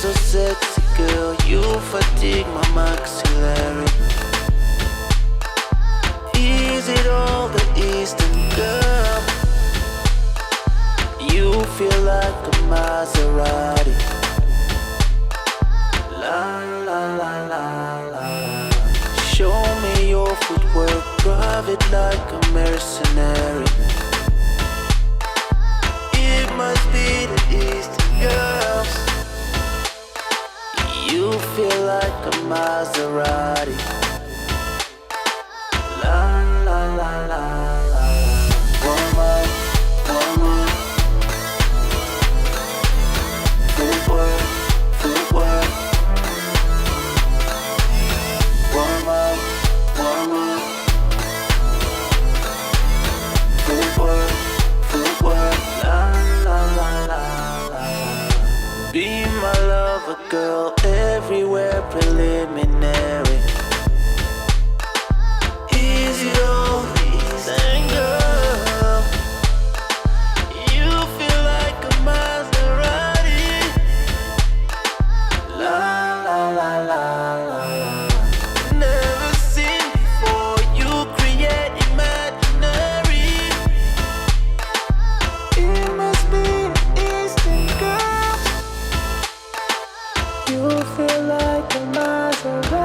so sexy, girl. You fatigue my maxillary. Is it all the Eastern girl? You feel like a Maserati. La la la la la. Show me your footwork, drive it like a mercenary. It must be the Eastern girls. You feel like a Maserati. La la la la la. Warm up, warm up. Footwork, footwork. Warm up, warm up. Footwork, footwork. La la la la la. Be my lover, girl. Everywhere preliminary. Is it all Eastern girl? You feel like a Maserati. La la la la la. Never seen before. You create imaginary. It must be an Eastern girl. You feel like a Maserati.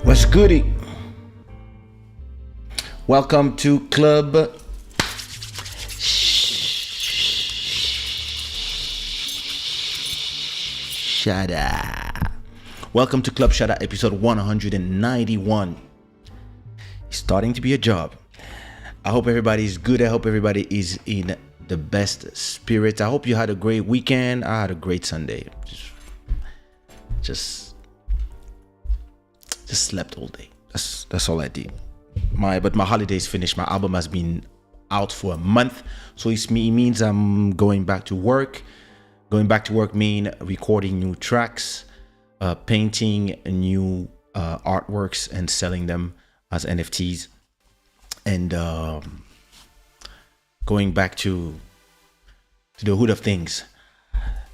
What's goody? Welcome to Club Shada. Welcome to Club Shada episode 191. It's starting to be a job. I hope everybody's good. I hope everybody is in the best spirits. I hope you had a great weekend. I had a great Sunday. Just slept all day. That's all I did. But my holiday's finished. My album has been out for a month, so it means I'm going back to work. Going back to work mean recording new tracks, painting new artworks and selling them as NFTs, and going back to the hood of things.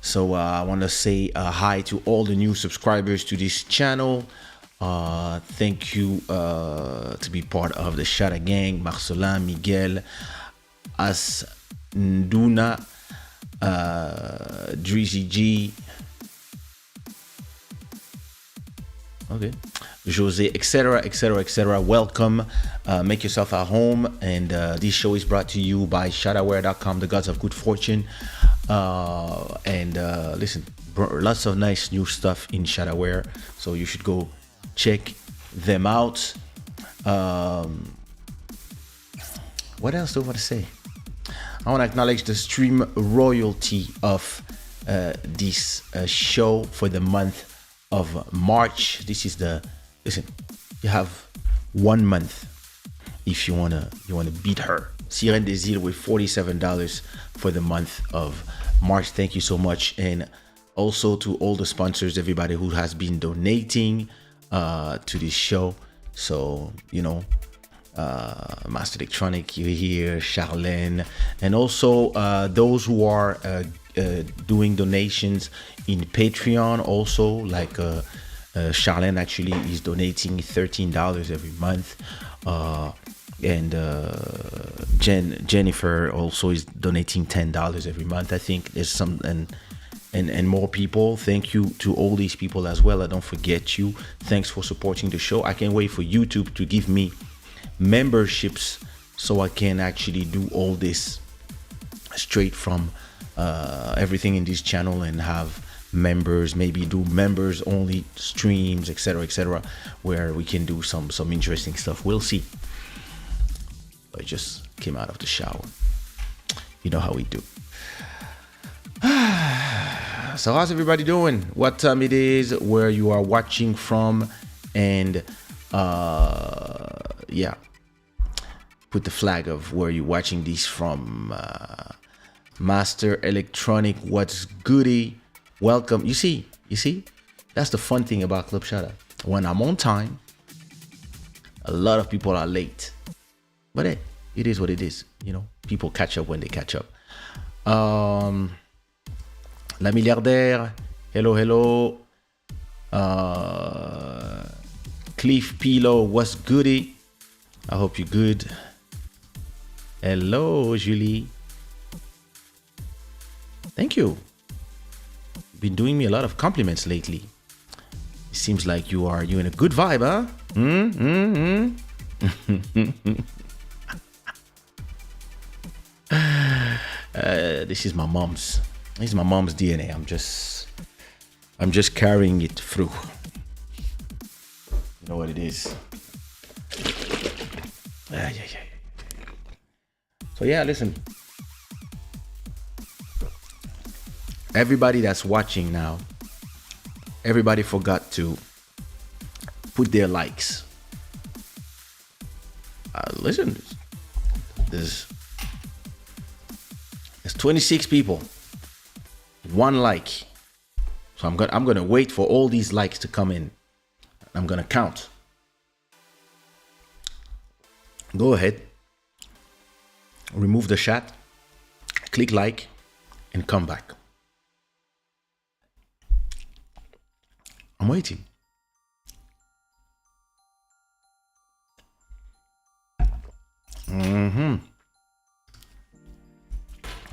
So I want to say hi to all the new subscribers to this channel. Thank you to be part of the Shada gang. Marcelin, Miguel, Asnduna, Drizzy G, okay, Jose, etc., etc., etc. Welcome. Make yourself at home. And this show is brought to you by shadaware.com, the gods of good fortune. Listen, lots of nice new stuff in Shadaware, so you should go check them out. What else do I want to say? I want to acknowledge the stream royalty of this show for the month of March. This is listen, you have 1 month if you wanna beat her. Sirène des Îles with $47 for the month of March. Thank you so much. And also to all the sponsors, everybody who has been donating to this show. So, Master Electronic, you're here, Charlene, and also those who are doing donations in Patreon. Also, like Charlene actually is donating $13 every month, and Jennifer also is donating $10 every month. I think there's some and more people. Thank you to all these people as well. I don't forget you. Thanks for supporting the show. I can't wait for YouTube to give me memberships so I can actually do all this straight from everything in this channel and have members, maybe do members only streams, etc., where we can do some interesting stuff. We'll see. I just came out of the shower. You know how we do. So how's everybody doing? What time it is, where you are watching from, and yeah, put the flag of where you're watching these from. Master Electronic, what's goody? Welcome. You see, that's the fun thing about Club Shada. When I'm on time, a lot of people are late, but it is what it is. People catch up when they catch up. La Milliardaire, hello. Cliff Pilo, what's goody? I hope you're good. Hello, Julie. Thank you. You've been doing me a lot of compliments lately. It seems like you're in a good vibe, huh? This is my mom's. This is my mom's DNA. I'm just carrying it through. You know what it is. Yeah. So yeah, listen. Everybody that's watching now, everybody forgot to put their likes. Listen, there's 26 people. 1 like. So I'm gonna wait for all these likes to come in. I'm gonna count. Go ahead. Remove the chat. Click like and come back. I'm waiting.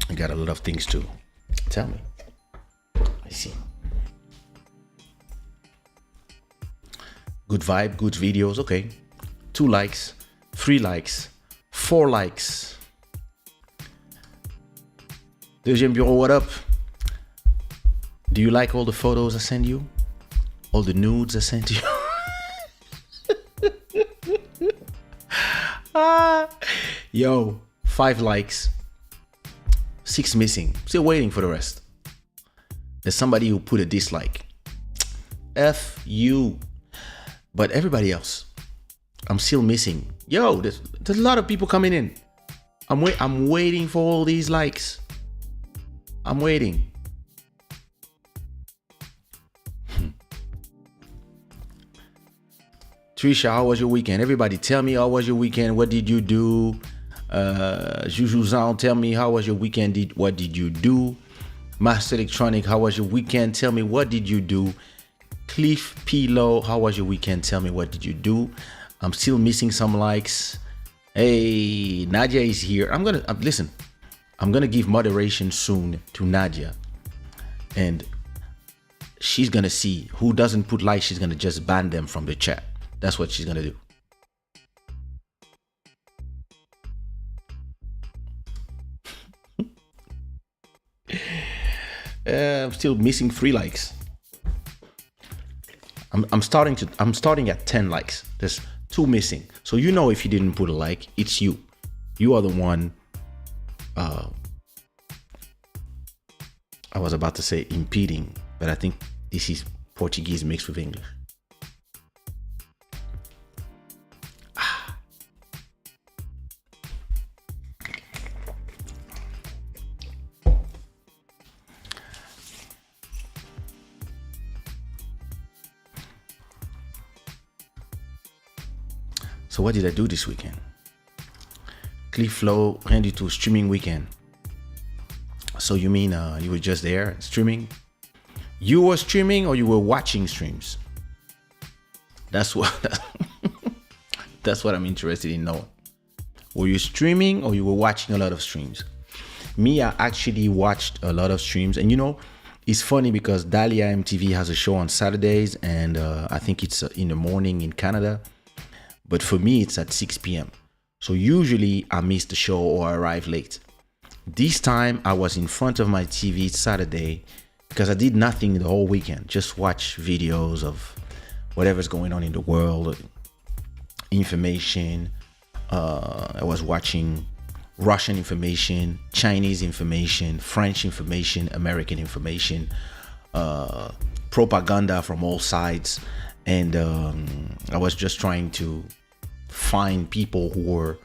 I got a lot of things to tell me. I see. good vibe, good videos. Okay, 2 likes, 3 likes, 4 likes. Deuxième bureau, what up? Do you like all the photos I send you? All the nudes I sent you? Yo, 5 likes, 6 missing. Still waiting for the rest. There's somebody who put a dislike. F you. But everybody else, I'm still missing. Yo, there's a lot of people coming in. I'm waiting for all these likes. I'm waiting. Trisha, how was your weekend? Everybody tell me, how was your weekend? What did you do? Juju Zhang, tell me, how was your weekend? What did you do? Master Electronic, how was your weekend? Tell me, what did you do? Cliff Pilo, how was your weekend? Tell me, what did you do? I'm still missing some likes. Hey, Nadia is here. I'm gonna give moderation soon to Nadia, and she's gonna see who doesn't put likes. She's gonna just ban them from the chat. That's what she's gonna do. I'm still missing 3 likes. I'm starting at 10 likes. There's 2 missing. So you know, if you didn't put a like, it's you. You are the one. I was about to say impeding, but I think this is Portuguese mixed with English. So what did I do this weekend? Cliff Flow ran into streaming weekend. So you mean you were just there streaming? You were streaming or you were watching streams? That's what that's what I'm interested in knowing. Were you streaming or you were watching a lot of streams? Me, I actually watched a lot of streams, and you know, it's funny because Dahlia MTV has a show on Saturdays, and I think it's in the morning in Canada. But for me, it's at 6 p.m. So usually I miss the show or arrive late. This time I was in front of my TV Saturday because I did nothing the whole weekend. Just watch videos of whatever's going on in the world, information. I was watching Russian information, Chinese information, French information, American information, propaganda from all sides. And I was just trying to find people who were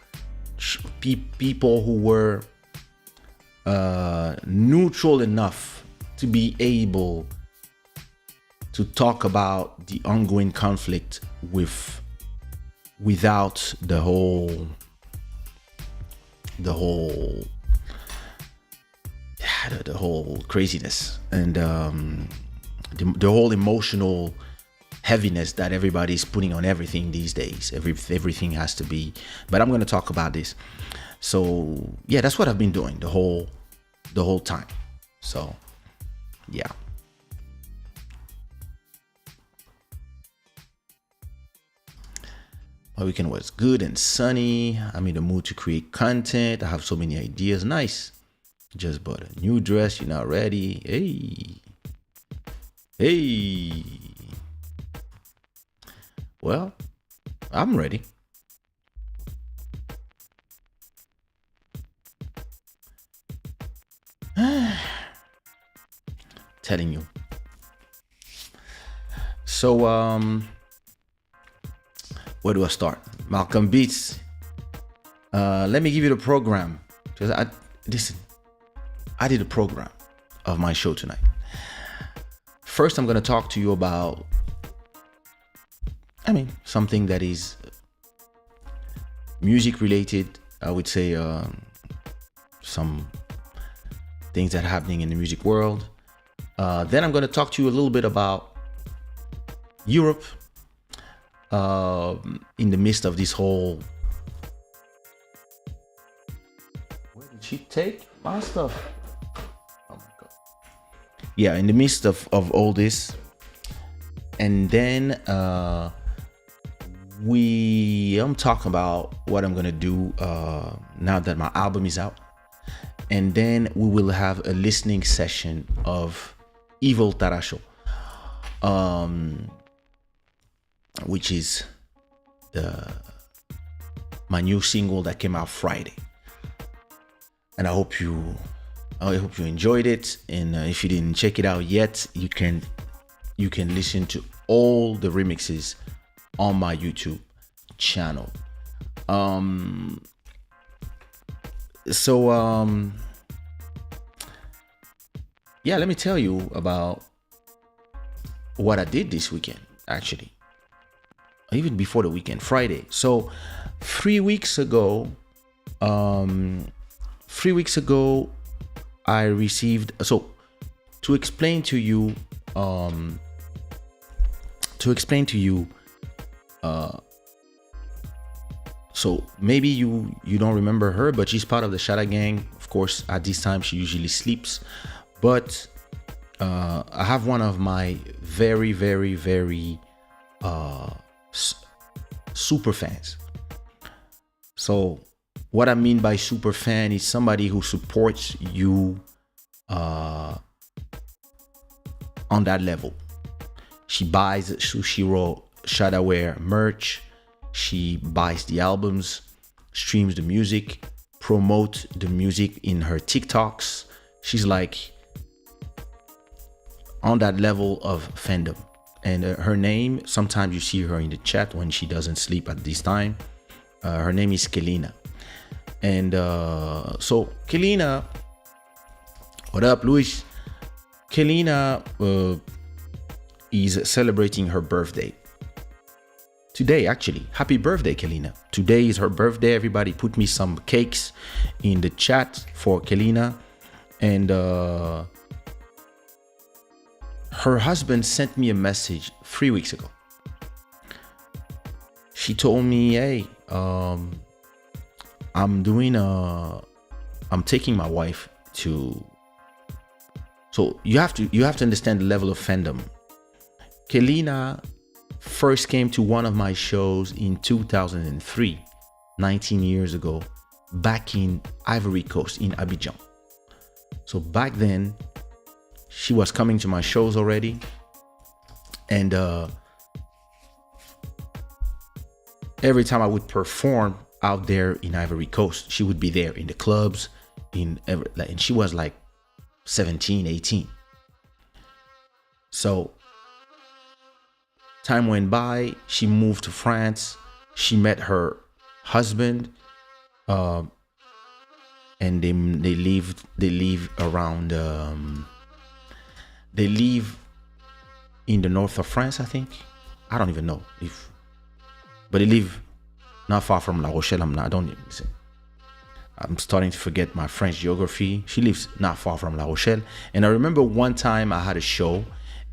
neutral enough to be able to talk about the ongoing conflict without the whole craziness and the whole emotional heaviness that everybody's putting on everything these days. Everything has to be, but I'm going to talk about this. So yeah, that's what I've been doing the whole time. So yeah. My weekend was good and sunny. I'm in the mood to create content. I have so many ideas. Nice. Just bought a new dress. You're not ready. Hey. Well, I'm ready. Telling you. So, where do I start? Malcolm Beats. Let me give you the program. Because I did a program of my show tonight. First, I'm going to talk to you about, something that is music related. I would say some things that are happening in the music world. Then I'm going to talk to you a little bit about Europe in the midst of this whole... Where did she take my stuff? Oh my God. Yeah, in the midst of all this. And then I'm talking about what I'm gonna do now that my album is out, and then we will have a listening session of Evil Tarasho, which is my new single that came out Friday, and I hope you enjoyed it. And if you didn't check it out yet, you can listen to all the remixes on my YouTube channel. Yeah, let me tell you about what I did this weekend, actually. Even before the weekend, Friday. So 3 weeks ago, I received, so to explain to you, so maybe you don't remember her, but she's part of the Shada gang. Of course, at this time she usually sleeps, but I have one of my very, very, very super fans. So what I mean by super fan is somebody who supports you on that level. She buys sushiraw Shada wear merch. She buys the albums, streams the music, promotes the music in her TikToks. She's like on that level of fandom. And her name, sometimes you see her in the chat when she doesn't sleep at this time. Her name is Kelina. And so Kelina, what up, Luis? Kelina is celebrating her birthday today, actually. Happy birthday, Kelina. Today is her birthday. Everybody put me some cakes in the chat for Kelina. And her husband sent me a message 3 weeks ago. She told me, hey, I'm taking my wife to, so you have to understand the level of fandom. Kelina first came to one of my shows in 2003, 19 years ago, back in Ivory Coast, in Abidjan. So back then, she was coming to my shows already. And every time I would perform out there in Ivory Coast, she would be there in the clubs, and she was like 17, 18. So time went by, she moved to France, she met her husband, and they live around, they live in the north of France, I think. I don't even know but they live not far from La Rochelle. I'm starting to forget my French geography. She lives not far from La Rochelle. And I remember one time I had a show,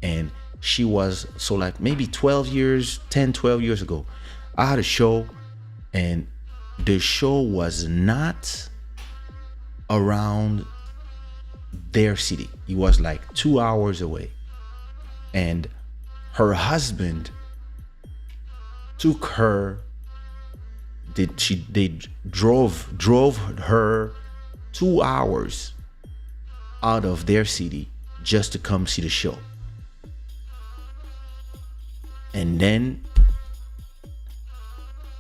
and she was, so like maybe 12 years ago, I had a show, and the show was not around their city. It was like 2 hours away. And her husband took her, they drove her 2 hours out of their city just to come see the show. And then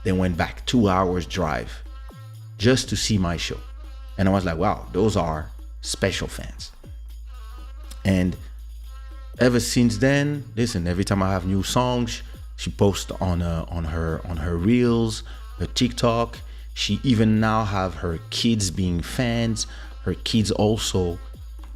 they went back 2 hours drive just to see my show. And I was like, wow, those are special fans. And ever since then, listen, every time I have new songs, she posts on her reels, her TikTok. She even now have her kids being fans. Her kids also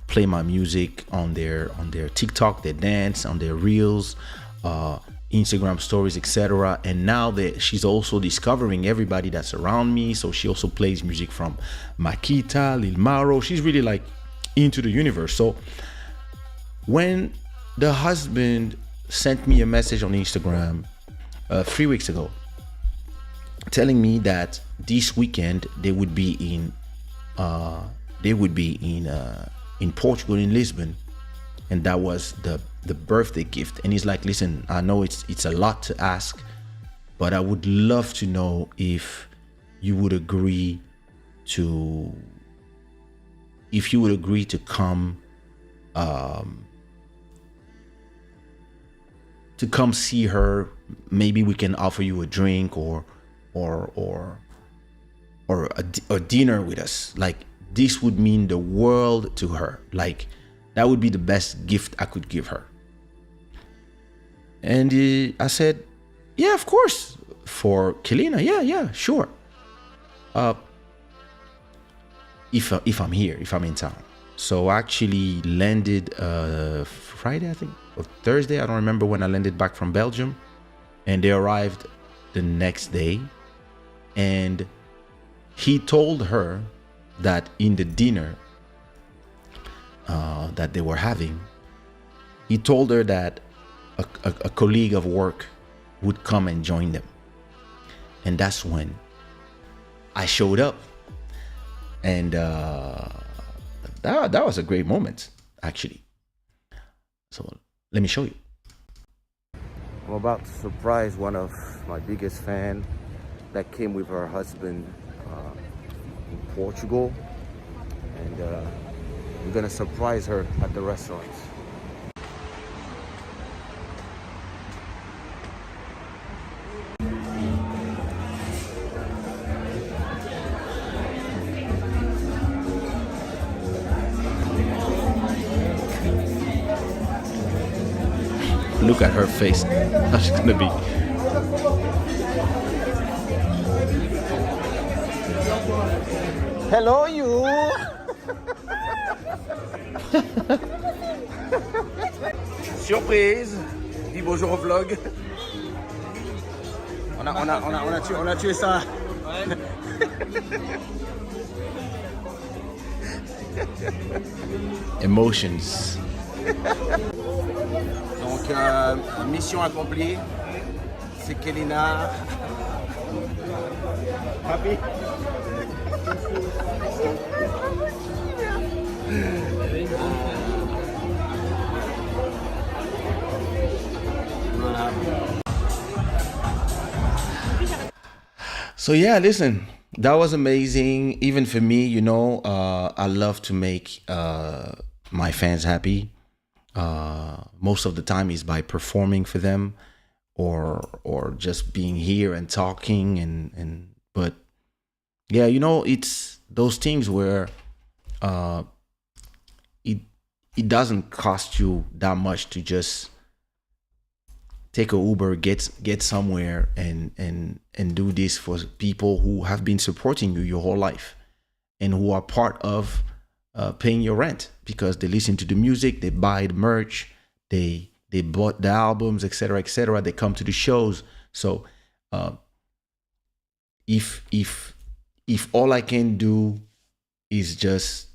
play my music on their TikTok. They dance on their reels, Instagram stories, etc. And now that she's also discovering everybody that's around me, so she also plays music from Makita, Lil Maro. She's really like into the universe. So when the husband sent me a message on Instagram 3 weeks ago, telling me that this weekend they would be in Portugal, in Lisbon, and that was the birthday gift. And he's like, listen, I know it's a lot to ask, but I would love to know if you would agree to come see her. Maybe we can offer you a drink or a dinner with us. Like, this would mean the world to her. Like, that would be the best gift I could give her. And I said, yeah, of course, for Kelina. Yeah, sure. If I'm here, if I'm in town. So I actually landed Friday, I think, or Thursday. I don't remember when I landed back from Belgium. And they arrived the next day. And he told her that in the dinner that they were having, he told her that a colleague of work would come and join them. And that's when I showed up. And that was a great moment, actually. So let me show you. I'm about to surprise one of my biggest fans that came with her husband in Portugal. And we're gonna surprise her at the restaurant. Look at her face. How she's gonna be. Hello, you. Surprise. Dis bonjour au vlog. On a tué ça. Emotions. Donc, mission accomplie. C'est Kelina. Happy? So yeah, listen, that was amazing. Even for me, you know, I love to make my fans happy. Most of the time is by performing for them or just being here and talking and but yeah, you know, it's those things where it doesn't cost you that much to just take a Uber, get somewhere and do this for people who have been supporting you your whole life and who are part of paying your rent because they listen to the music, they buy the merch, they bought the albums, etc., etc. They come to the shows. So if all I can do is just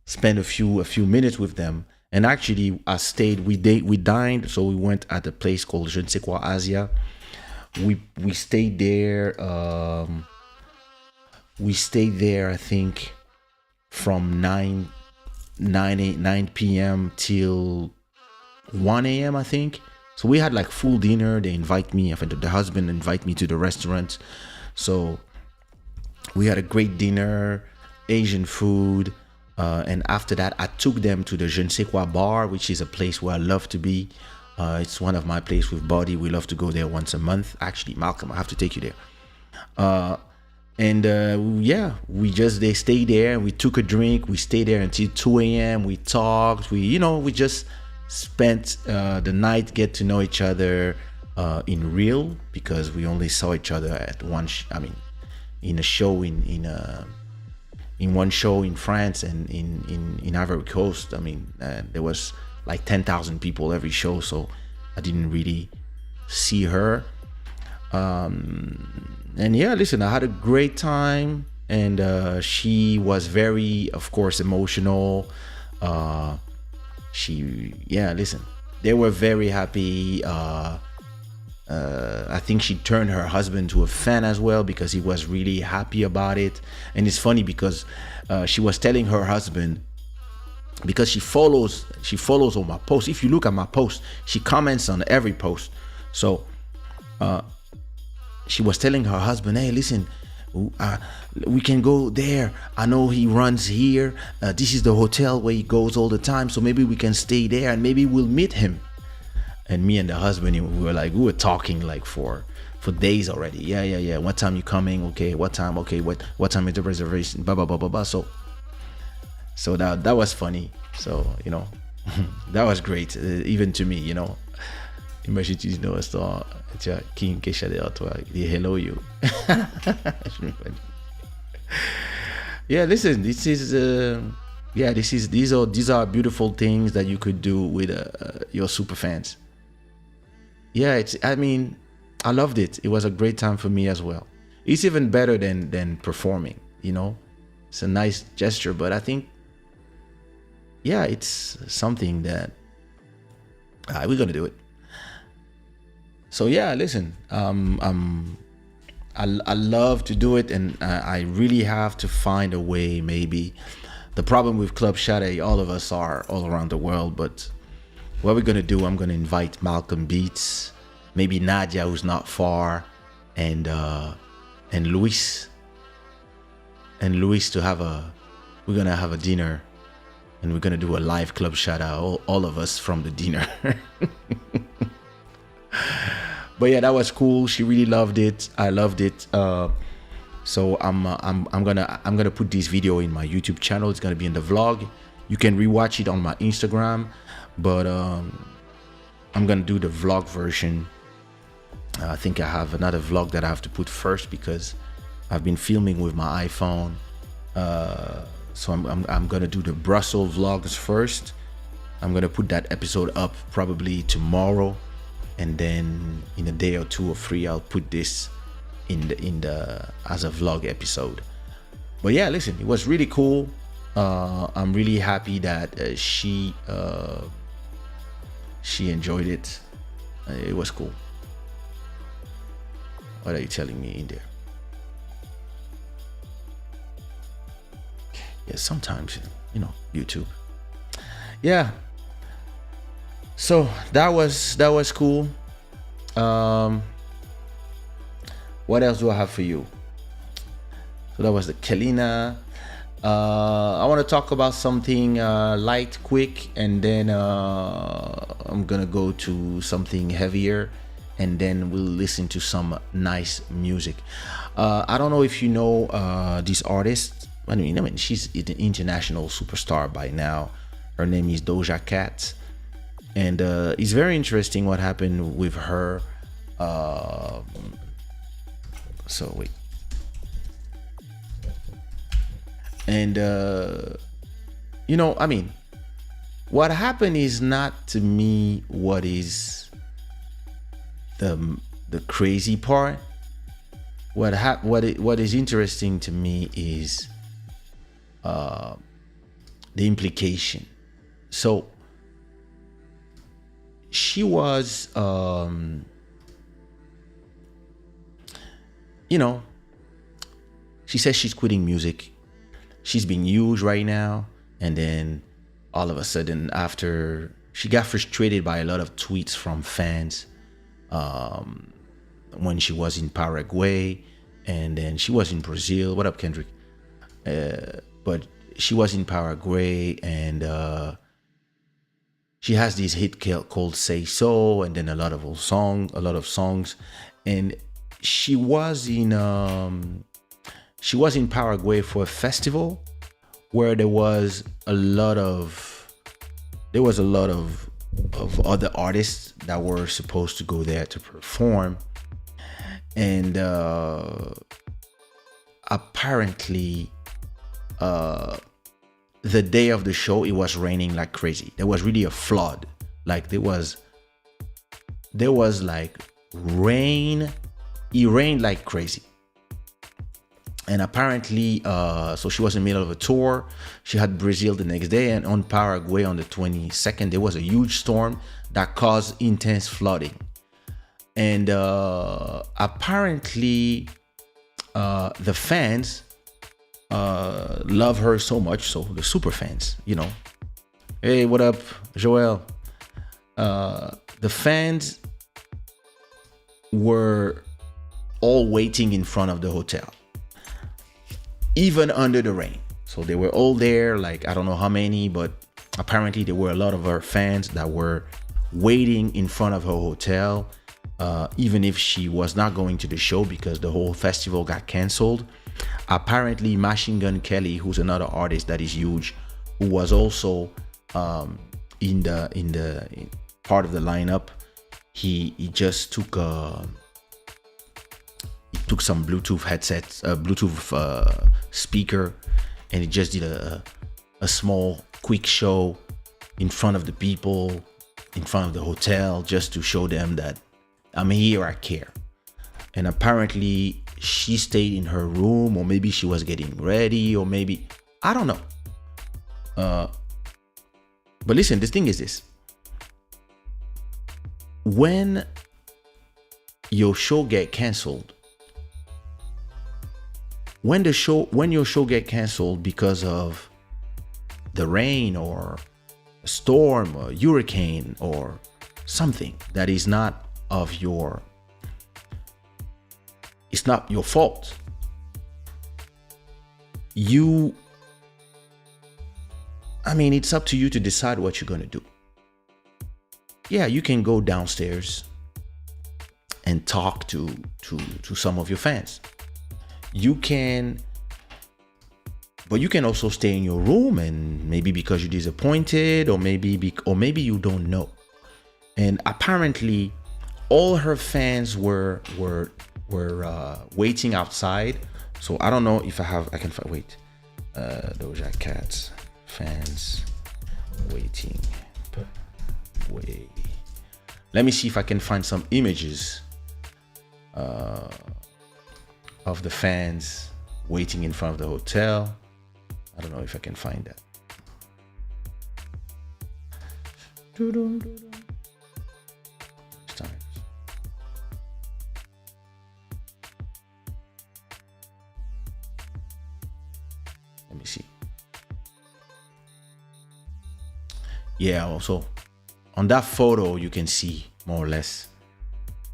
spend a few minutes with them. And actually, I stayed. We dined. So we went at a place called Je ne sais quoi Asia. We stayed there. We stayed there. I think from 9 p.m. till 1 a.m. I think. So we had like full dinner. They invite me. The husband invite me to the restaurant. So we had a great dinner, Asian food. And after that, I took them to the Je ne sais quoi bar, which is a place where I love to be. It's one of my places with Buddy. We love to go there once a month. Actually, Malcolm, I have to take you there. Yeah, they stayed there. We took a drink. We stayed there until 2 a.m. We talked. We just spent the night, get to know each other in real, because we only saw each other at in a show in one show in France and in Ivory Coast. There was like 10,000 people every show, so I didn't really see her. And yeah, listen, I had a great time, and she was very, of course, emotional. Listen, they were very happy. I think she turned her husband to a fan as well because he was really happy about it. And it's funny because she was telling her husband, because she follows all my posts. If you look at my post, she comments on every post. So she was telling her husband, hey, listen, we can go there. I know he runs here. This is the hotel where he goes all the time, so maybe we can stay there and maybe we'll meet him. And me and the husband, we were talking like for days already. Yeah. What time you coming? Okay. What time? Okay. What time is the reservation? Blah blah blah blah blah. So that was funny. So that was great, even to me. Imagine tu dis au restaurant, tu as King Kaysha derrière toi, il dit hello you. Yeah, listen, these are beautiful things that you could do with your super fans. Yeah, I loved it. It was a great time for me as well. It's even better than performing, It's a nice gesture, but I think, yeah, it's something that we're gonna do it. So yeah, listen, I love to do it, and I really have to find a way. Maybe the problem with Club Shada, all of us are all around the world, but what we're gonna do, I'm gonna invite Malcolm Beats, maybe Nadia, who's not far, and Luis to we're gonna have a dinner, and we're gonna do a live Club Shada, all of us from the dinner. But yeah, that was cool. She really loved it. I loved it. So I'm gonna put this video in my YouTube channel. It's gonna be in the vlog. You can rewatch it on my Instagram, but I'm gonna do the vlog version. I think I have another vlog that I have to put first because I've been filming with my iPhone. So I'm gonna do the Brussels vlogs first. I'm gonna put that episode up probably tomorrow, and then in a day or 2 or 3 I'll put this in the as a vlog episode. But yeah, listen, it was really cool. I'm really happy that she enjoyed it. It was cool. What are you telling me in there? Yeah, sometimes YouTube. Yeah. So that was cool. What else do I have for you? So that was the Kelina. I want to talk about something light, quick, and then I'm gonna go to something heavier, and then we'll listen to some nice music. I don't know if you know this artist. I mean, she's an international superstar by now. Her name is Doja Cat. And it's very interesting what happened with her. So wait. And what happened is not to me what is the crazy part. What is interesting to me is the implication. So she was she says she's quitting music. She's being used right now, and then all of a sudden, after she got frustrated by a lot of tweets from fans when she was in Paraguay, and then she was in Brazil. What up, Kendrick? But she was in Paraguay, and she has this hit called "Say So," and then a lot of songs, and she was in Paraguay for a festival where there was a lot of other artists that were supposed to go there to perform, and apparently the day of the show, it was raining like crazy. There was really a flood. Like there was like rain. It rained like crazy. And apparently, so she was in the middle of a tour. She had Brazil the next day, and on Paraguay on the 22nd, there was a huge storm that caused intense flooding. And apparently, the fans love her so much. So the super fans, hey, what up, Joel? The fans were all waiting in front of the hotel, even under the rain. So they were all there, like I don't know how many, but apparently there were a lot of her fans that were waiting in front of her hotel, even if she was not going to the show because the whole festival got canceled. Apparently Machine Gun Kelly, who's another artist that is huge, who was also in the part of the lineup, he just took some Bluetooth headsets, Bluetooth speaker, and he just did a small quick show in front of the people, in front of the hotel, just to show them that I'm here, I care. And apparently she stayed in her room, or maybe she was getting ready, or maybe, I don't know. But listen, the thing is this. When your show get canceled, when your show get canceled because of the rain or a storm or hurricane or something that is not of your, it's not your fault, it's up to you to decide what you're going to do. Yeah, you can go downstairs and talk to some of your fans. You can, but you can also stay in your room, and maybe because you're disappointed, or maybe you don't know. And apparently all her fans were waiting outside. So I don't know if I can find, wait, Doja Cat's fans waiting. Wait, let me see if I can find some images of the fans waiting in front of the hotel. I don't know if I can find that. Let me see. Yeah, also on that photo you can see more or less,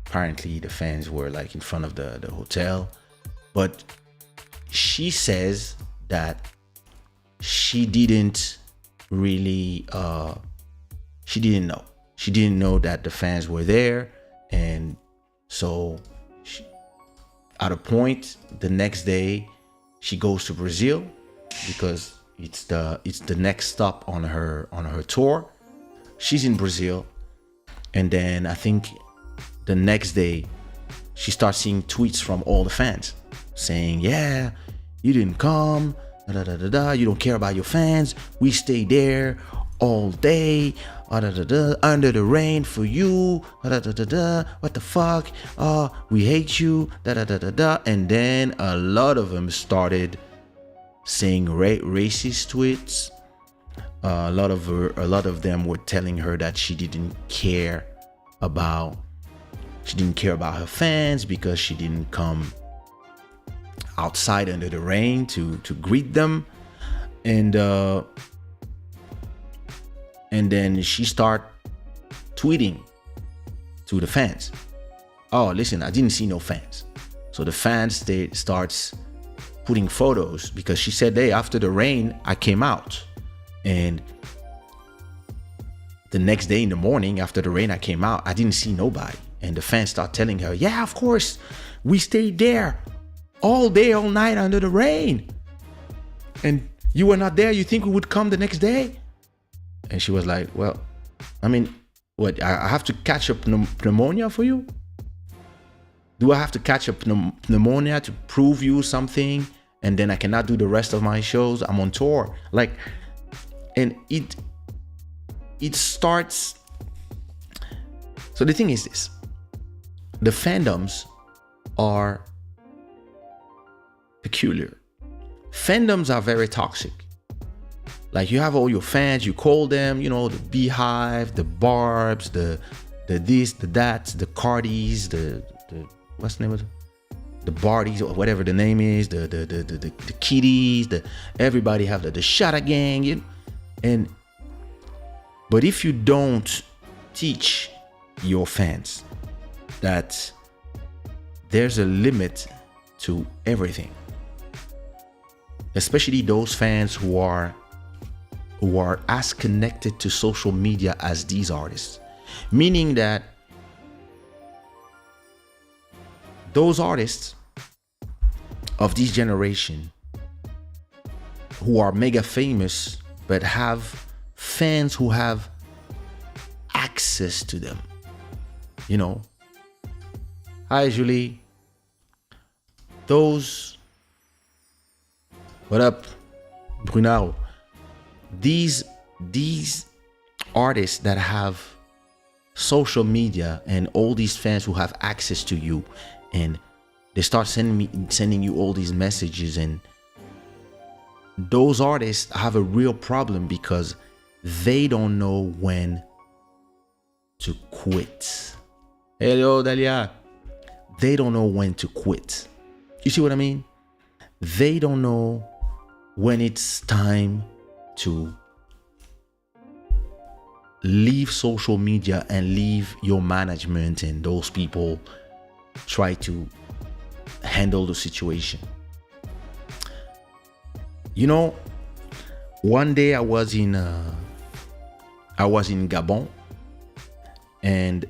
apparently the fans were like in front of the hotel. But she says that she didn't really she didn't know that the fans were there. And so at a point the next day she goes to Brazil because it's the next stop on her tour. She's in Brazil, and then I think the next day she starts seeing tweets from all the fans saying, yeah, you didn't come, da, da, da, da, you don't care about your fans, we stayed there all day, da, da, da, under the rain for you, da, da, da, da, what the fuck, we hate you, da, da, da, da, da. And then a lot of them started saying racist tweets. A lot of them were telling her that she didn't care about her fans because she didn't come outside under the rain to greet them. And then she start tweeting to the fans, oh, listen, I didn't see no fans. So the fans, they starts putting photos, because she said, hey, after the rain I came out, and the next day in the morning after the rain I came out, I didn't see nobody. And the fans start telling her, yeah, of course, we stayed there all day, all night under the rain, and you were not there. You think we would come the next day? And she was like, well, what, I have to catch a pneumonia for you? Do I have to catch a pneumonia to prove you something, and then I cannot do the rest of my shows? I'm on tour. Like, and it starts. So the thing is this: the fandoms are peculiar. Fandoms are very toxic. Like, you have all your fans, you call them, the Beehive, the Barbs, the this, the that, the Cardis, the what's the name of it? The Barties, or whatever the name is, the Kitties, everybody have the Shada gang, but if you don't teach your fans that there's a limit to everything, especially those fans who are as connected to social media as these artists, meaning that those artists of this generation who are mega famous but have fans who have access to them. You know, hi Julie. Those, what up, Brunaro? These artists that have social media and all these fans who have access to you, and they start sending you all these messages, and those artists have a real problem because they don't know when to quit. Hello, Dalia. They don't know when to quit. You see what I mean? They don't know when it's time to leave social media and leave your management and those people try to handle the situation. You know, one day I was in Gabon, and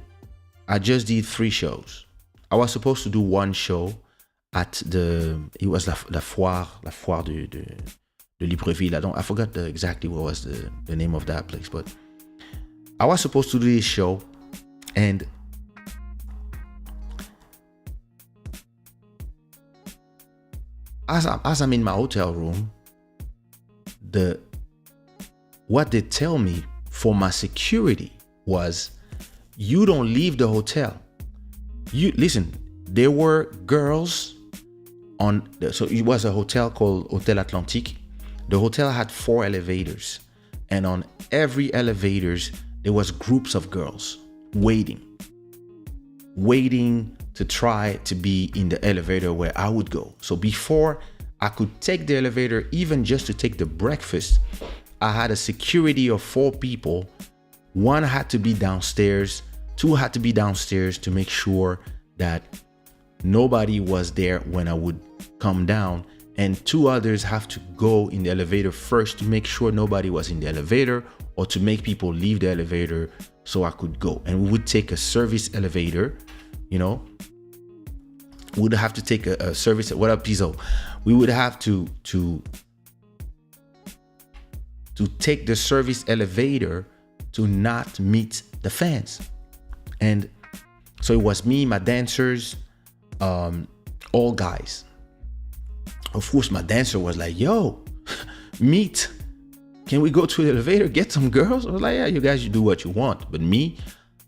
I just did 3 shows. I was supposed to do 1 show at it was la foire de Libreville. I forgot exactly what was the name of that place, but I was supposed to do this show, and as I'm in my hotel room, what they tell me for my security was, you don't leave the hotel. You listen, there were girls so it was a hotel called Hotel Atlantique. The hotel had 4 elevators, and on every elevators there was groups of girls waiting to try to be in the elevator where I would go. So before I could take the elevator, even just to take the breakfast, I had a security of 4 people. 1 had to be downstairs, 2 had to be downstairs to make sure that nobody was there when I would come down, and 2 others have to go in the elevator first to make sure nobody was in the elevator, or to make people leave the elevator so I could go. And we would take a service elevator, you know. We would have to take a service. What up, Pizzo? We would have to take the service elevator to not meet the fans. And so it was me, my dancers, all guys. Of course, my dancer was like, yo, meet. Can we go to the elevator, get some girls? I was like, yeah, you guys, you do what you want. But me,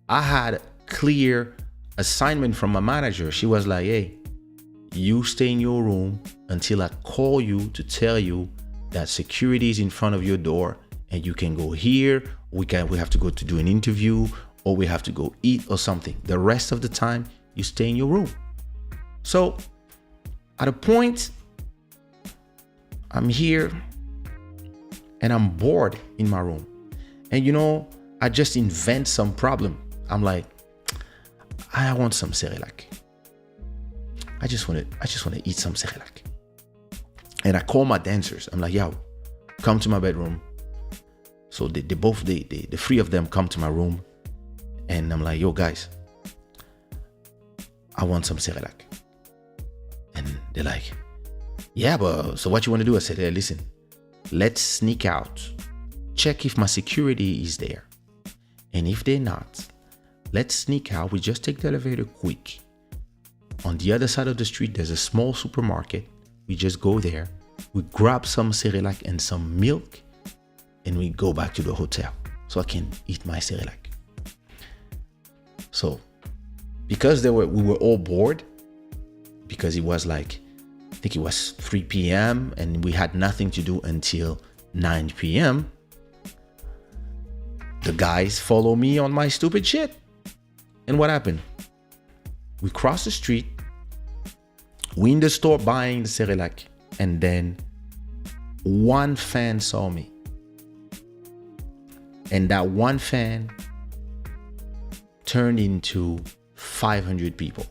I had clear assignment from my manager. She was like, hey, you stay in your room until I call you to tell you that security is in front of your door and you can go here. We have to go to do an interview, or we have to go eat or something. The rest of the time, you stay in your room. So at a point, I'm here and I'm bored in my room. And you know, I just invent some problem. I'm like, I want some Cerelac. I just want to eat some Cerelac. And I call my dancers. I'm like, yo, come to my bedroom. So the 3 of them come to my room, and I'm like, yo guys, I want some Cerelac. And they're like, yeah, but so what you want to do? I said, hey, listen, let's sneak out, check if my security is there. And if they're not, let's sneak out. We just take the elevator quick. On the other side of the street, there's a small supermarket. We just go there. We grab some Cerelac and some milk, and we go back to the hotel so I can eat my Cerelac. So because we were all bored, because it was like, I think it was 3 p.m. and we had nothing to do until 9 p.m. The guys follow me on my stupid shit. And what happened? We crossed the street. We in the store buying the Cerelac. And then 1 fan saw me. And that 1 fan turned into 500 people.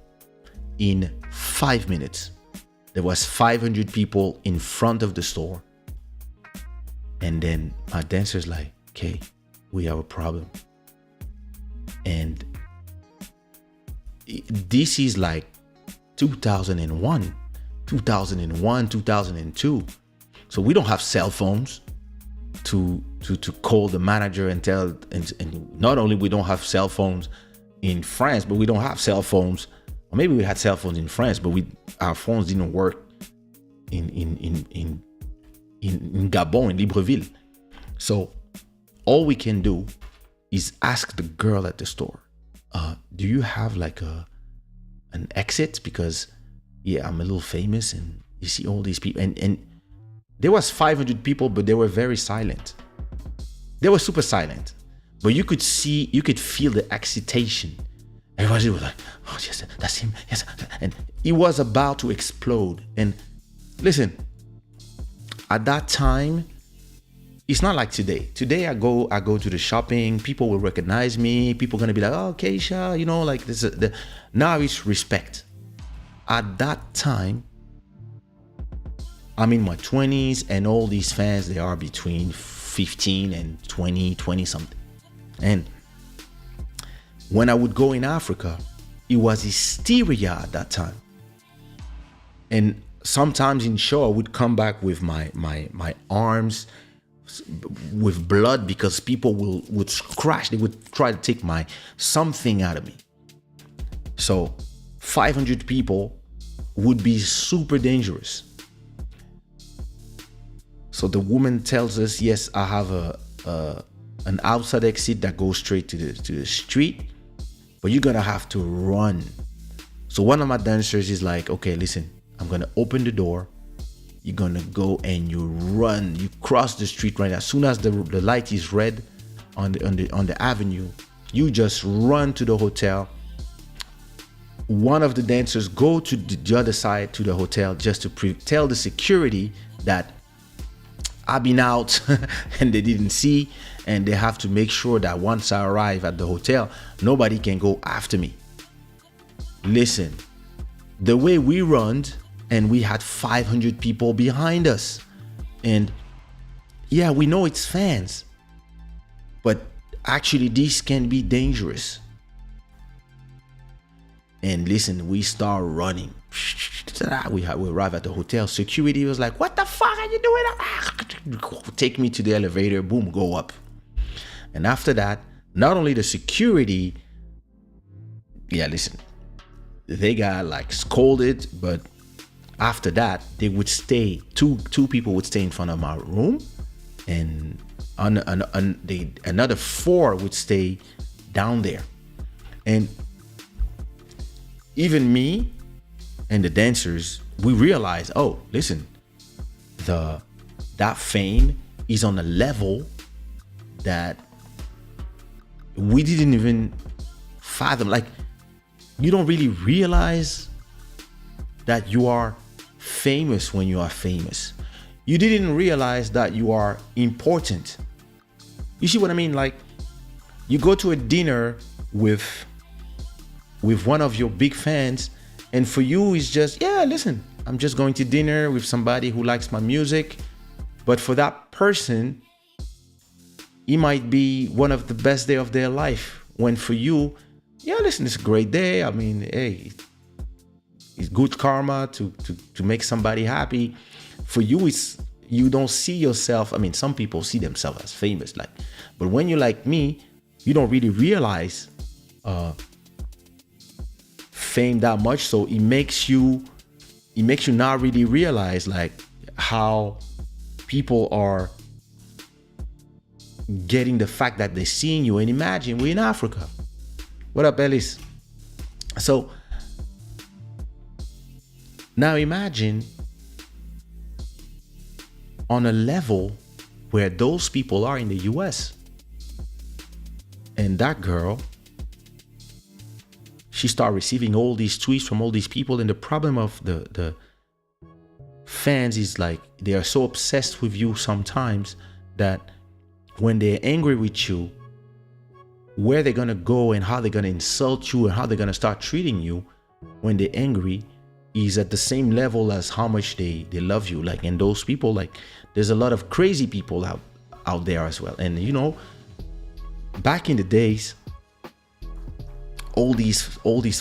in 5 minutes, there was 500 people in front of the store. And then my dancer's like, okay, we have a problem. And this is like 2001, 2002. So we don't have cell phones to call the manager and tell, and not only we don't have cell phones in France, but we don't have cell phones, or maybe we had cell phones in France, but our phones didn't work in Gabon, in Libreville. So all we can do is ask the girl at the store, do you have like an exit? Because I'm a little famous and you see all these people, and there was 500 people, but they were very silent. They were super silent, but you could feel the excitation. Everybody was like, oh yes, that's him, yes. And he was about to explode. And listen, at that time, it's not like today. Today I go to the shopping, people will recognize me, people gonna be like, oh Kaysha, like this. Now it's respect. At that time, I'm in my 20s, and all these fans, they are between 15 and 20 something. And when I would go in Africa, it was hysteria at that time. And sometimes in show, I would come back with my arms with blood, because people would scratch. They would try to take something out of me. So 500 people would be super dangerous. So the woman tells us, yes, I have an outside exit that goes straight to the street, but you're gonna have to run. So one of my dancers is like, okay, listen, I'm gonna open the door. You're gonna go and you run. You cross the street right as soon as the light is red on the avenue. You just run to the hotel. One of the dancers go to the other side to the hotel just to tell the security that I've been out and they didn't see, and they have to make sure that once I arrive at the hotel, nobody can go after me. Listen, the way we run, and we had 500 people behind us, and yeah, we know it's fans, but actually this can be dangerous. And listen, we start running. We arrive at the hotel. Security was like, what the fuck are you doing? Take me to the elevator. Boom, go up. And after that, not only the security, listen, they got like scolded, but after that, they would stay. Two people would stay in front of my room, and another 4 would stay down there. And even me and the dancers, we realized, oh, listen, that fame is on a level that we didn't even fathom. Like, you don't really realize that you are famous when you are famous. You didn't realize that you are important. You see what I mean? Like, you go to a dinner with one of your big fans, and for you it's just, listen, I'm just going to dinner with somebody who likes my music. But for that person, it might be one of the best day of their life. When for you, listen, it's a great day. I mean, hey, it's good karma to make somebody happy. For you, you don't see yourself. I mean, some people see themselves as famous, but when you're like me, you don't really realize fame that much. So it makes you not really realize like how people are getting the fact that they're seeing you. And imagine, we're in Africa. What up, Ellis? So now imagine on a level where those people are in the US. And that girl, she started receiving all these tweets from all these people. And the problem of the fans is like, they are so obsessed with you sometimes that when they're angry with you, where they're gonna go and how they're gonna insult you and how they're gonna start treating you, when they're angry is at the same level as how much they love you. Like, and those people, like, there's a lot of crazy people out there as well. And you know, back in the days, all these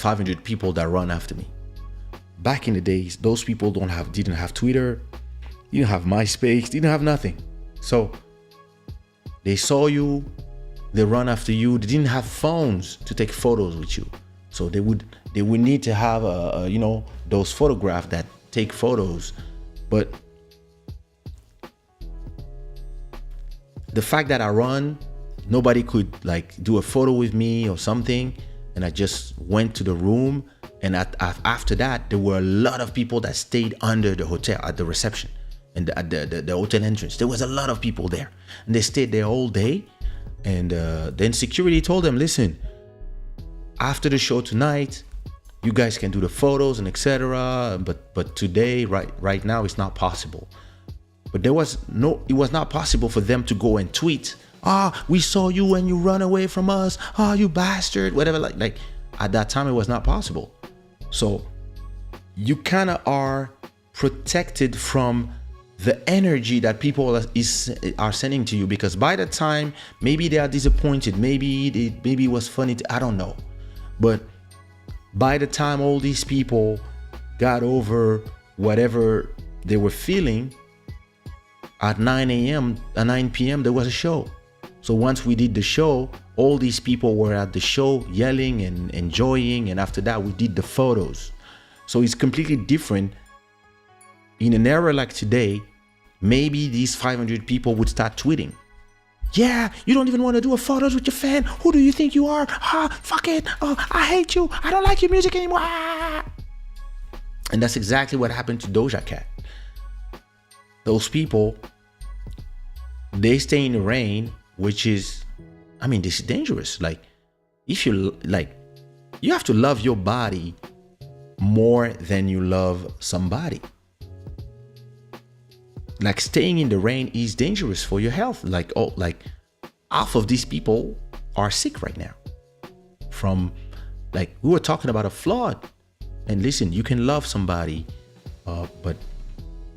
500 people that run after me, back in the days, those people didn't have Twitter, didn't have MySpace, didn't have nothing. So they saw you, they run after you. They didn't have phones to take photos with you, so they would need to have you know, those photographs that take photos. But the fact that I run, nobody could like do a photo with me or something, and I just went to the room. And after that, there were a lot of people that stayed under the hotel at the reception and at the hotel entrance. There was a lot of people there, and they stayed there all day. And then security told them, listen, after the show tonight, you guys can do the photos and etc. But today, right now, it's not possible. But it was not possible for them to go and tweet, we saw you when you run away from us, you bastard, whatever. Like at that time, it was not possible. So you kind of are protected from the energy that people are sending to you, because by the time maybe they are disappointed, maybe it was funny, I don't know, but by the time all these people got over whatever they were feeling, at 9 p.m. there was a show. So once we did the show, all these people were at the show yelling and enjoying, and after that we did the photos. So it's completely different. In an era like today, maybe these 500 people would start tweeting, yeah, you don't even want to do a photos with your fan. Who do you think you are? Fuck it. I hate you. I don't like your music anymore. And that's exactly what happened to Doja Cat. Those people, they stay in the rain, which is, I mean, this is dangerous. Like, if you have to love your body more than you love somebody. Like, staying in the rain is dangerous for your health. Like half of these people are sick right now from, like, we were talking about a flood. And listen, you can love somebody, but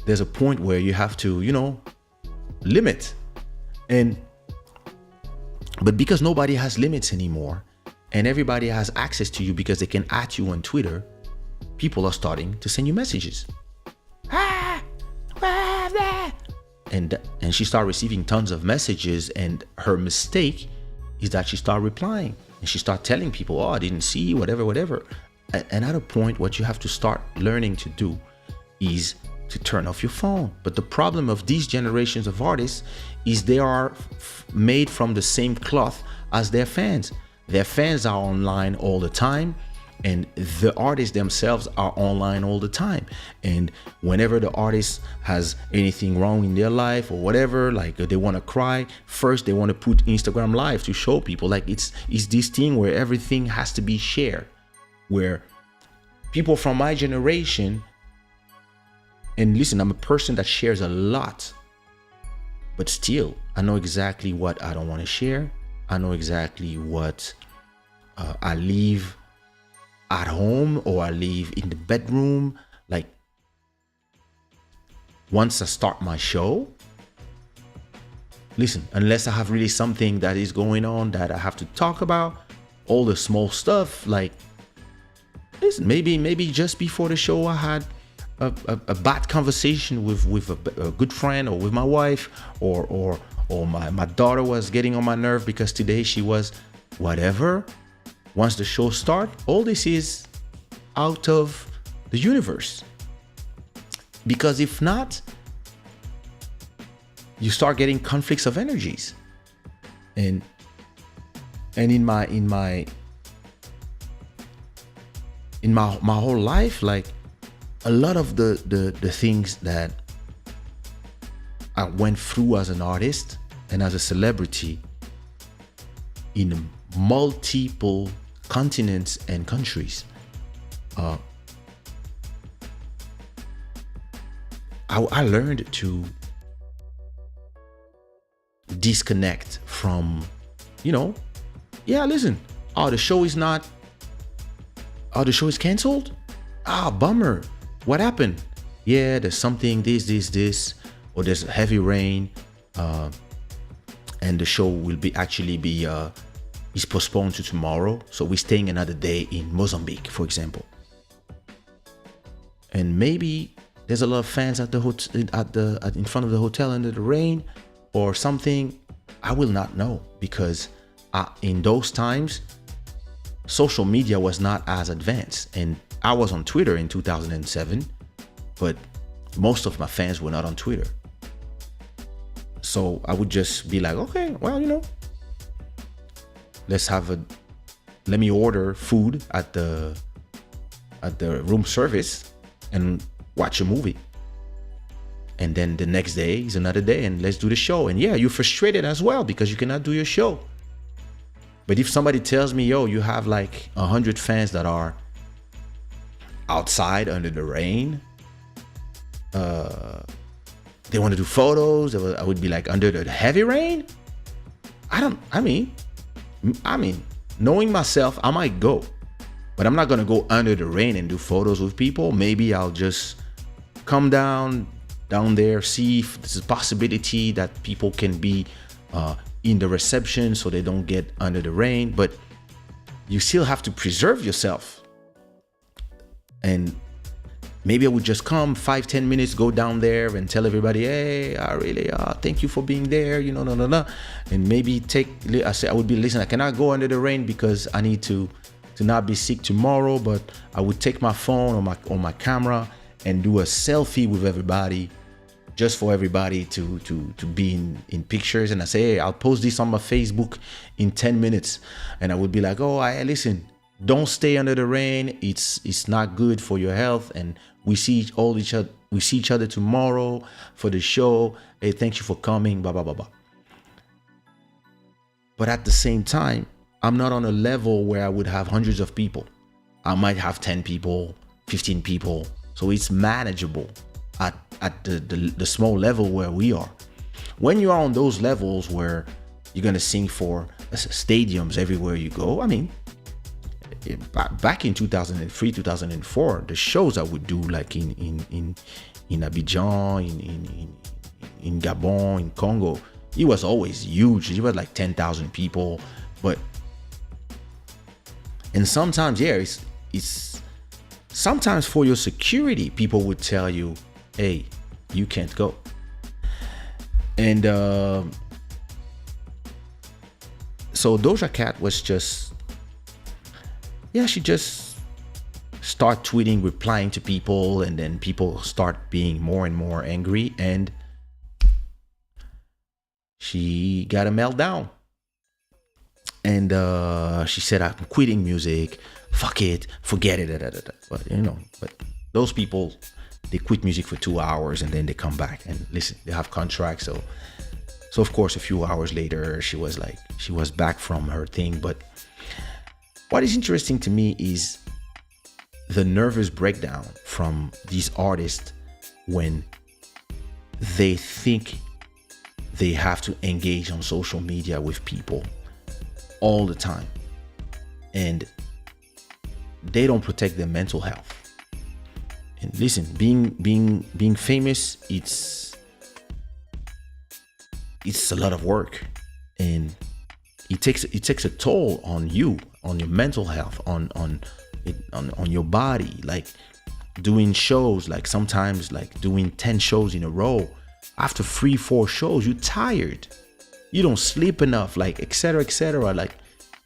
there's a point where you have to, you know, limit. But because nobody has limits anymore, and everybody has access to you because they can at you on Twitter, people are starting to send you messages. And she started receiving tons of messages, and her mistake is that she started replying, and she started telling people, I didn't see, whatever. And at a point, what you have to start learning to do is to turn off your phone. But the problem of these generations of artists is they are made from the same cloth as their fans. Their fans are online all the time, and the artists themselves are online all the time. And whenever the artist has anything wrong in their life or whatever, like they want to cry, first they want to put Instagram live to show people. Like it's this thing where everything has to be shared, where people from my generation, and listen, I'm a person that shares a lot, but still I know exactly what I don't want to share. I know exactly what I leave at home or I leave in the bedroom. Like, once I start my show, listen, unless I have really something that is going on that I have to talk about, all the small stuff, like, listen, maybe just before the show I had a bad conversation with a good friend, or with my wife, or my daughter was getting on my nerve because today she was whatever. Once the show starts, all this is out of the universe. Because if not, you start getting conflicts of energies. And in my whole life, like, a lot of the things that I went through as an artist and as a celebrity in multiple continents and countries, I learned to disconnect from, listen, the show is not Oh, the show is canceled? Ah, bummer. What happened? Yeah, there's something, this, or there's heavy rain, and the show will be is postponed to tomorrow. So we're staying another day in Mozambique, for example. And maybe there's a lot of fans at the in front of the hotel under the rain, or something. I will not know, because in those times, social media was not as advanced, and I was on Twitter in 2007, but most of my fans were not on Twitter. So I would just be like, okay, well, let me order food at the room service and watch a movie. And then the next day is another day, and let's do the show. And yeah, you're frustrated as well because you cannot do your show. But if somebody tells me, yo, you have like 100 fans that are outside under the rain, they want to do photos, I would be like, under the heavy rain? I mean, knowing myself, I might go, but I'm not going to go under the rain and do photos with people. Maybe I'll just come down there, see if there's a possibility that people can be in the reception so they don't get under the rain. But you still have to preserve yourself. And maybe I would just come 5-10 minutes, go down there and tell everybody, hey, I really thank you for being there, and maybe I would be, listen, I cannot go under the rain because I need to not be sick tomorrow, but I would take my phone or my camera and do a selfie with everybody, just for everybody to be in pictures. And I say, hey, I'll post this on my Facebook in 10 minutes. And I would be like, oh, listen, don't stay under the rain. It's not good for your health. And we see each other tomorrow for the show. Hey, thank you for coming, blah, blah, blah, blah. But at the same time, I'm not on a level where I would have hundreds of people. I might have 10 people, 15 people. So it's manageable at the small level where we are. When you are on those levels where you're going to sing for stadiums everywhere you go, I mean, back in 2003, 2004, the shows I would do, like in Abidjan, in Gabon, in Congo, it was always huge. It was like 10,000 people. And sometimes, yeah, it's sometimes for your security, people would tell you, hey, you can't go. And so Doja Cat was just, she just start tweeting, replying to people, and then people start being more and more angry, and she got a meltdown. And she said, I'm quitting music, fuck it, forget it. But those people, they quit music for 2 hours and then they come back, and listen, they have contracts. So of course, a few hours later, she was back from her thing. But what is interesting to me is the nervous breakdown from these artists when they think they have to engage on social media with people all the time, and they don't protect their mental health. And listen, being famous, it's a lot of work, and it takes a toll on you, on your mental health, on your body. Like doing shows, like sometimes like doing 10 shows in a row. After 3-4 shows, you're tired. You don't sleep enough, like etc. Like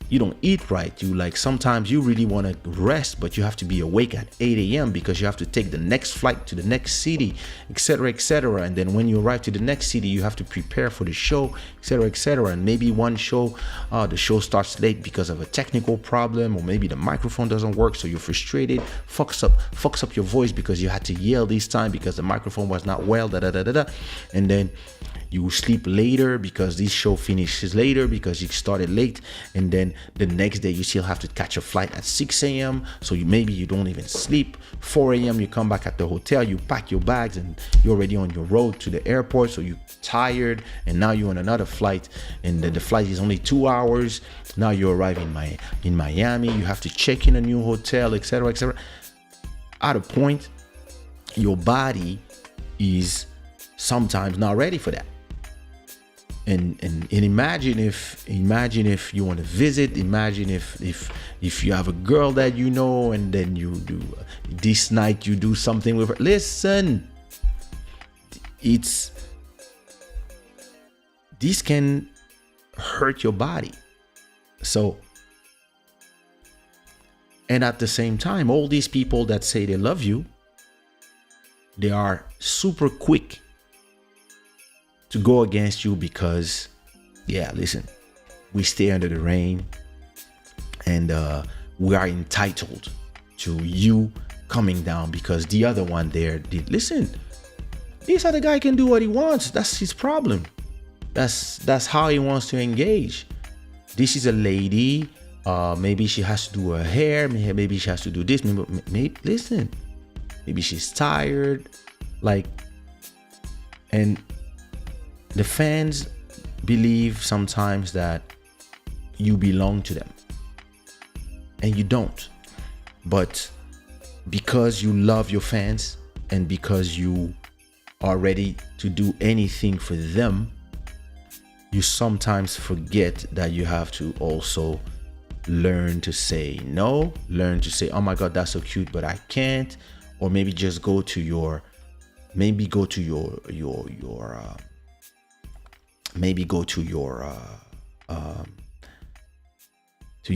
you don't eat right. You like, sometimes you really want to rest, but you have to be awake at 8 a.m. because you have to take the next flight to the next city, etc. And then when you arrive to the next city, you have to prepare for the show, etc. And maybe one show, the show starts late because of a technical problem, or maybe the microphone doesn't work, so you're frustrated, fucks up your voice because you had to yell this time because the microphone was not well, and then you sleep later because this show finishes later because you started late, and then then the next day you still have to catch a flight at 6 a.m. So maybe you don't even sleep. 4 a.m. you come back at the hotel, you pack your bags, and you're already on your road to the airport. So you're tired, and now you're on another flight, and the flight is only 2 hours. Now you arrive in Miami. You have to check in a new hotel, etc., etc. At a point, your body is sometimes not ready for that. And imagine if you want to visit. Imagine if you have a girl that you know, and then you do this night you do something with her. Listen, this can hurt your body. So, and at the same time, all these people that say they love you, they are super quick to go against you because, yeah, listen, we stay under the rain, and we are entitled to you coming down because the other one there did. Listen, this other guy can do what he wants. That's his problem. That's how he wants to engage. This is a lady. Maybe she has to do her hair. Maybe she has to do this. Maybe listen. Maybe she's tired. And the fans believe sometimes that you belong to them, and you don't. But because you love your fans, and because you are ready to do anything for them, you sometimes forget that you have to also learn to say no, learn to say, oh my God, that's so cute, but I can't. Or maybe just go to your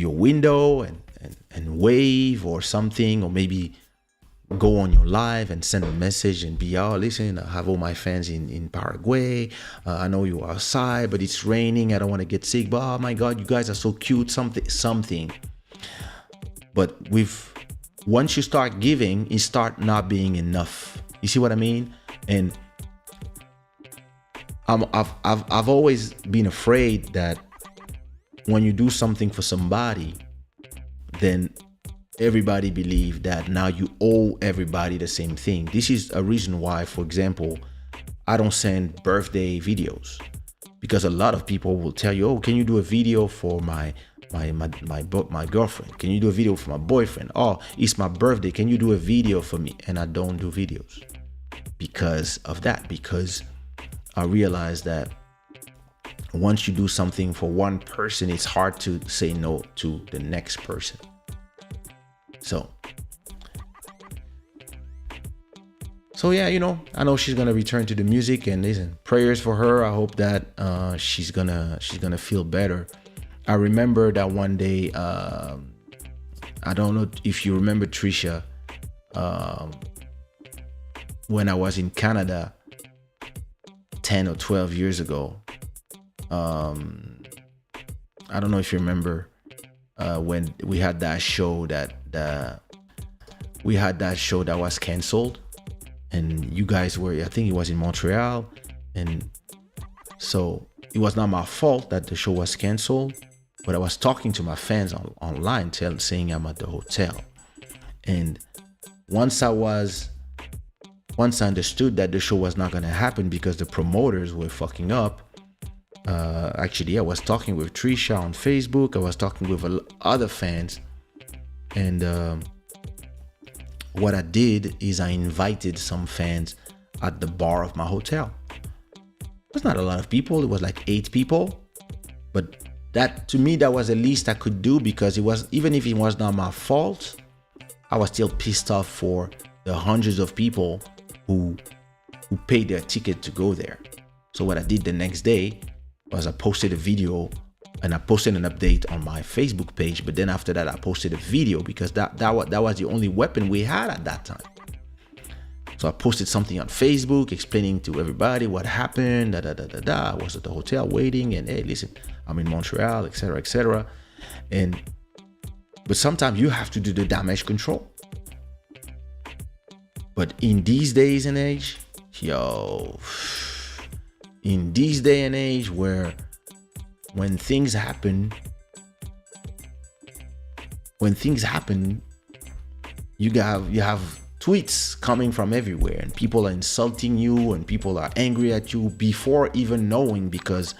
window and wave or something, or maybe go on your live and send a message and be, oh, listen, I have all my fans in Paraguay. I know you're outside, but it's raining. I don't want to get sick. But oh my God, you guys are so cute. Something. But once you start giving, it start not being enough. You see what I mean? And I've always been afraid that when you do something for somebody, then everybody believe that now you owe everybody the same thing. This is a reason why, for example, I don't send birthday videos, because a lot of people will tell you, oh, can you do a video for my girlfriend? Can you do a video for my boyfriend? Oh, it's my birthday. Can you do a video for me? And I don't do videos because of that, because I realize that once you do something for one person, it's hard to say no to the next person. So yeah, I know she's gonna return to the music, and listen, prayers for her. I hope that she's gonna feel better. I remember that one day, I don't know if you remember Trisha, when I was in Canada 10 or 12 years ago. I don't know if you remember when we had that show that was canceled, and you guys were, I think it was in Montreal, and so it was not my fault that the show was canceled, but I was talking to my fans online, saying I'm at the hotel. And once I understood that the show was not going to happen because the promoters were fucking up, actually I was talking with Trisha on Facebook. I was talking with other fans, and what I did is I invited some fans at the bar of my hotel. It was not a lot of people. It was like 8 people, but that, to me, that was the least I could do, because even if it was not my fault, I was still pissed off for the hundreds of people who paid their ticket to go there. So what I did the next day was I posted a video, and I posted an update on my Facebook page. But then after that, I posted a video, because that was the only weapon we had at that time. So I posted something on Facebook explaining to everybody what happened. I was at the hotel waiting, and hey, listen, I'm in Montreal, etc., etc. But sometimes you have to do the damage control. But in these days and age, in this day and age when things happen, when things happen, you have tweets coming from everywhere, and people are insulting you, and people are angry at you before even knowing, because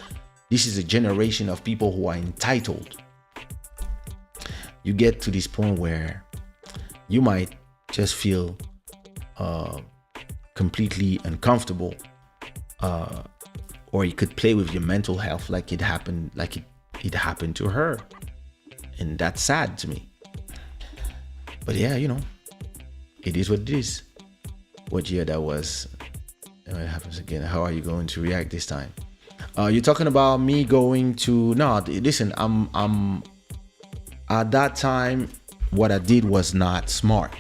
this is a generation of people who are entitled. You get to this point where you might just feel completely uncomfortable, or it could play with your mental health, like it happened to her, and that's sad to me. But yeah, it is what it is. What year that was? It happens again. How are you going to react this time? You're talking about me going to? No, listen. I'm at that time. What I did was not smart.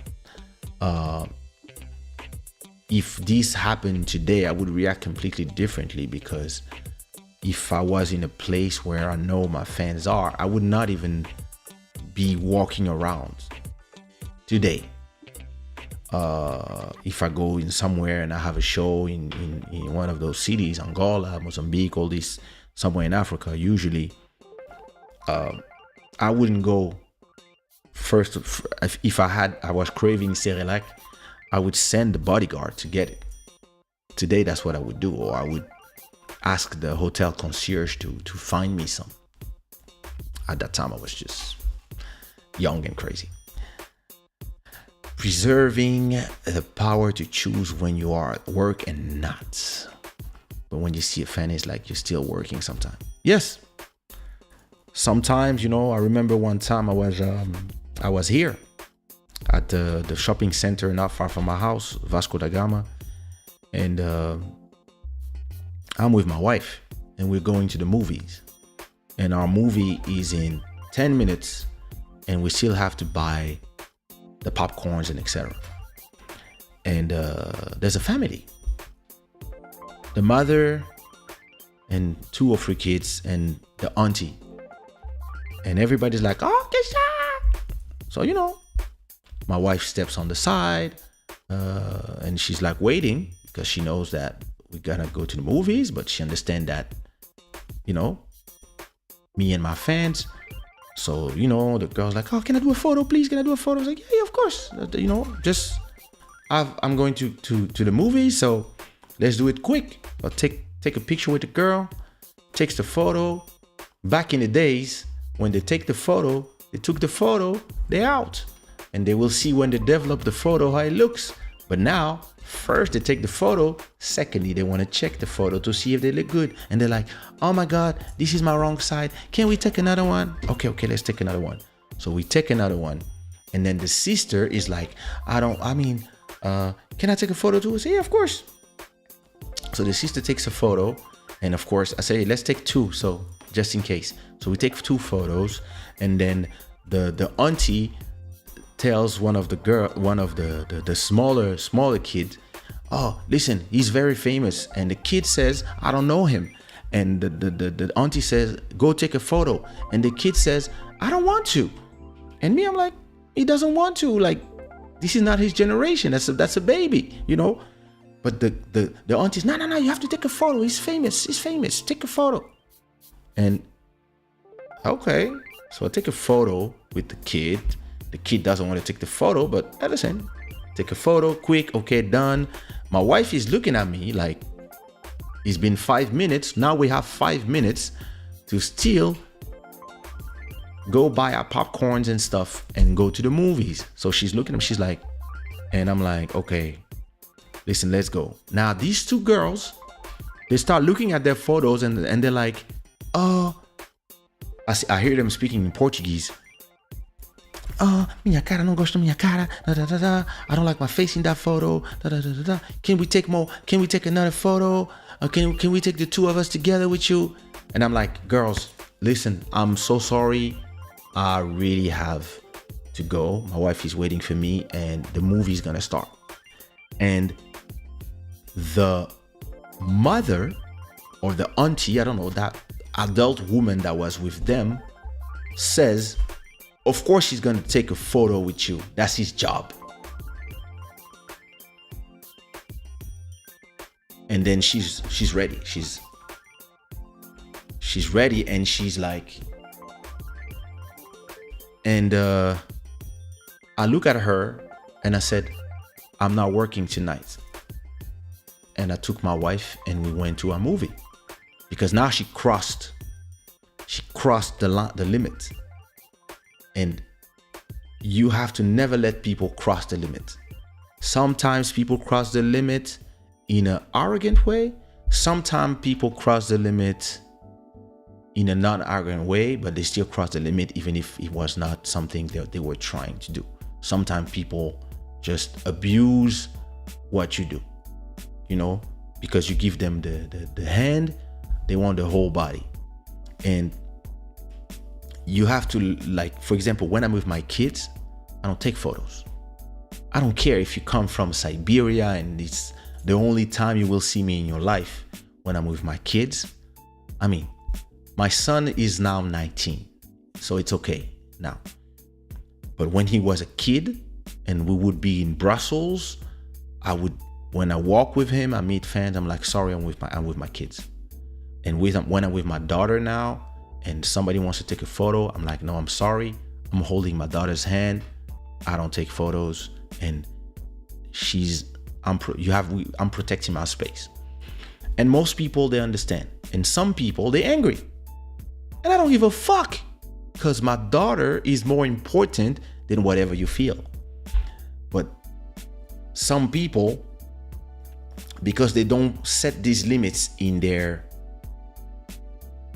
If this happened today, I would react completely differently, because if I was in a place where I know my fans are, I would not even be walking around today. If I go in somewhere and I have a show in one of those cities, Angola, Mozambique, all this, somewhere in Africa, usually I wouldn't go first. If I was craving Cerelac, I would send the bodyguard to get it. Today, that's what I would do, or I would ask the hotel concierge to find me some. At that time, I was just young and crazy. Preserving the power to choose when you are at work and not. But when you see a fan, it's like you're still working sometimes. Yes. Sometimes, I remember one time I was here at the shopping center not far from my house, Vasco da Gama. And I'm with my wife, and we're going to the movies. And our movie is in 10 minutes, and we still have to buy the popcorns and etc. And there's a family. The mother and 2 or 3 kids and the auntie. And everybody's like, oh, Kaysha! So, my wife steps on the side, and she's like waiting, because she knows that we're gonna go to the movies, but she understands that, me and my fans. So, the girl's like, oh, can I do a photo, please? Can I do a photo? I was like, yeah, of course. I'm going to the movies, so let's do it quick. I'll take a picture with the girl, takes the photo. Back in the days, when they take the photo, they took the photo, they're out. And they will see when they develop the photo how it looks. But now, first they take the photo. Secondly, they want to check the photo to see if they look good. And they're like, oh my God, this is my wrong side. Can we take another one? Okay, let's take another one. So we take another one. And then the sister is like, can I take a photo too? I say, yeah, of course. So the sister takes a photo. And of course, I say, let's take 2. So just in case. So we take 2 photos. And then the auntie tells one of the smaller kid, oh, listen, he's very famous. And the kid says, I don't know him. And the auntie says, go take a photo. And the kid says, I don't want to. And me, I'm like, he doesn't want to. Like, this is not his generation. That's a baby, But the auntie's, no, you have to take a photo. He's famous. Take a photo. And okay, so I take a photo with the kid. The kid doesn't want to take the photo, but listen, take a photo, quick, okay, done. My wife is looking at me like, it's been 5 minutes. Now we have 5 minutes to still go buy our popcorns and stuff and go to the movies. So she's looking at me, she's like, and I'm like, okay, listen, let's go. Now these 2 girls, they start looking at their photos and they're like, oh, I hear them speaking in Portuguese. Minha cara, não gosto da minha cara. I don't like my face in that photo. Can we take more? Can we take another photo? Can we take the 2 of us together with you? And I'm like, girls, listen, I'm so sorry. I really have to go. My wife is waiting for me, and the movie is gonna start. And the mother or the auntie, I don't know, that adult woman that was with them says, of course she's gonna take a photo with you. That's his job. And then she's ready. She's ready, and she's like, and I look at her and I said, I'm not working tonight. And I took my wife and we went to a movie, because now she crossed the limit. And you have to never let people cross the limit. Sometimes people cross the limit in an arrogant way. Sometimes people cross the limit in a non-arrogant way, but they still cross the limit even if it was not something that they were trying to do. Sometimes people just abuse what you do, because you give them the hand, they want the whole body. And you have to, like, for example, when I'm with my kids, I don't take photos. I don't care if you come from Siberia and it's the only time you will see me in your life when I'm with my kids. I mean, my son is now 19, so it's okay now. But when he was a kid and we would be in Brussels, when I walk with him, I meet fans, I'm like, sorry, I'm with my kids. And when I'm with my daughter now and somebody wants to take a photo, I'm like, no, I'm sorry. I'm holding my daughter's hand. I don't take photos. And I'm protecting my space. And most people, they understand. And some people, they're angry. And I don't give a fuck, because my daughter is more important than whatever you feel. But some people, because they don't set these limits in their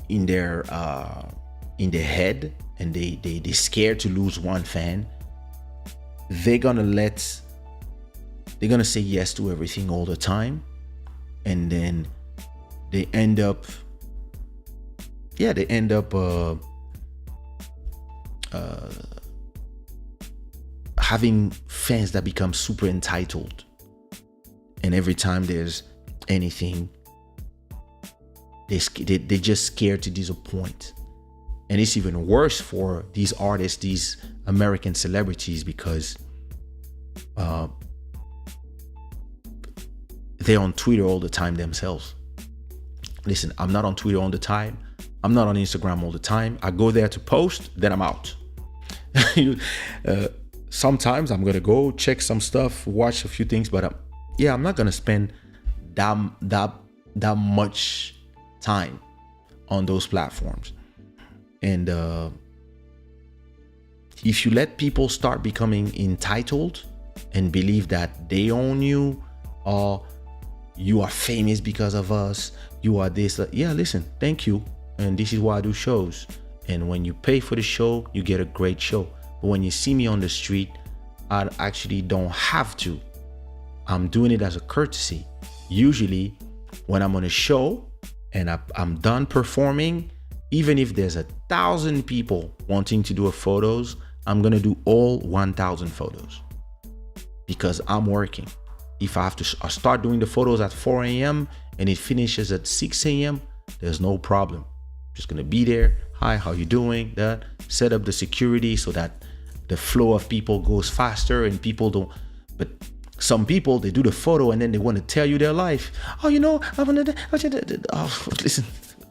head, and they're scared to lose one fan, they're gonna say yes to everything all the time, and then they end up having fans that become super entitled, and every time there's anything, they're just scared to disappoint. And it's even worse for these artists, these American celebrities, because they're on Twitter all the time themselves. Listen, I'm not on Twitter all the time. I'm not on Instagram all the time. I go there to post, then I'm out. Sometimes I'm gonna go check some stuff, watch a few things, but I'm not gonna spend that much time on those platforms. And if you let people start becoming entitled and believe that they own you, or you are famous because of us, you are this, listen, thank you, and this is why I do shows. And when you pay for the show, you get a great show. But when you see me on the street, I actually don't have to. I'm doing it as a courtesy. Usually when I'm on a show and I'm done performing, even if there's 1,000 people wanting to do photos, I'm gonna do all 1,000 photos, because I'm working. If I have to start doing the photos at 4 a.m. and it finishes at 6 a.m., there's no problem. Just gonna be there. Hi, how you doing? That, set up the security so that the flow of people goes faster and people don't. But some people, they do the photo and then they want to tell you their life. Listen,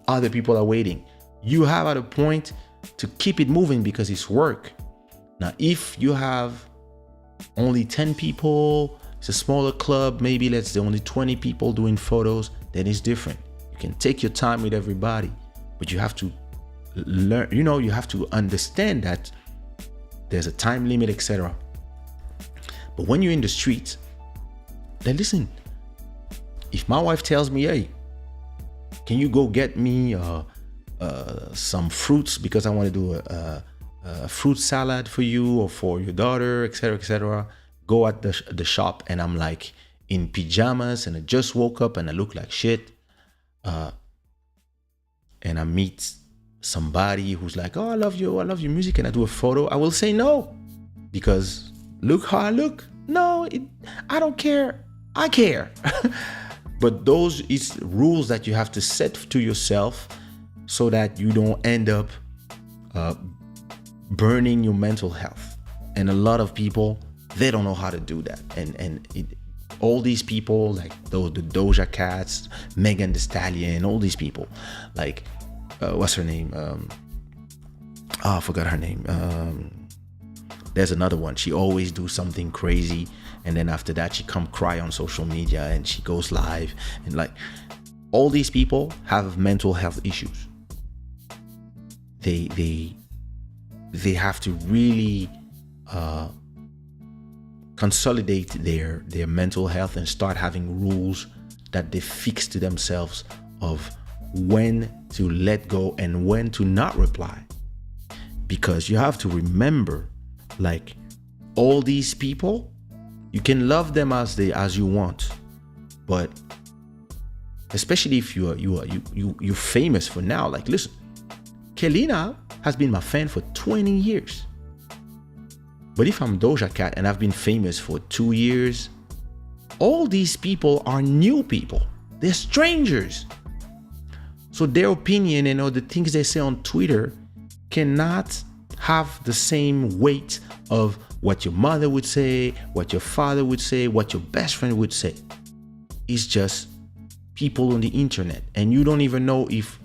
other people are waiting. You have at a point to keep it moving because it's work. Now, if you have only 10 people, it's a smaller club, maybe let's say only 20 people doing photos, then it's different. You can take your time with everybody, but you have to learn, you have to understand that there's a time limit, etc. But when you're in the street, then listen, if my wife tells me, hey, can you go get me some fruits because I want to do a fruit salad for you or for your daughter, etc., etc. Go at the shop and I'm like in pajamas and I just woke up and I look like shit, and I meet somebody who's like, oh, I love your music, and I do a photo, I will say no, because look how I look. No, I don't care. I care. But those is rules that you have to set to yourself so that you don't end up burning your mental health. And a lot of people, they don't know how to do that. And all these people, like the Doja Cats, Megan Thee Stallion, all these people, like what's her name? I forgot her name. There's another one. She always do something crazy, and then after that she come cry on social media and she goes live, and like all these people have mental health issues. They have to really consolidate their mental health and start having rules that they fix to themselves of when to let go and when to not reply. Because you have to remember, like, all these people, you can love them as you want, but especially if you're famous for now. Like, listen, Kelina has been my fan for 20 years. But if I'm Doja Cat and I've been famous for 2 years, all these people are new people. They're strangers. So their opinion and all the things they say on Twitter cannot have the same weight of what your mother would say, what your father would say, what your best friend would say. It's just people on the internet, and you don't even know if,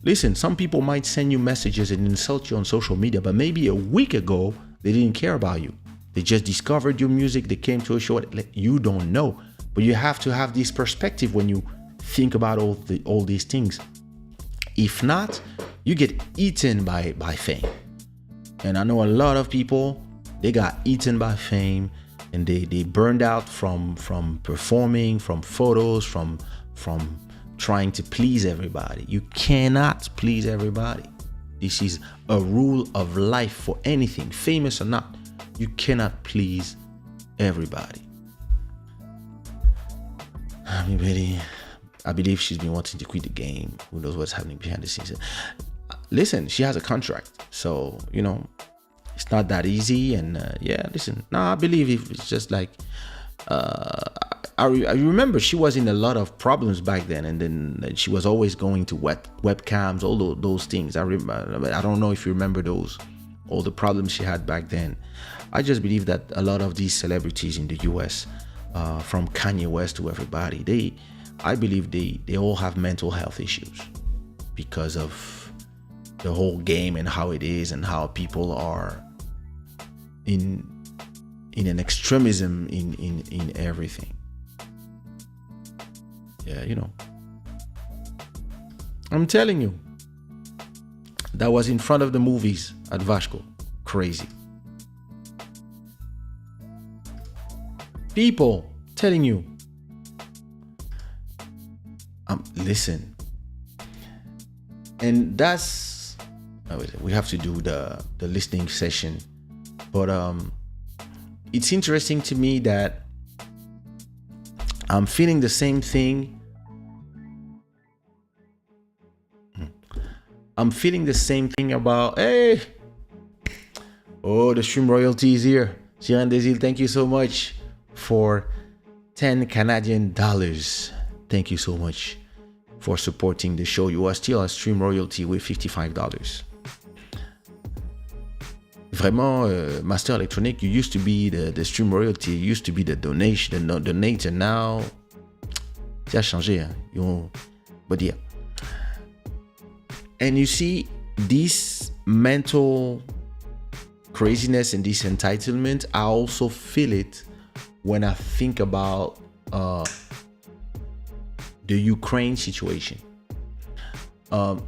listen, some people might send you messages and insult you on social media, but maybe a week ago they didn't care about you. They just discovered your music, they came to a show. You don't know, but you have to have this perspective when you think about all these things. If not, you get eaten by fame. And I know a lot of people, they got eaten by fame, and they burned out from performing, from photos, from trying to please everybody. You cannot please everybody. This is a rule of life for anything, famous or not. You cannot please everybody. I believe she's been wanting to quit the game. Who knows what's happening behind the scenes? Listen, she has a contract, so it's not that easy. And I believe it's just like I remember she was in a lot of problems back then, and then she was always going to webcams, all those things. I don't know if you remember all the problems she had back then. I just believe that a lot of these celebrities in the US, from Kanye West to everybody, I believe they all have mental health issues because of the whole game and how it is, and how people are in an extremism in everything. Yeah, I'm telling you, that was in front of the movies at Vasco. Crazy. People telling you, listen, and that's, we have to do the listening session, but it's interesting to me that I'm feeling the same thing. I'm feeling the same thing about, the stream royalty is here. Siran Desil, thank you so much for 10 Canadian dollars. Thank you so much for supporting the show. You are still a stream royalty with $55. Vraiment, Master Electronic, you used to be the stream royalty, you used to be the donation, the donator. Now, ça a changé, but yeah. And you see, this mental craziness and this entitlement, I also feel it when I think about the Ukraine situation. I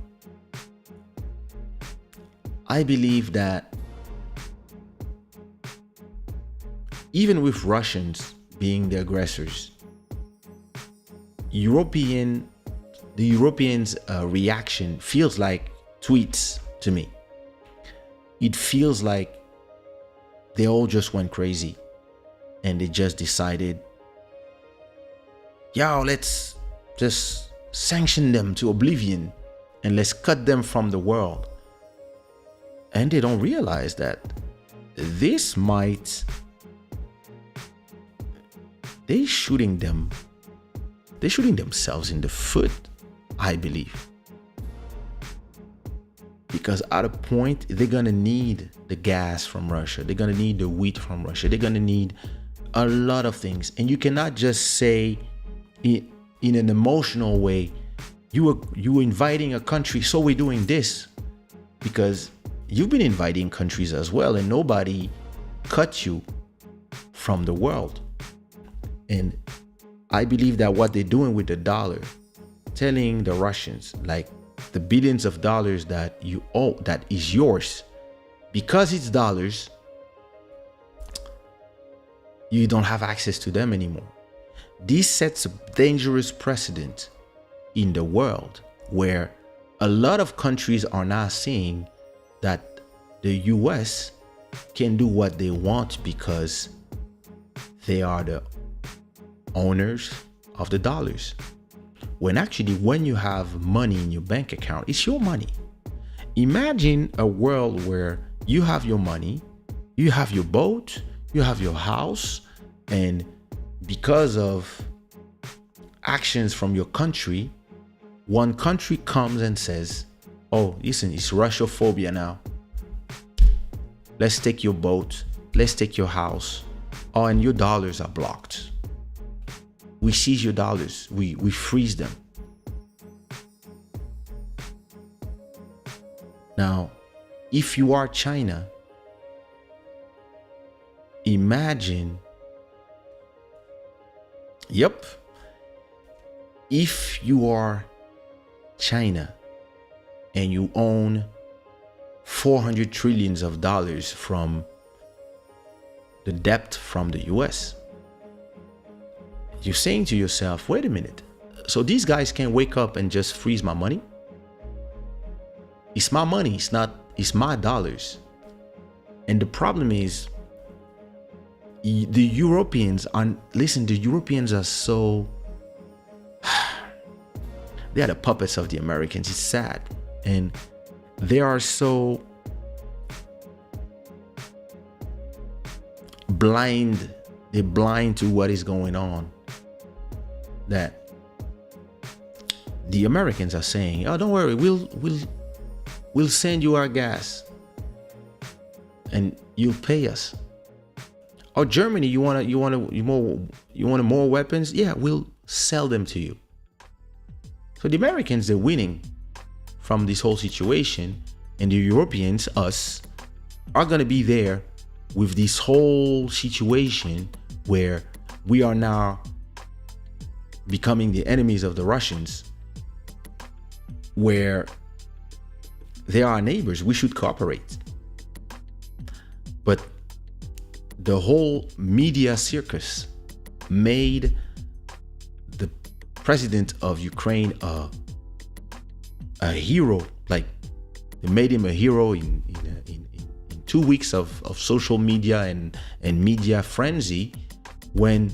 believe that even with Russians being the aggressors, the Europeans' reaction feels like tweets to me. It feels like they all just went crazy and they just decided, let's just sanction them to oblivion and let's cut them from the world. And they don't realize that this might, they're shooting themselves in the foot, I believe. Because at a point, they're going to need the gas from Russia. They're going to need the wheat from Russia. They're going to need a lot of things. And you cannot just say in an emotional way, you were inviting a country, so we're doing this. Because you've been inviting countries as well, and nobody cut you from the world. And I believe that what they're doing with the dollar, telling the Russians, like, the billions of dollars that you owe, that is yours, because it's dollars, you don't have access to them anymore. This sets a dangerous precedent in the world where a lot of countries are now saying that the US can do what they want because they are the owners of the dollars. When actually, when you have money in your bank account, it's your money. Imagine a world where you have your money, you have your boat, you have your house, and because of actions from your country, one country comes and says, oh, listen, it's Russophobia now. Let's take your boat, let's take your house. Oh, and your dollars are blocked. We seize your dollars, we freeze them. Now, if you are China, imagine, if you are China and you own 400 trillions of dollars from the debt from the US, you're saying to yourself, wait a minute, so these guys can't wake up and just freeze my money? It's my money, it's my dollars. And the problem is, the Europeans are so, they are the puppets of the Americans. It's sad. And they are so blind. They're blind to what is going on, that the Americans are saying, oh, don't worry, we'll send you our gas and you'll pay us. Or Germany, you want more weapons? Yeah, we'll sell them to you. So the Americans, they're winning from this whole situation, and the Europeans, us, are going to be there with this whole situation where we are now becoming the enemies of the Russians, where they are our neighbors. We should cooperate. But the whole media circus made the president of Ukraine a hero. Like, they made him a hero in 2 weeks of social media and media frenzy, when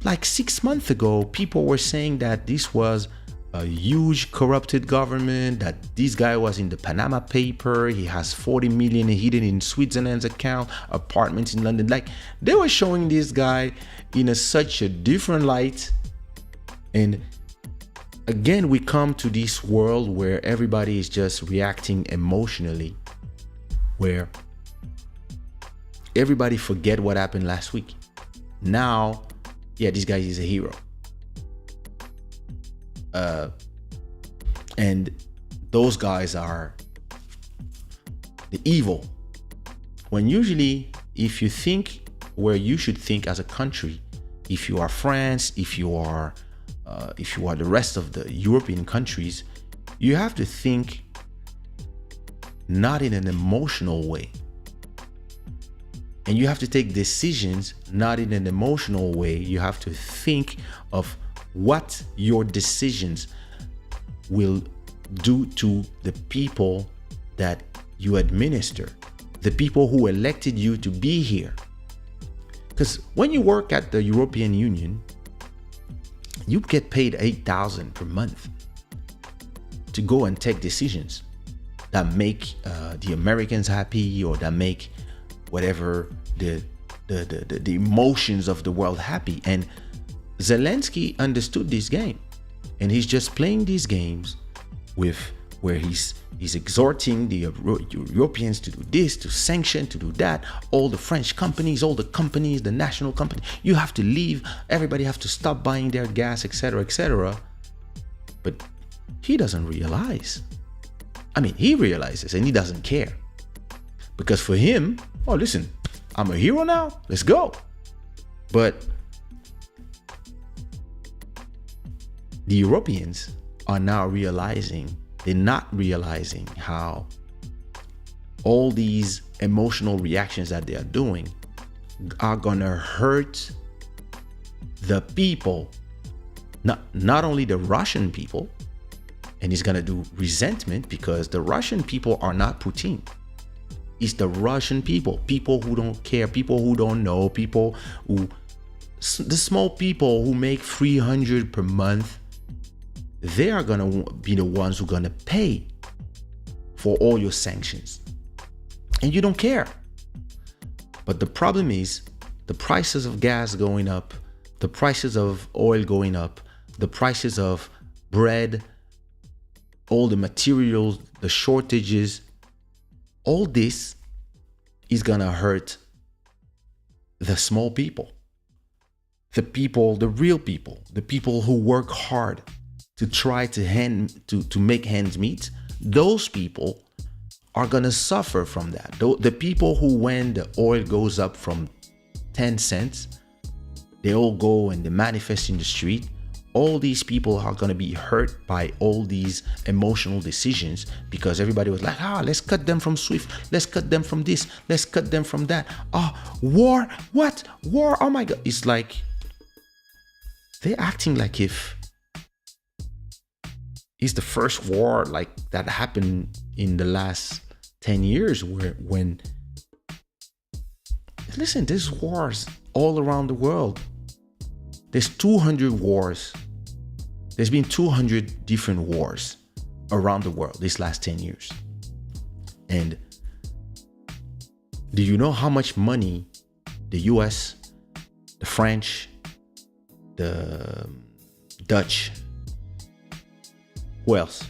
like 6 months ago people were saying that this was a huge corrupted government, that this guy was in the Panama paper, he has 40 million hidden in Switzerland's account, apartments in London. Like, they were showing this guy in such a different light. And again, we come to this world where everybody is just reacting emotionally, where everybody forget what happened last week. Now, yeah, this guy is a hero. And those guys are the evil. When usually, if you think where you should think as a country, if you are France, if you are the rest of the European countries, you have to think not in an emotional way. And you have to take decisions not in an emotional way. You have to think of what your decisions will do to the people that you administer, the people who elected you to be here. Because when you work at the European Union, you get paid $8,000 per month to go and take decisions that make the Americans happy, or that make whatever the emotions of the world happy. And Zelensky understood this game, and he's just playing these games with where he's exhorting the Europeans to do this, to sanction, to do that. All the French companies, all the companies, the national company, you have to leave. Everybody have to stop buying their gas, etc., etc. But he doesn't realize. I mean, he realizes and he doesn't care, because for him, oh, listen, I'm a hero now. Let's go. But the Europeans are now realizing, they're not realizing how all these emotional reactions that they are doing are gonna hurt the people, not only the Russian people, and it's gonna do resentment because the Russian people are not Putin. It's the Russian people who don't care, people who don't know, people who, the small people who make 300 per month, they are gonna be the ones who are gonna pay for all your sanctions. And you don't care. But the problem is the prices of gas going up, the prices of oil going up, the prices of bread, all the materials, the shortages, all this is gonna hurt the small people, the people, the real people, the people who work hard to try to make ends meet. Those people are gonna suffer from that. The people who, when the oil goes up from 10 cents, they all go and they manifest in the street. All these people are going to be hurt by all these emotional decisions because everybody was like, let's cut them from SWIFT. Let's cut them from this. Let's cut them from that. War. What? War. Oh my God. It's like they're acting like if it's the first war like that happened in the last 10 years when listen, there's wars all around the world. There's 200 wars. There's been 200 different wars around the world this last 10 years. And do you know how much money the US, the French, the Dutch, who else?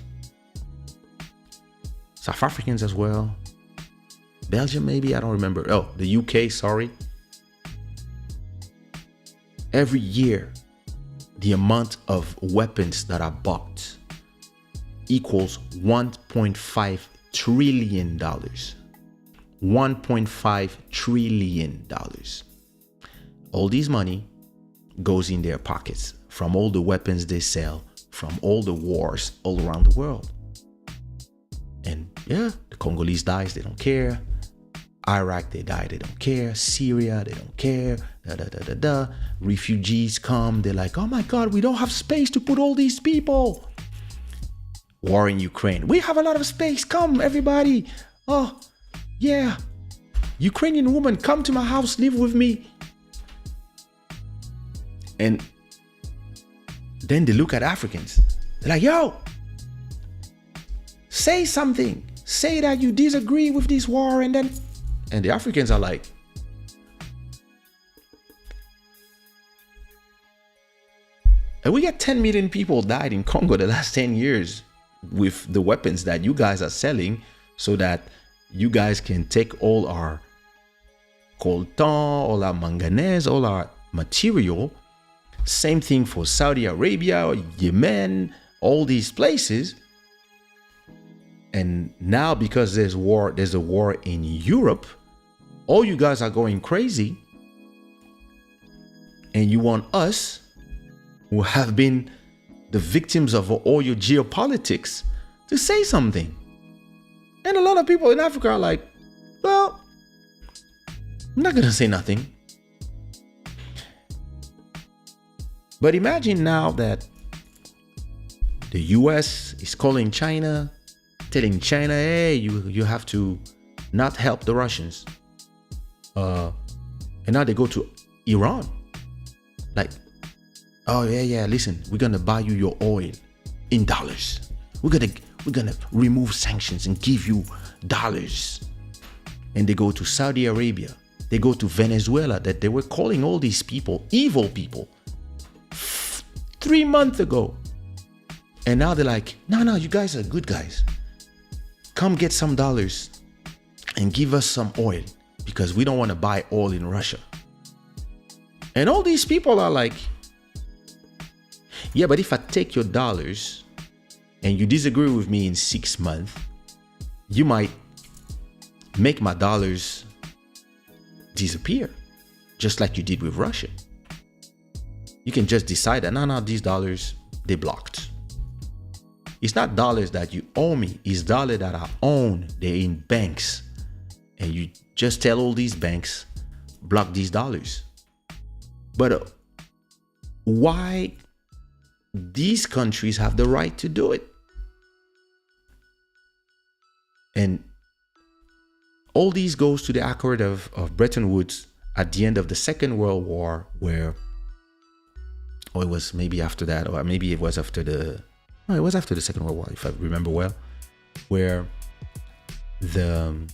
South Africans as well. Belgium maybe, I don't remember. Oh, the UK, sorry. Every year, the amount of weapons that are bought equals $1.5 trillion. $1.5 trillion. All this money goes in their pockets from all the weapons they sell, from all the wars all around the world. And yeah, the Congolese dies, they don't care. Iraq, they die, they don't care. Syria, they don't care. Refugees come, they're like, oh my God, we don't have space to put all these people. War in Ukraine, we have a lot of space, come everybody. Oh yeah, Ukrainian woman, come to my house, live with me. And then they look at Africans, they're like, yo, say something, say that you disagree with this war. And the Africans are like, and we got 10 million people died in Congo the last 10 years with the weapons that you guys are selling so that you guys can take all our coltan, all our manganese, all our material. Same thing for Saudi Arabia, Yemen, all these places. And now because there's a war in Europe, all you guys are going crazy. And you want us, who have been the victims of all your geopolitics, to say something. And a lot of people in Africa are like, well, I'm not gonna say nothing. But imagine now that the US is calling China, telling China, hey, you have to not help the Russians. And now they go to Iran. Like, oh yeah, listen, we're gonna buy you your oil in dollars. We're gonna remove sanctions and give you dollars. And they go to Saudi Arabia. They go to Venezuela, that they were calling all these people evil people 3 months ago. And now they're like, no, you guys are good guys. Come get some dollars and give us some oil because we don't want to buy oil in Russia. And all these people are like, yeah, but if I take your dollars and you disagree with me in 6 months, you might make my dollars disappear, just like you did with Russia. You can just decide that, no, these dollars, they blocked. It's not dollars that you owe me. It's dollars that I own. They're in banks. And you just tell all these banks, block these dollars. But why these countries have the right to do it? And all these goes to the Accord of Bretton Woods at the end of the Second World War, where, or it was maybe after that, or maybe it was after the, no, it was after the Second World War, if I remember well, where the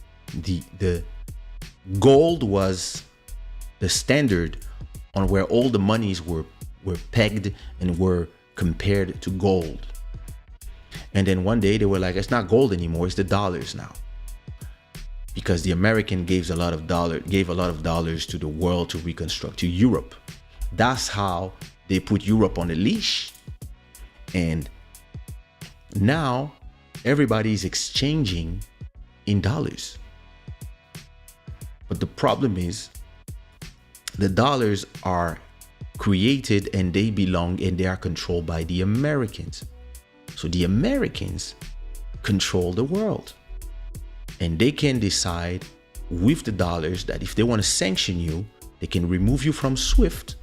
gold was the standard on where all the monies were pegged and were compared to gold. And then one day they were like, it's not gold anymore, it's the dollars now. Because the American gave a lot of dollars to the world to reconstruct, to Europe. That's how they put Europe on a leash. And now everybody is exchanging in dollars. But the problem is the dollars are created and they belong and they are controlled by the Americans. So the Americans control the world. And they can decide with the dollars that if they want to sanction you, they can remove you from SWIFT.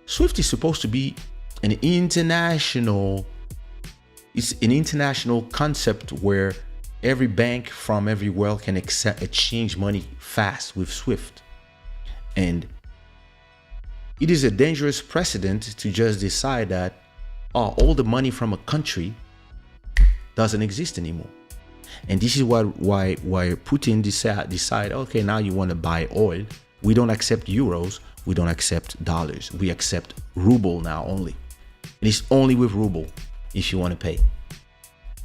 SWIFT is supposed to be an international concept where every bank from everywhere can exchange money fast with SWIFT. And it is a dangerous precedent to just decide that all the money from a country doesn't exist anymore. And this is why Putin decide, okay, now you want to buy oil. We don't accept euros. We don't accept dollars. We accept ruble now only. And it's only with ruble if you want to pay.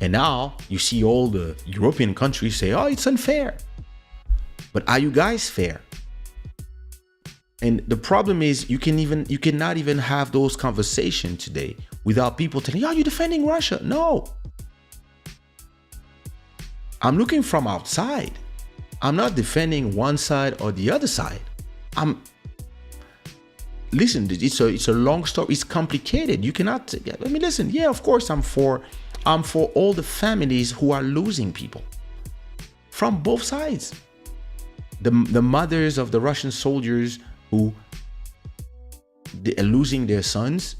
And now you see all the European countries say, oh, it's unfair. But are you guys fair? And the problem is you cannot even have those conversations today without people telling, oh, you're defending Russia. No. I'm looking from outside. I'm not defending one side or the other side. Listen, it's a long story. It's complicated. You cannot, listen. Yeah, of course I'm for all the families who are losing people from both sides. The mothers of the Russian soldiers who are losing their sons.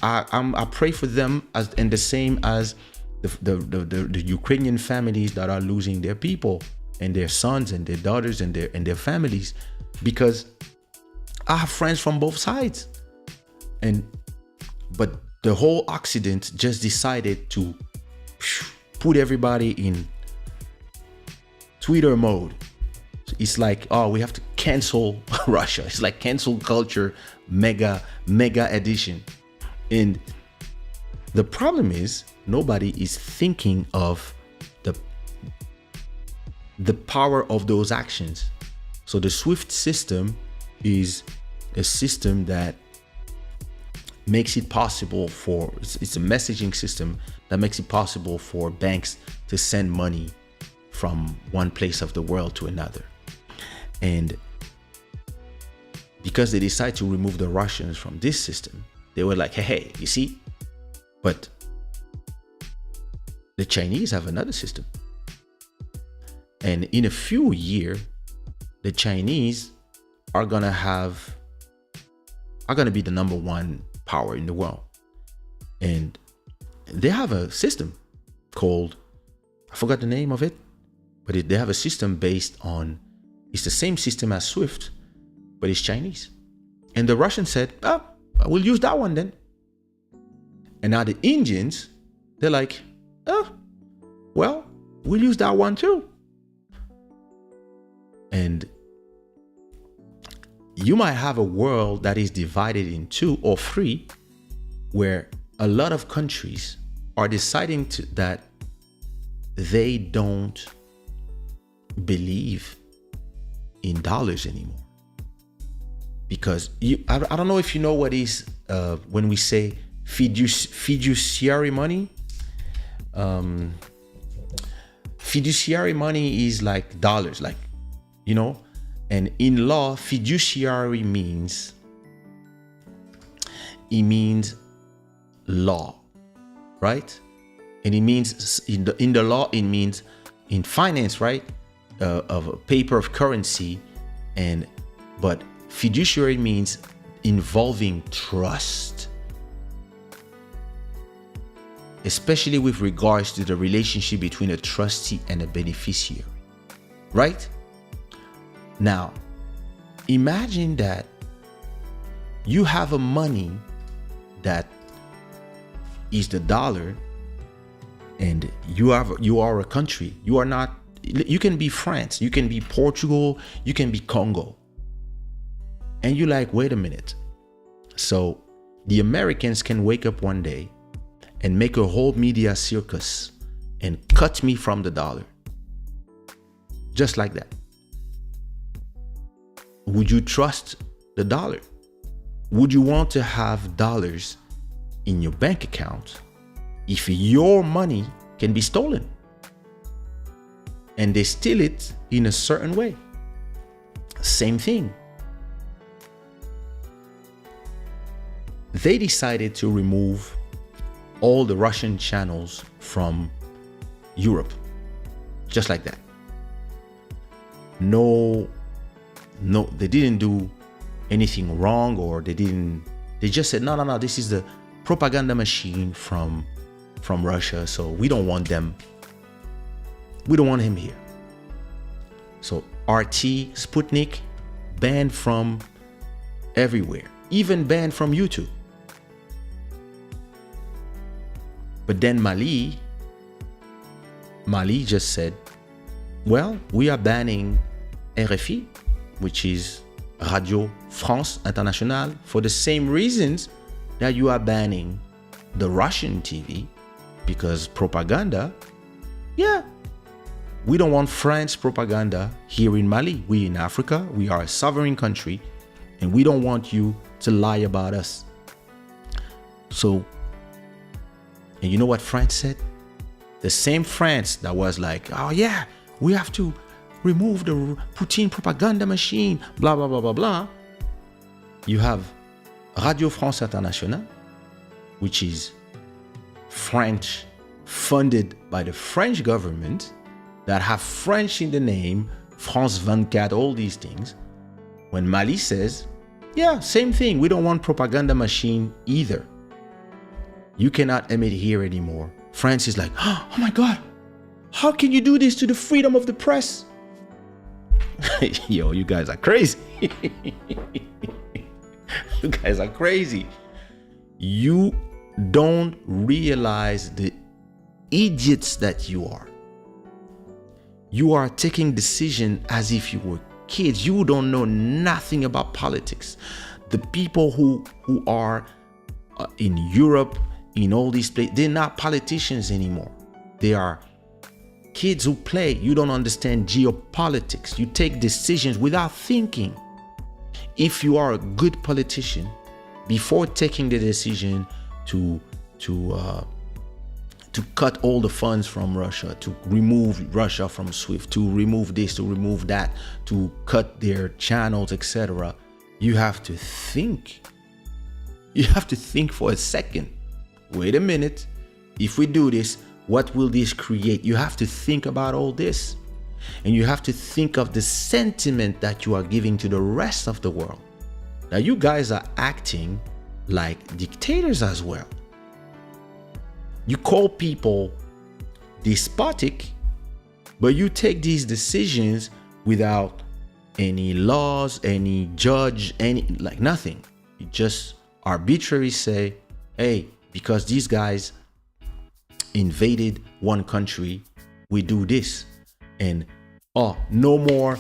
I pray for them and the same as the Ukrainian families that are losing their people and their sons and their daughters and their families, because I have friends from both sides. But the whole Occident just decided to put everybody in Twitter mode. It's like, oh, we have to cancel Russia. It's like cancel culture, mega edition. And the problem is nobody is thinking of the power of those actions. So the SWIFT system is a system that makes it possible it's a messaging system that makes it possible for banks to send money from one place of the world to another. And because they decide to remove the Russians from this system, they were like, hey, you see, but the Chinese have another system. And in a few years, the Chinese are gonna be the number one power in the world. And they have a system called, I forgot the name of it, but they have a system based on, it's the same system as SWIFT, but it's Chinese. And the Russians said, oh, we'll use that one then. And now the Indians, they're like, oh, well, we'll use that one too. And you might have a world that is divided in 2 or 3, where a lot of countries are deciding that they don't believe in dollars anymore. Because I don't know if you know what is when we say fiduciary money. Fiduciary money is like dollars, like, And in law, fiduciary means law, right? And it means in the law, it means in finance, right? Of a paper of currency, but fiduciary means involving trust, especially with regards to the relationship between a trustee and a beneficiary, right? Now, imagine that you have a money that is the dollar, and you are a country. You are not. You can be France, you can be Portugal, you can be Congo, and you're like, wait a minute. So the Americans can wake up one day and make a whole media circus and cut me from the dollar, just like that. Would you trust the dollar? Would you want to have dollars in your bank account if your money can be stolen and they steal it in a certain way? Same thing. They decided to remove all the Russian channels from Europe, just like that. No, they didn't do anything wrong, or they just said, no, this is the propaganda machine from Russia, so we don't want them. We don't want him here. So RT, Sputnik, banned from everywhere, even banned from YouTube. But then Mali just said, well, we are banning RFI, which is Radio France Internationale, for the same reasons that you are banning the Russian TV, because propaganda, yeah. We don't want France propaganda here in Mali. We in Africa, we are a sovereign country, and we don't want you to lie about us. So, and you know what France said? The same France that was like, oh yeah, we have to remove the Putin propaganda machine, blah, blah, blah, blah, blah. You have Radio France Internationale, which is French, funded by the French government, that have French in the name, France 24, all these things. When Mali says, yeah, same thing, we don't want propaganda machine either. You cannot emit here anymore. France is like, oh my God, how can you do this to the freedom of the press? Yo, you guys are crazy. You guys are crazy. You don't realize the idiots that you are. You are taking decision as if you were kids. You don't know nothing about politics. The people who are in Europe, in all these places, they're not politicians anymore. They are kids who play. You don't understand geopolitics. You take decisions without thinking. If you are a good politician, before taking the decision to cut all the funds from Russia, to remove Russia from SWIFT, to remove this, to remove that, to cut their channels, etc., you have to think. You have to think for a second. Wait a minute. If we do this, what will this create? You have to think about all this. And you have to think of the sentiment that you are giving to the rest of the world. Now, you guys are acting like dictators as well. You call people despotic, but you take these decisions without any laws, any judge, like nothing. You just arbitrarily say, hey, because these guys invaded one country, we do this. And no more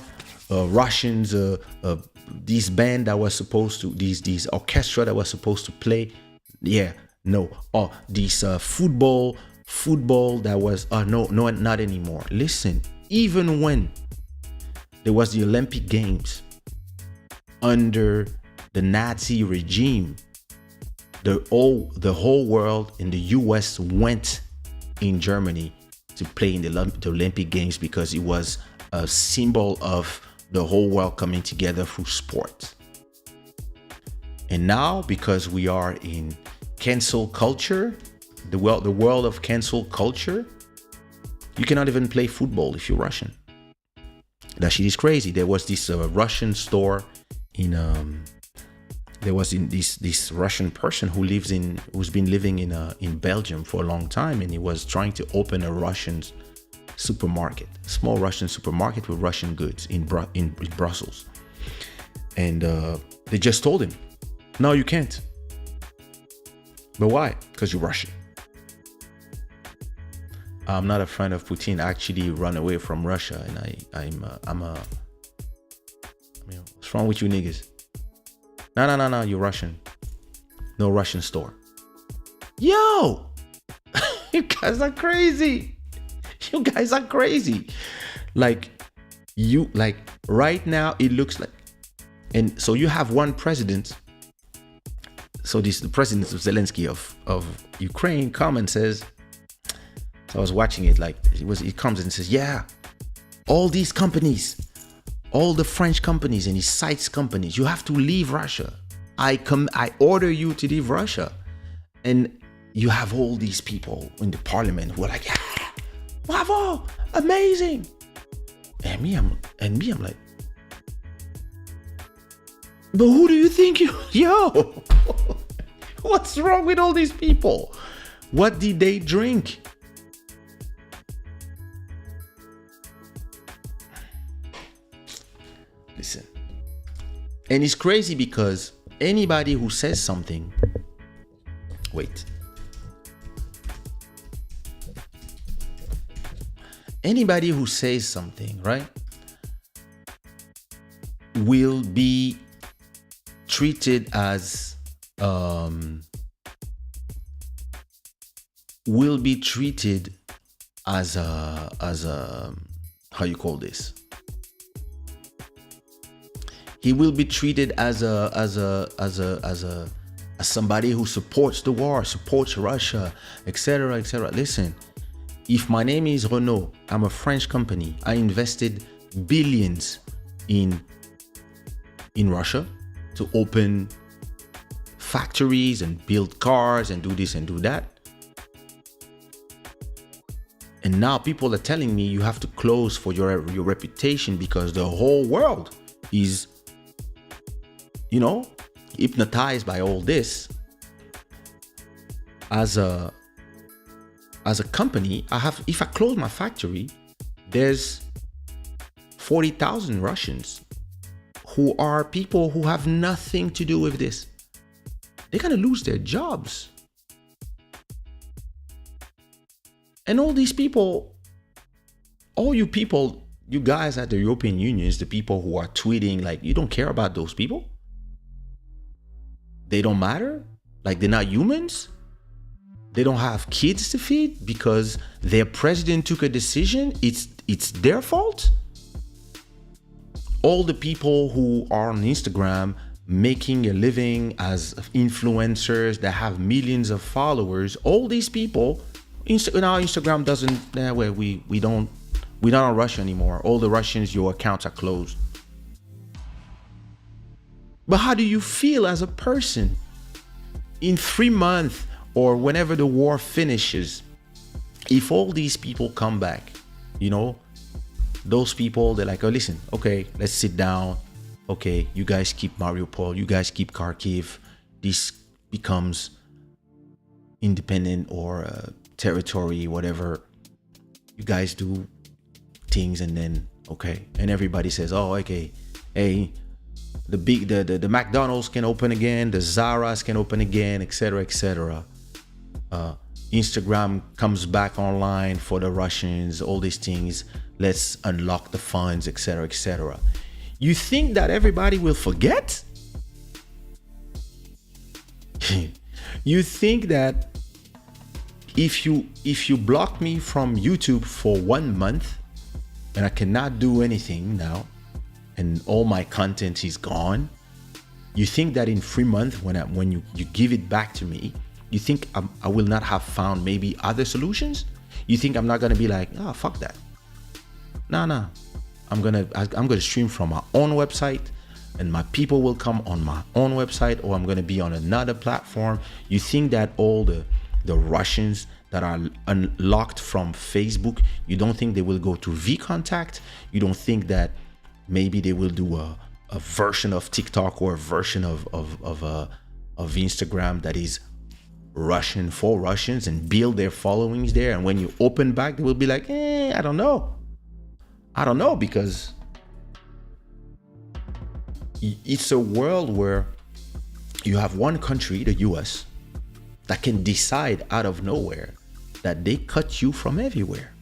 Russians, this band that was supposed to, these orchestra that was supposed to play, yeah, no. This football that was, no, not anymore. Listen, even when there was the Olympic Games under the Nazi regime, the whole world in the US went in Germany to play in the Olympic Games because it was a symbol of the whole world coming together through sport. And now, because we are in cancel culture, the world of cancel culture, you cannot even play football if you're Russian. That shit is crazy. There was this Russian store in there was in this Russian person who's been living in Belgium for a long time, and he was trying to open a Russian supermarket, small Russian supermarket with Russian goods in Brussels. And they just told him, no, you can't. But why? Because you're Russian. I'm not a friend of Putin. I actually run away from Russia, and what's wrong with you niggas? No, you're Russian. No Russian store. Yo, you guys are crazy. You guys are crazy. Like right now it looks like, and so you have one president. So the president of Zelensky of Ukraine comes and says, so I was watching it, like he comes and says, yeah, all these companies, all the French companies, and he cites companies, you have to leave Russia. I order you to leave Russia. And you have all these people in the parliament who are like, yeah, bravo, amazing. And me, I'm like, but who do you think yo, what's wrong with all these people? What did they drink? Listen, and it's crazy because anybody who says something, anybody who says something, right, will be treated as how you call this? He will be treated as somebody who supports the war, supports Russia, etc., etc. Listen, if my name is Renault, I'm a French company. I invested billions in Russia to open factories and build cars and do this and do that. And now people are telling me you have to close for your reputation because the whole world is, hypnotized by all this. As a company, if I close my factory, there's 40,000 Russians who are people who have nothing to do with this. They're gonna lose their jobs. And all these people, all you people, you guys at the European Union, the people who are tweeting like you don't care about those people. They don't matter. Like they're not humans. They don't have kids to feed because their president took a decision. It's their fault. All the people who are on Instagram making a living as influencers that have millions of followers, all these people, now Instagram doesn't, we're not on Russia anymore. All the Russians, your accounts are closed. But how do you feel as a person in 3 months or whenever the war finishes, if all these people come back, those people, they're like, oh, listen, okay, let's sit down. Okay, you guys keep Mariupol, you guys keep Kharkiv. This becomes independent or territory, whatever. You guys do things and then, okay. And everybody says, oh, okay, hey, the McDonald's can open again, the Zara's can open again, etc., etc. Instagram comes back online for the Russians, all these things. Let's unlock the funds, etc., etc. You think that everybody will forget? You think that if you block me from YouTube for 1 month and I cannot do anything now, and all my content is gone, you think that in 3 months when you give it back to me, you think I will not have found maybe other solutions? You think I'm not gonna be like, oh, fuck that? No, I'm gonna stream from my own website, and my people will come on my own website, or I'm gonna be on another platform. You think that all the Russians that are unlocked from Facebook, you don't think they will go to VKontakte? You don't think that maybe they will do a version of TikTok or a version of Instagram that is Russian for Russians and build their followings there? And when you open back, they will be like, I don't know, because it's a world where you have one country, the US, that can decide out of nowhere that they cut you from everywhere.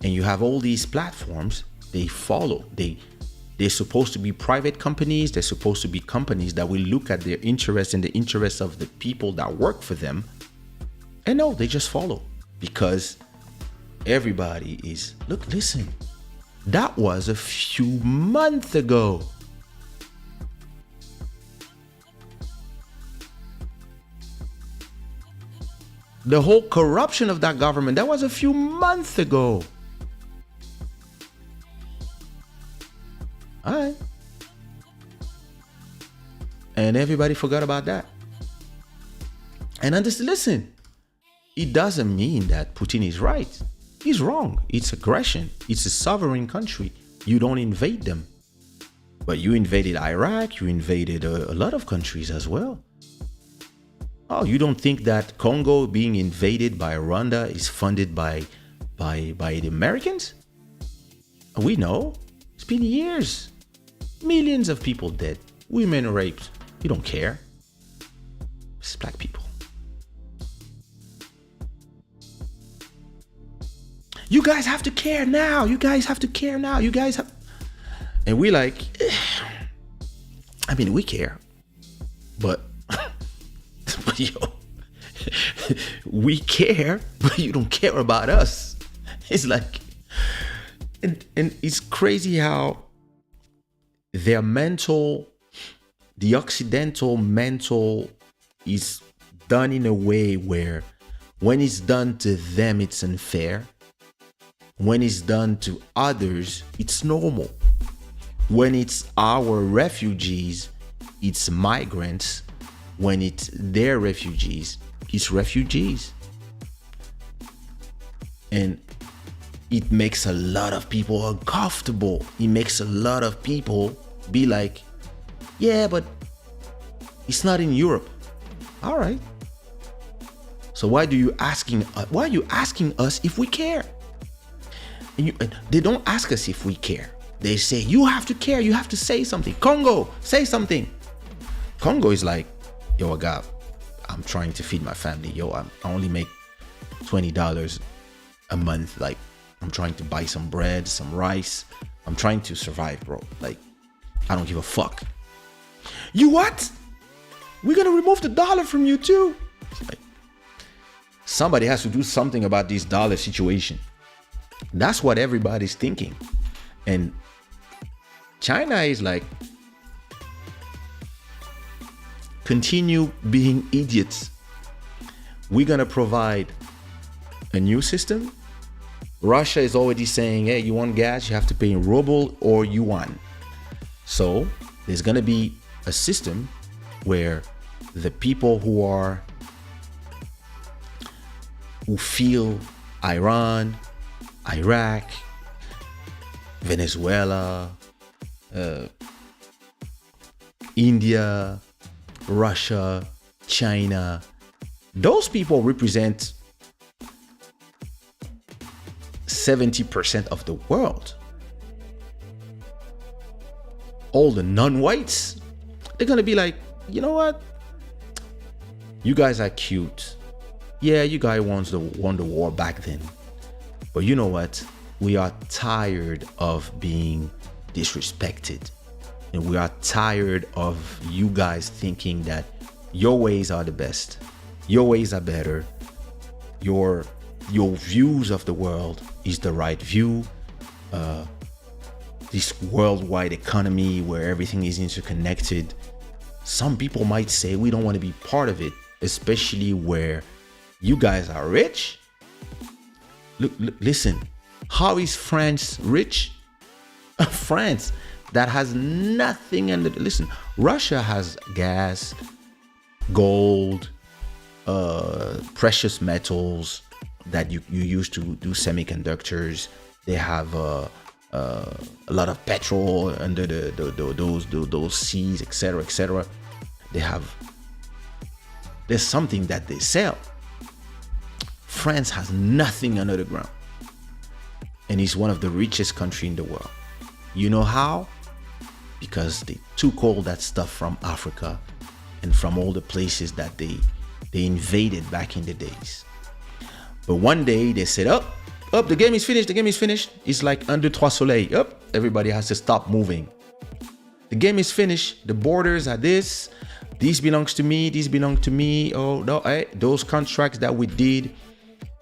And you have all these platforms, they follow, they're supposed to be private companies. They're supposed to be companies that will look at their interests and the interests of the people that work for them. And no, they just follow, because everybody is, listen, that was a few months ago. The whole corruption of that government, that was a few months ago. All right. And everybody forgot about that. And listen, it doesn't mean that Putin is right. He's wrong. It's aggression. It's a sovereign country. You don't invade them. But you invaded Iraq. You invaded a lot of countries as well. Oh, you don't think that Congo being invaded by Rwanda is funded by the Americans? We know. It's been years. Millions of people dead. Women raped. You don't care. It's black people. You guys have to care now. You guys have to care now. You guys have... And we like... I mean, we care. But... but yo... we care, but you don't care about us. It's like... And it's crazy how... their mental... the Occidental mental is done in a way where when it's done to them, it's unfair. When it's done to others, it's normal. When it's our refugees, it's migrants. When it's their refugees, it's refugees. And it makes a lot of people uncomfortable. It makes a lot of people be like, yeah, but it's not in Europe. All right. So why are you asking us if we care? And they don't ask us if we care. They say, you have to care. You have to say something. Congo, say something. Congo is like, yo, I'm trying to feed my family. Yo, I only make $20 a month. Like, I'm trying to buy some bread, some rice. I'm trying to survive, bro. Like, I don't give a fuck. You what? We're gonna remove the dollar from you too. Like, somebody has to do something about this dollar situation. That's what everybody's thinking. And China is like, continue being idiots. We're gonna provide a new system. Russia is already saying, hey, you want gas, you have to pay in ruble or yuan. So there's gonna be a system where the people who feel Iran, Iraq, Venezuela, India, Russia, China, those people represent 70% of the world. All the non-whites, they're gonna be like, you know what? You guys are cute. Yeah, you guys won the war back then. But you know what? We are tired of being disrespected. And we are tired of you guys thinking that your ways are the best. Your ways are better. Your views of the world is the right view. This worldwide economy where everything is interconnected. Some people might say we don't want to be part of it, especially where you guys are rich. Look, listen, how is France rich? France that has nothing under. Listen, Russia has gas, gold, precious metals that you use to do semiconductors. They have a lot of petrol under those seas, etc., etc. There's something that they sell. France has nothing under the ground, and it's one of the richest countries in the world. You know how? Because they took all that stuff from Africa and from all the places that they invaded back in the days. But one day they said, up, the game is finished. It's like under trois soleils. Up, everybody has to stop moving. The game is finished. The borders are this belongs to me. Oh no, hey, those contracts that we did,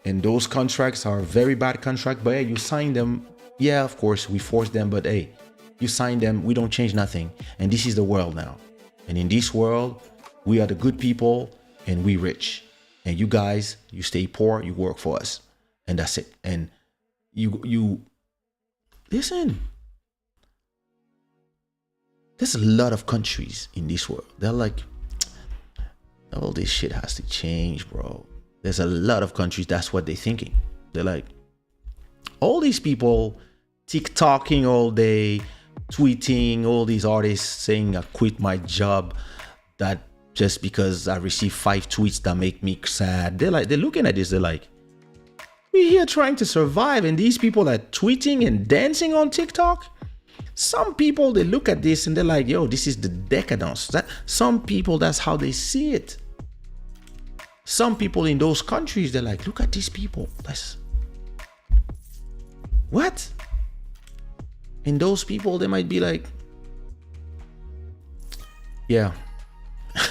and those contracts are very bad contracts, but hey, you signed them. Yeah, of course we forced them, but hey, you signed them. We don't change nothing. And this is the world now. And in this world, we are the good people and we rich. And you guys, you stay poor, you work for us. And that's it. And you listen. There's a lot of countries in this world. They're like, all this shit has to change, bro. There's a lot of countries, that's what they're thinking. They're like, all these people TikToking all day, tweeting, all these artists saying I quit my job, that just because I received 5 tweets that make me sad. They're looking at this, they're like, we're here trying to survive, and these people are tweeting and dancing on TikTok. Some people, they look at this and they're like, yo, this is the decadence. Some people, that's how they see it. Some people in those countries, they're like, look at these people. What? And those people, they might be like, yeah,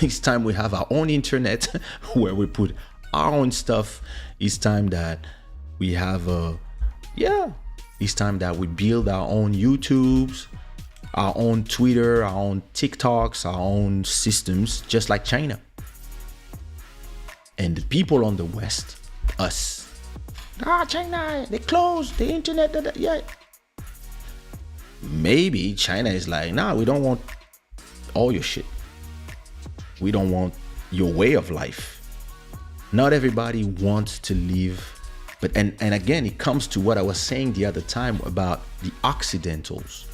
it's time we have our own internet where we put our own stuff. It's time that we have it's time that we build our own YouTubes, our own Twitter, our own TikToks, our own systems, just like China. And the people on the West, us, China, they closed the internet. Yeah. Maybe China is like, nah, we don't want all your shit. We don't want your way of life. Not everybody wants to live. But and again, it comes to what I was saying the other time about the Occidentals.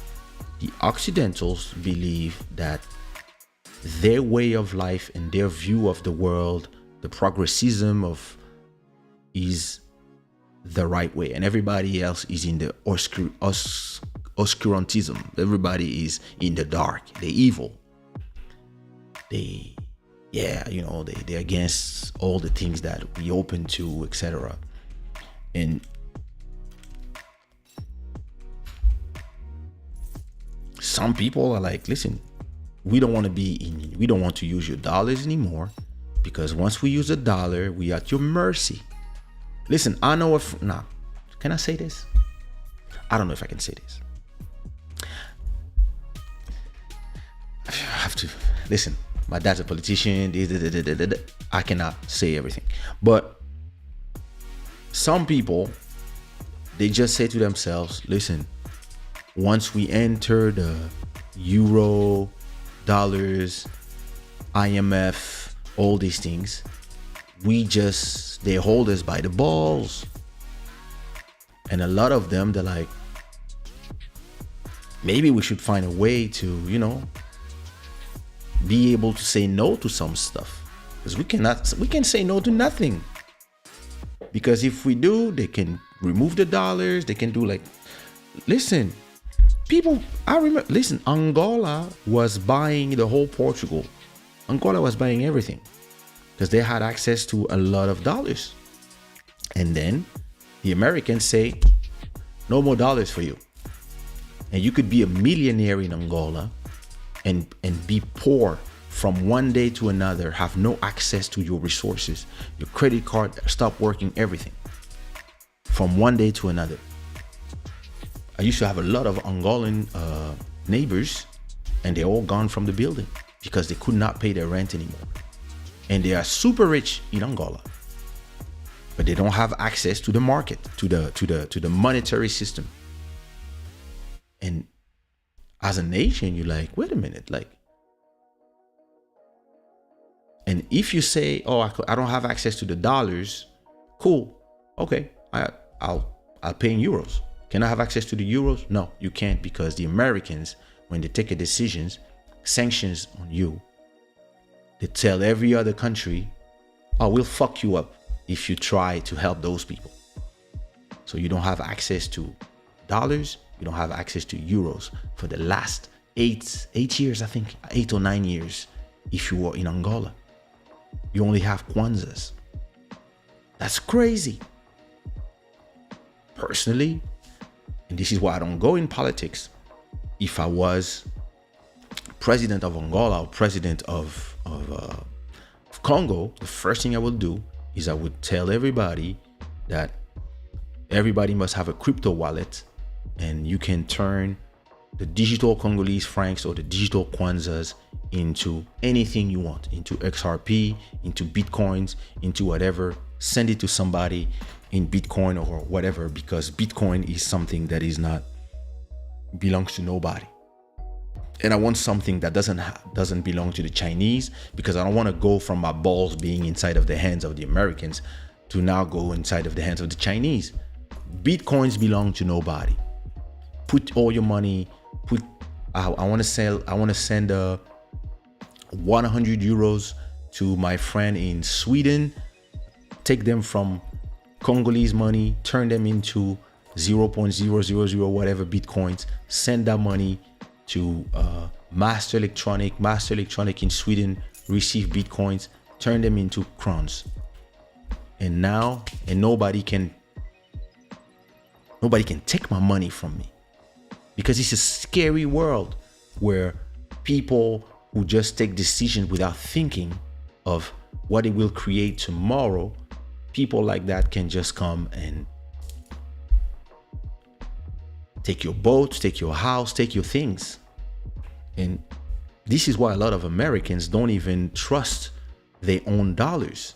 The Occidentals believe that their way of life and their view of the world, the progressism is the right way, and everybody else is in the oscurantism. Everybody is in the dark. They're evil. They're against all the things that we open to, etc. And some people are like, listen, we don't want to use your dollars anymore, because once we use a dollar, we are at your mercy. Listen, I know can I say this? I don't know if I can say this. I have to listen. My dad's a politician. I cannot say everything, but some people, they just say to themselves, listen, once we enter the euro, dollars, IMF, all these things, they hold us by the balls. And a lot of them, they're like, maybe we should find a way to, be able to say no to some stuff. Because we can say no to nothing. Because if we do, they can remove the dollars. They can do listen, people, Angola was buying the whole Portugal. Angola was buying everything because they had access to a lot of dollars. And then the Americans say, no more dollars for you. And you could be a millionaire in Angola and be poor from one day to another, have no access to your resources. Your credit card stop working, everything. From one day to another. I used to have a lot of Angolan neighbors, and they're all gone from the building because they could not pay their rent anymore. And they are super rich in Angola, but they don't have access to the market, to the monetary system. And as a nation, you're like, wait a minute, like, and if you say, oh, I don't have access to the dollars, cool, okay, I'll pay in euros. Can I have access to the euros? No, you can't, because the Americans, when they take a decisions, sanctions on you, they tell every other country, oh, we'll fuck you up if you try to help those people. So you don't have access to dollars, you don't have access to euros for the last 8 years, I think, 8 or 9 years. If you were in Angola, you only have kwanzas. That's crazy. Personally, and this is why I don't go in politics, if I was president of Angola or president of Congo, the first thing I would do is I would tell everybody that everybody must have a crypto wallet, and you can turn the digital Congolese francs or the digital kwanzas into anything you want, into XRP, into Bitcoins, into whatever. Send it to somebody in Bitcoin or whatever, because Bitcoin is something that is not, belongs to nobody. And I want something that doesn't belong to the Chinese, because I don't want to go from my balls being inside of the hands of the Americans to now go inside of the hands of the Chinese. Bitcoins belong to nobody. Put all your money, I want to send 100 euros to my friend in Sweden, take them from Congolese money, turn them into 0.000 whatever Bitcoins, send that money to Master Electronic in Sweden, receive Bitcoins, turn them into crowns. And nobody can take my money from me, because it's a scary world where people who just take decisions without thinking of what it will create tomorrow, people like that can just come and take your boat, take your house, take your things. And this is why a lot of Americans don't even trust their own dollars.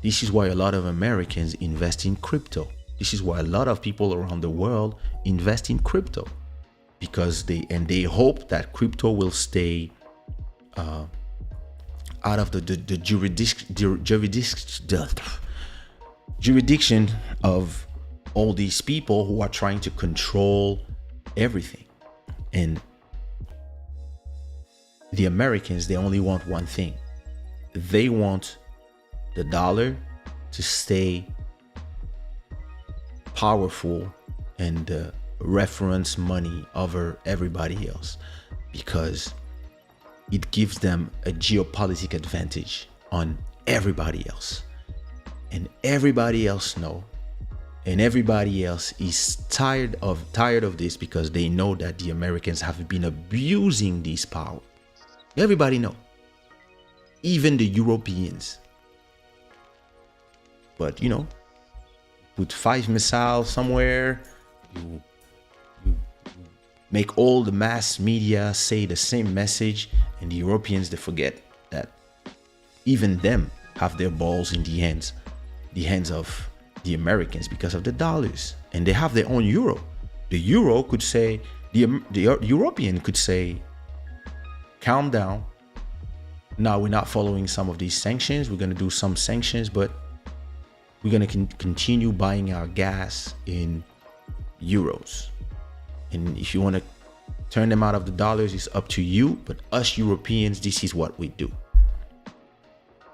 This is why a lot of Americans invest in crypto. This is why a lot of people around the world invest in crypto, because they hope that crypto will stay out of the jurisdiction of all these people who are trying to control everything. And the Americans, they only want one thing. They want the dollar to stay powerful and reference money over everybody else, because it gives them a geopolitical advantage on everybody else. And everybody else know, and everybody else is tired of this, because they know that the Americans have been abusing this power. Everybody know, even the Europeans. But put 5 missiles somewhere, you make all the mass media say the same message, and the Europeans, they forget that even them have their balls in the hands of the Americans because of the dollars, and they have their own euro. The euro could say, the European could say, calm down. Now we're not following some of these sanctions. We're going to do some sanctions, but we're going to continue buying our gas in euros. And if you want to turn them out of the dollars, it's up to you. But us Europeans, this is what we do.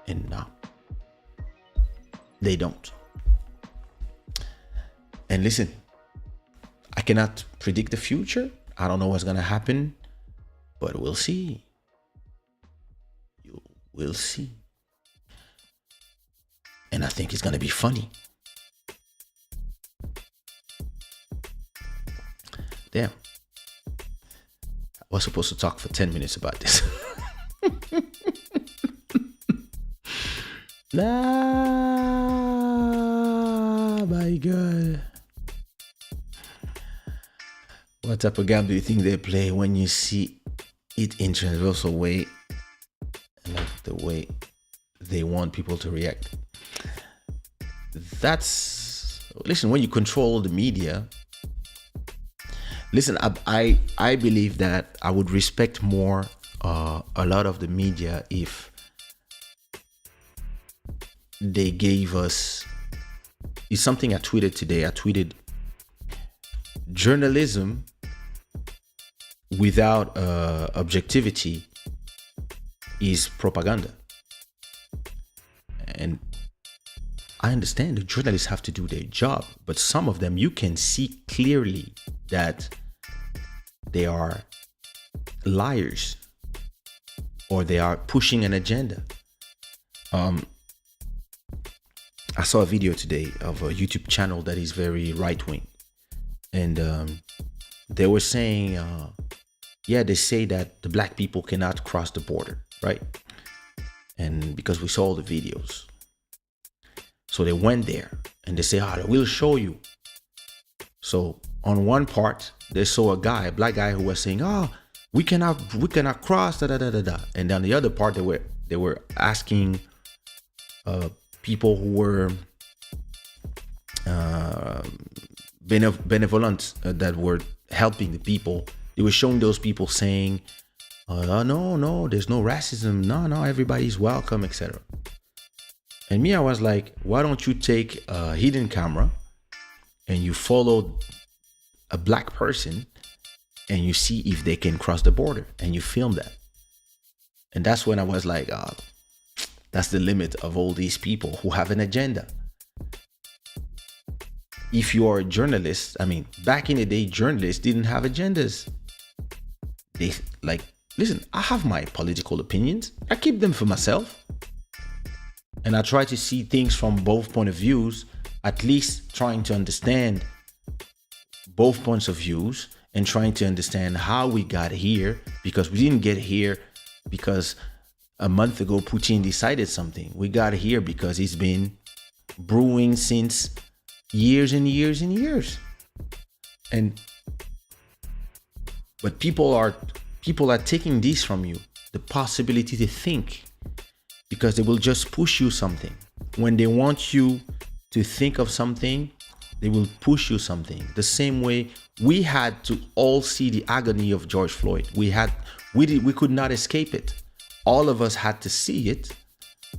And now they don't. And listen, I cannot predict the future. I don't know what's going to happen, but we'll see. You will see. And I think it's going to be funny. Damn. I was supposed to talk for 10 minutes about this. Ah, my God. What type of game do you think they play when you see it in transversal way, like the way they want people to react? Listen, when you control the media, Listen, I believe that I would respect more a lot of the media if they gave us. It's something I tweeted today. I tweeted journalism without objectivity is propaganda. And I understand the journalists have to do their job, but some of them you can see clearly that they are liars or they are pushing an agenda. I saw a video today of a YouTube channel that is very right-wing, and they were saying, they say that the black people cannot cross the border, right? And because we saw the videos, so they went there and they say, we'll show you. So on one part, they saw a black guy who was saying, we cannot cross, da da da da da. And on the other part, they were asking people who were benevolent, that were helping the people. They were showing those people saying, no, there's no racism. No, everybody's welcome, etc. And me, I was like, why don't you take a hidden camera and you follow a black person and you see if they can cross the border and you film that. And that's when I was like, that's the limit of all these people who have an agenda. If you are a journalist, back in the day, journalists didn't have agendas. They listen, I have my political opinions. I keep them for myself. And I try to see things from both point of views, at least trying to understand both points of views and trying to understand how we got here, because we didn't get here because a month ago Putin decided something. We got here because it's been brewing since years and years and years. But people are taking this from you, the possibility to think, because they will just push you something. When they want you to think of something, they will push you something. The same way we had to all see the agony of George Floyd. We could not escape it. All of us had to see it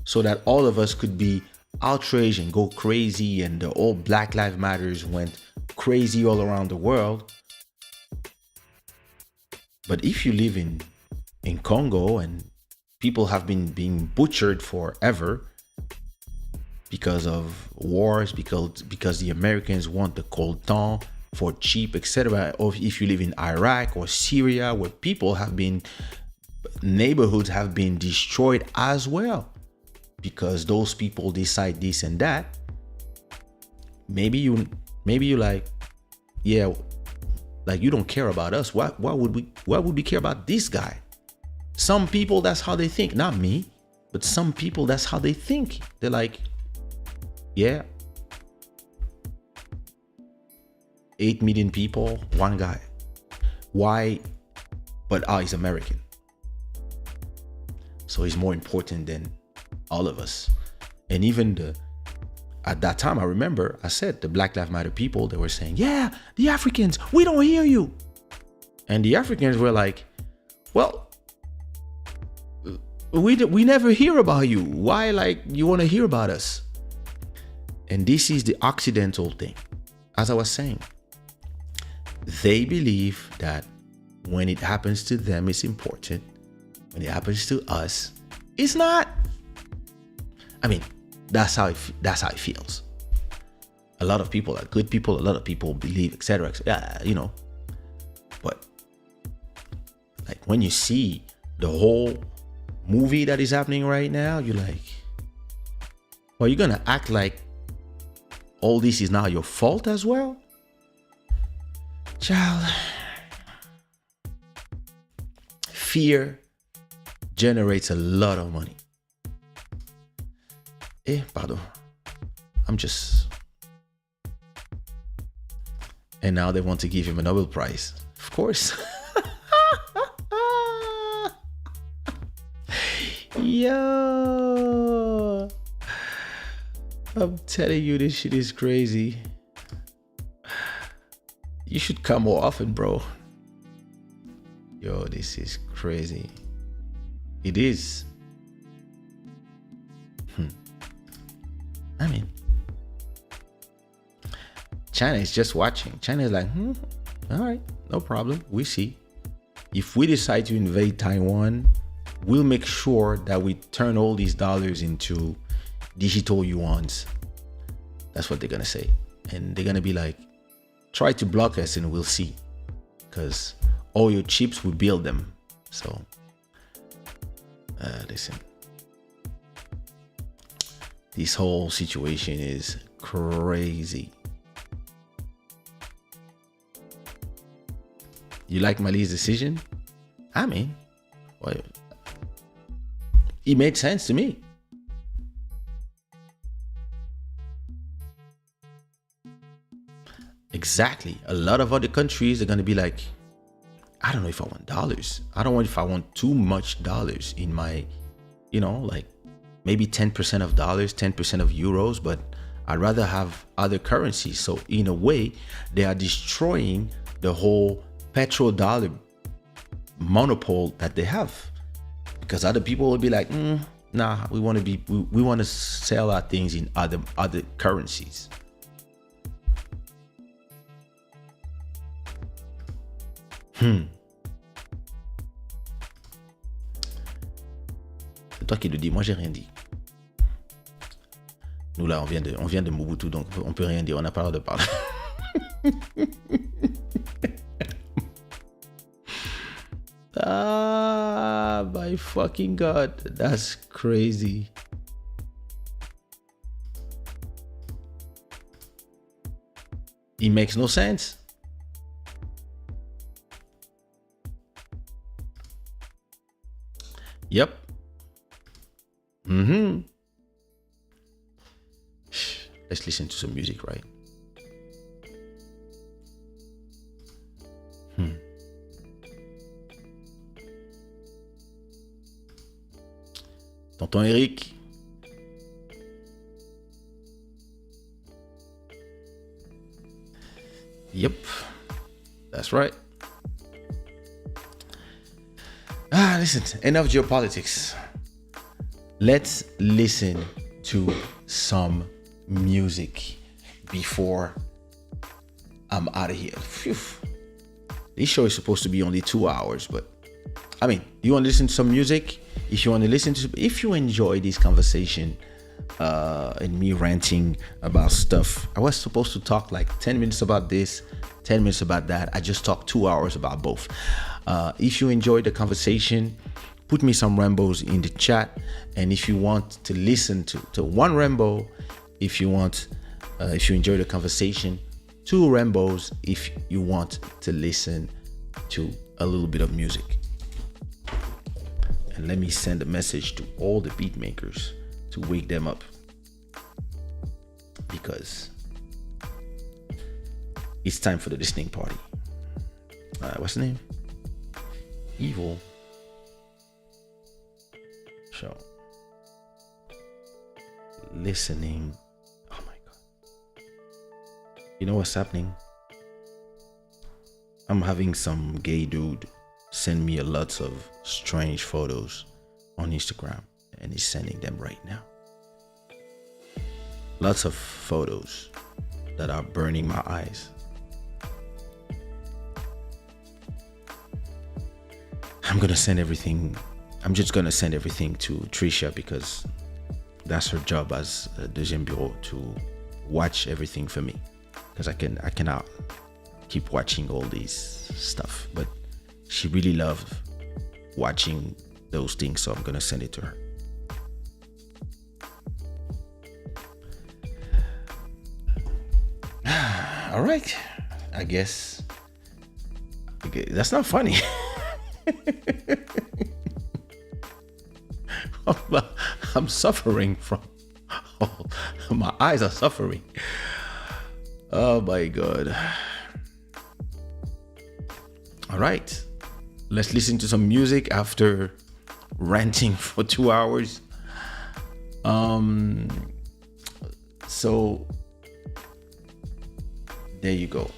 so that all of us could be outraged and go crazy, and the old Black Lives Matters went crazy all around the world. But if you live in Congo and people have been being butchered forever because of wars, because the Americans want the coltan for cheap, etc. Or if you live in Iraq or Syria, where neighborhoods have been destroyed as well, because those people decide this and that. Maybe you like, you don't care about us. Why would we care about this guy? Some people, that's how they think. Not me, but some people, that's how they think. They're like, 8 million people, one guy. Why? But he's American, so he's more important than all of us. And even at that time, I remember I said the Black Lives Matter people, they were saying, the Africans, we don't hear you. And the Africans were like, well, we never hear about you. Why, you want to hear about us? And this is the Occidental thing. As I was saying, they believe that when it happens to them, it's important. When it happens to us, it's not. That's how it feels. A lot of people are good people. A lot of people believe, etc. But when you see the whole movie that is happening right now, you're like, well, you're gonna act like all this is now your fault as well? Child, fear generates a lot of money. Pardon. And now they want to give him a Nobel Prize. Of course. Yo, I'm telling you, this shit is crazy. You should come more often, bro. Yo, this is crazy. It is. I mean, China is just watching. China is like, all right, no problem. We see. If we decide to invade Taiwan, we'll make sure that we turn all these dollars into digital yuans. That's what they're gonna say. And they're gonna be like, try to block us and we'll see. Because all your chips, we build them. So, listen. This whole situation is crazy. You like Mali's decision? I mean, well, it made sense to me. Exactly. A lot of other countries are going to be like, I don't know if I want dollars. I don't know if I want too much dollars in my, like maybe 10% of dollars, 10% of euros, but I'd rather have other currencies. So in a way, they are destroying the whole petrodollar monopole that they have, because other people will be like, nah, we want to sell our things in other currencies. C'est toi qui le dis, moi j'ai rien dit. Nous là, on vient de Mobutu, donc on peut rien dire, on n'a pas le droit de parler. Ah, my fucking God, that's crazy. It makes no sense. Yep. Let's listen to some music, right? Tonton Eric. Yep. That's right. Listen, enough geopolitics. Let's listen to some music before I'm out of here. Phew. This show is supposed to be only 2 hours, but I mean, you want to listen to some music? If you enjoy this conversation and me ranting about stuff, I was supposed to talk like 10 minutes about this, 10 minutes about that. I just talked 2 hours about both. If you enjoyed the conversation, put me some Rambos in the chat. And if you want to listen to one Rambo, if you enjoy the conversation, 2 Rambos if you want to listen to a little bit of music. And let me send a message to all the beat makers to wake them up, because it's time for the listening party. What's the name? Evil Show. Listening. Oh my God. You know what's happening? I'm having some gay dude send me a lot of strange photos on Instagram, and he's sending them right now. Lots of photos that are burning my eyes. I'm just gonna send everything to Trisha, because that's her job as a deuxième bureau, to watch everything for me, because I cannot keep watching all these stuff, but she really loved watching those things, so I'm gonna send it to her. All right, I guess that's not funny. I'm suffering from, my eyes are suffering. Oh my God. All right, let's listen to some music after ranting for 2 hours. So there you go.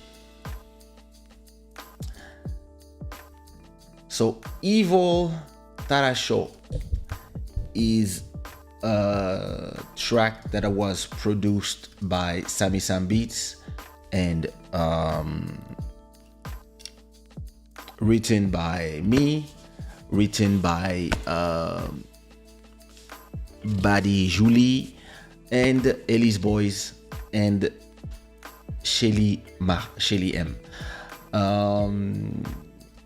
So Evil Tara Show is a track that was produced by Sami Sam Beats and written by me, written by Buddy Julie and Elise Boys and Shelly M.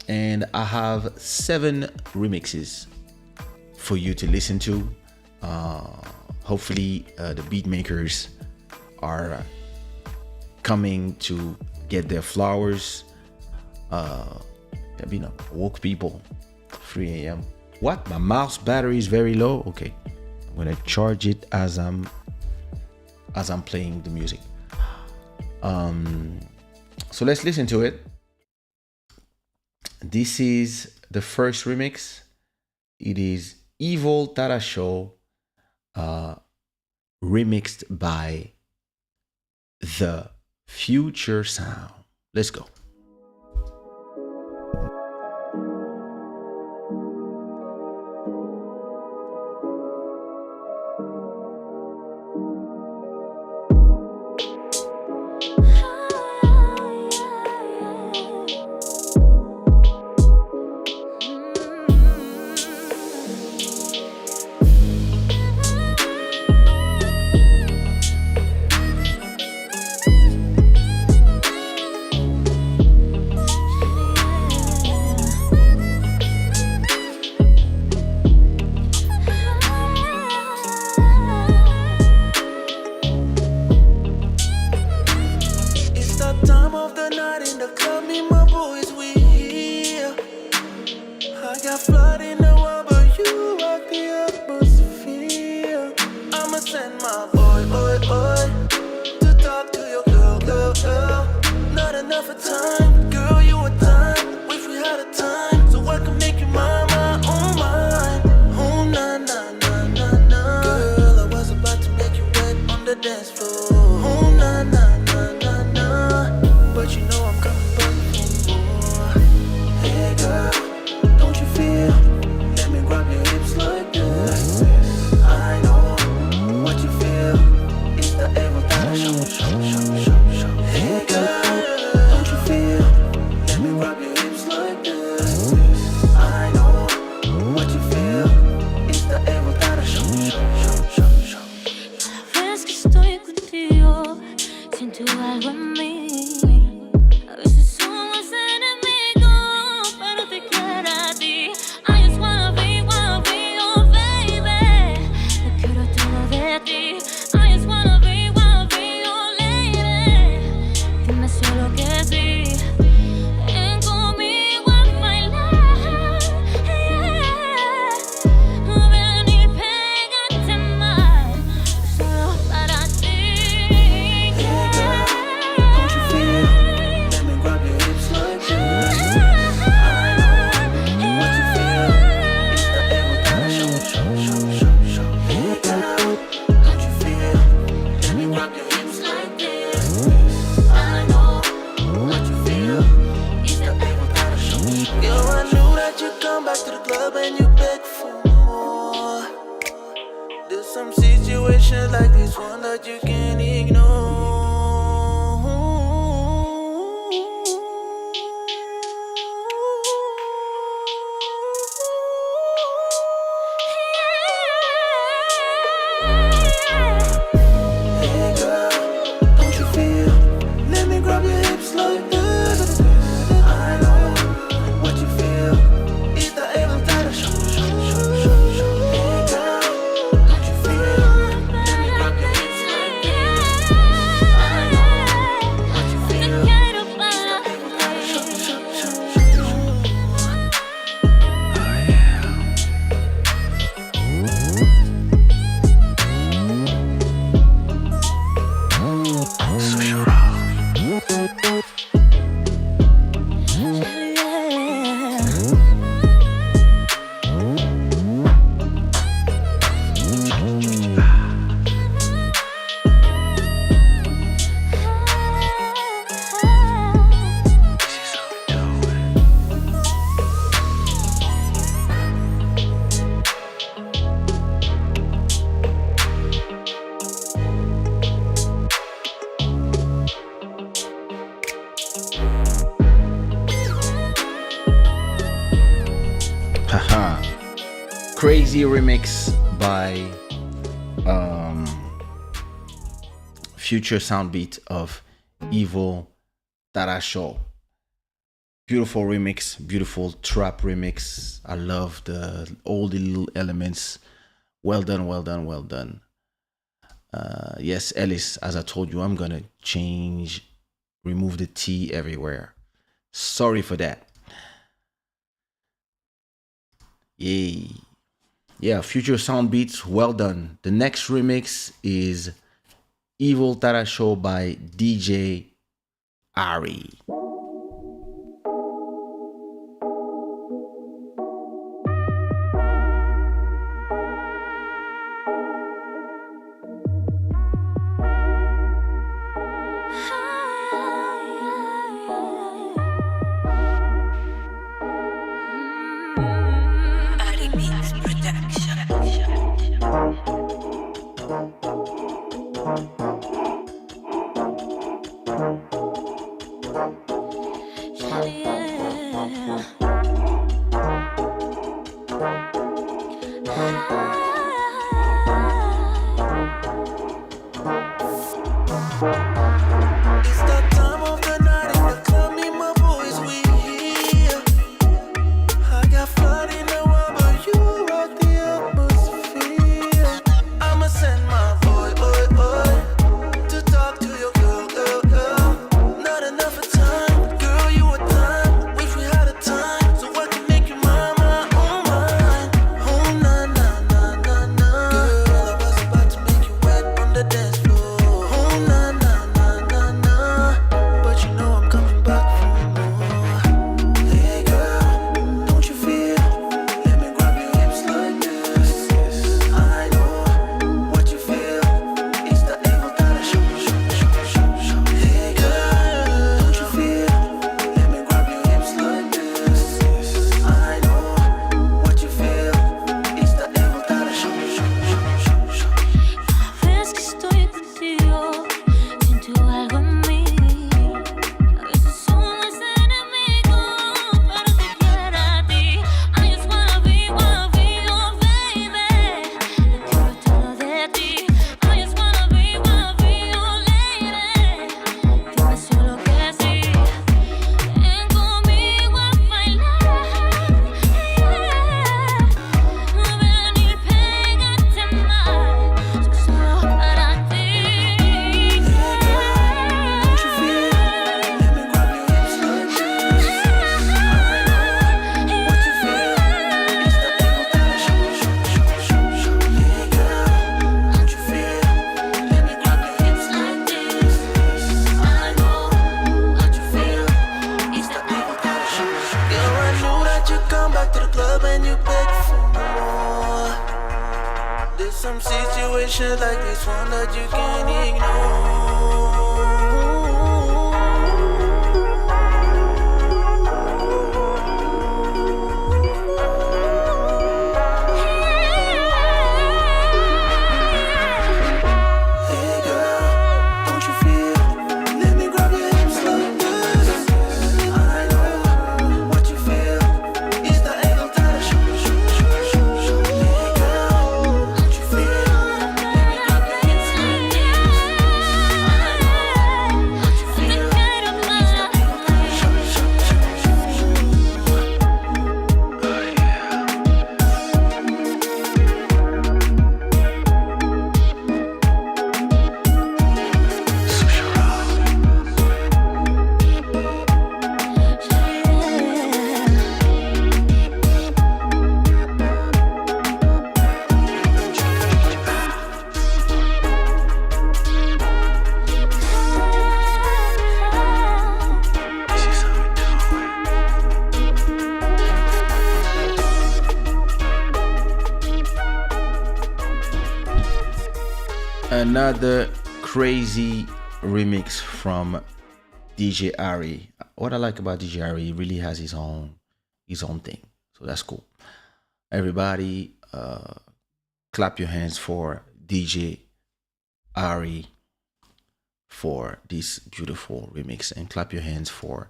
And I have 7 remixes for you to listen to. Hopefully the beat makers are coming to get their flowers. You know, woke people, 3 a.m. What? My mouse battery is very low. Okay, I'm gonna charge it as I'm playing the music. So let's listen to it. This is the first remix. It is Evil Tara Show, remixed by The Future Sound. Let's go. crazy remix by future sound beat of Evil Tarasho. Beautiful remix, beautiful trap remix. I love all the little elements. Well done, well done, well done. Yes, Ellis, as I told you, I'm gonna remove the T everywhere. Sorry for that. Yay. Yeah, future sound beats, well done. The next remix is Evil Tara Show by DJ Ari. Like this one that you can't ignore. Another crazy remix from DJ Ari. What I like about DJ Ari, he really has his own thing. So that's cool. Everybody, clap your hands for DJ Ari for this beautiful remix, and clap your hands for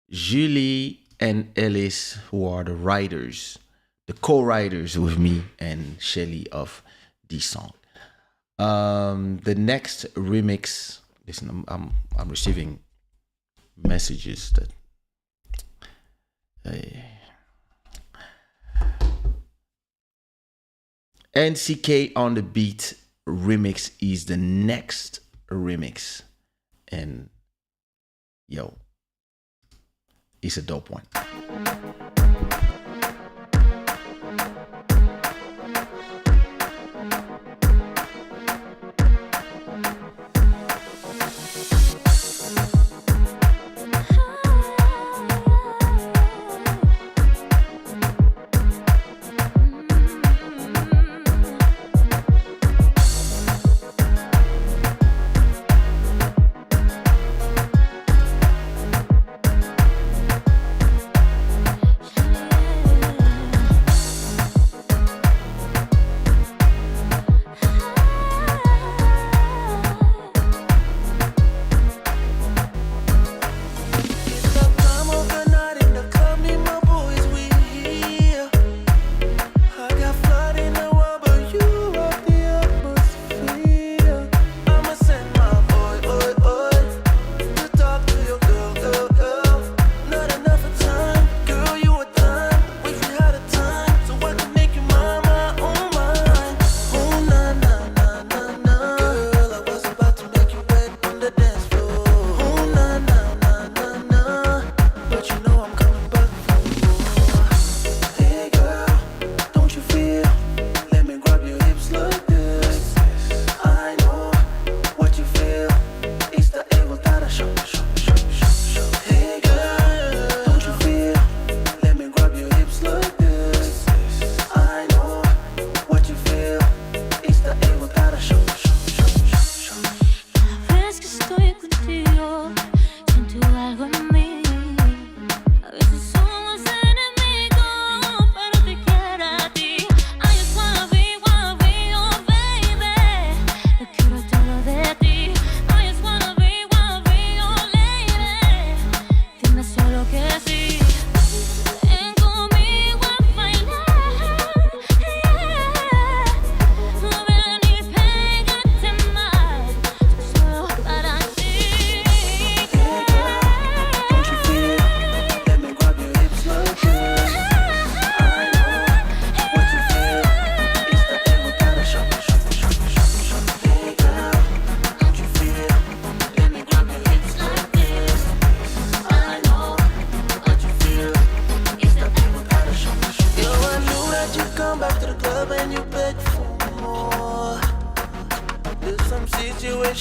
Julie and Ellis, who are the writers the co-writers with me and Shelly of this song. The next remix. Listen, I'm receiving messages that. NCK on the Beat remix is the next remix, and yo, it's a dope one.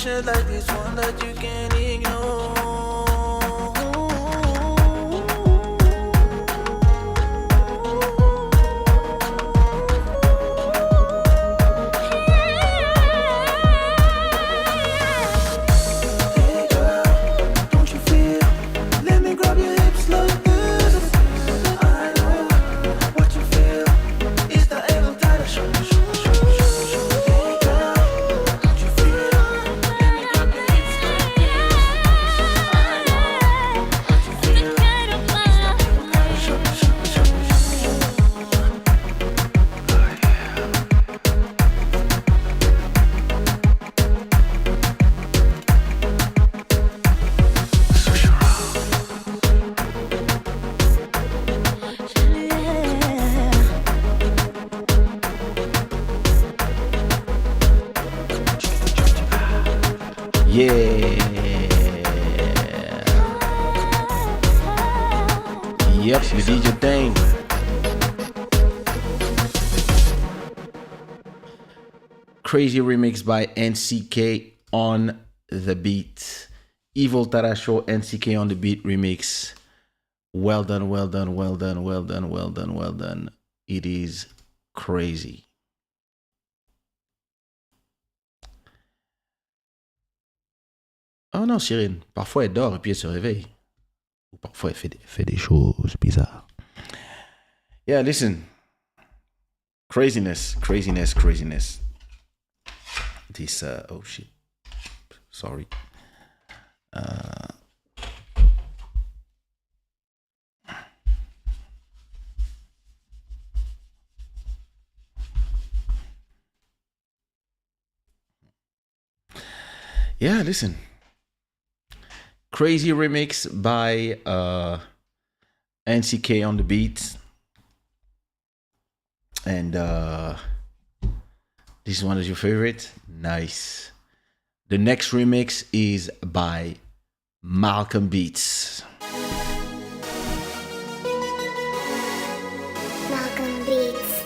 Like this one that you can't ignore. Hey girl, don't you feel? Let me grab your hips like this. I know what you feel. It's the Advertise show. Hey girl, don't you feel? Yeah. Yep, you did your thing. Crazy remix by NCK on the Beat. Evil Tarasho, NCK on the Beat remix. Well done, well done, well done, well done, well done, well done. It is crazy. Oh non, Cyril, parfois elle dort et puis elle se réveille. Ou parfois elle fait des choses bizarres. Yeah, listen. Craziness. This, oh shit. Sorry. Yeah, listen. Crazy remix by NCK on the beat. And this one is your favorite? Nice. The next remix is by Malcolm Beats. Malcolm Beats.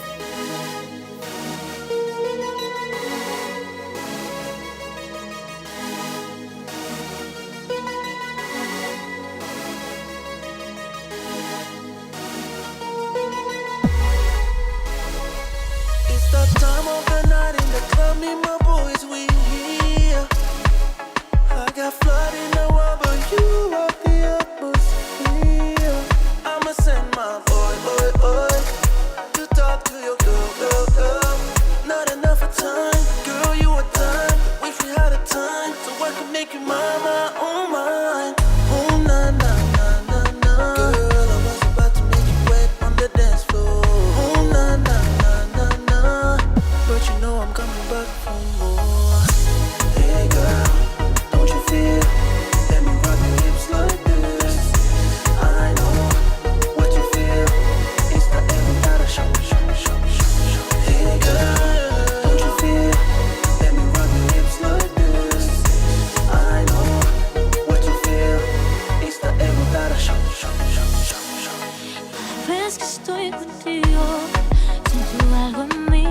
It's the time of the night in the club, me my boys, we here. I got flood in the world, but you are the atmosphere. I'ma send my boy, to talk to your girl. Not enough of time, girl, you a dime. Wish we had a time, so I could make you mine, my own mine. Oh, na, na, na, na, na. Girl, I was about to make you wet on the dance floor. Oh, na, na, na, na, na. But you know I'm coming back for more. Hey, girl, don't you feel? Let me rub your hips like this. I know what you feel. It's the every gotta show. Hey, girl, don't you feel? Let me rub your hips like this. I know what you feel. It's the every gotta show. Ves que estoy contigo, siento algo en mí.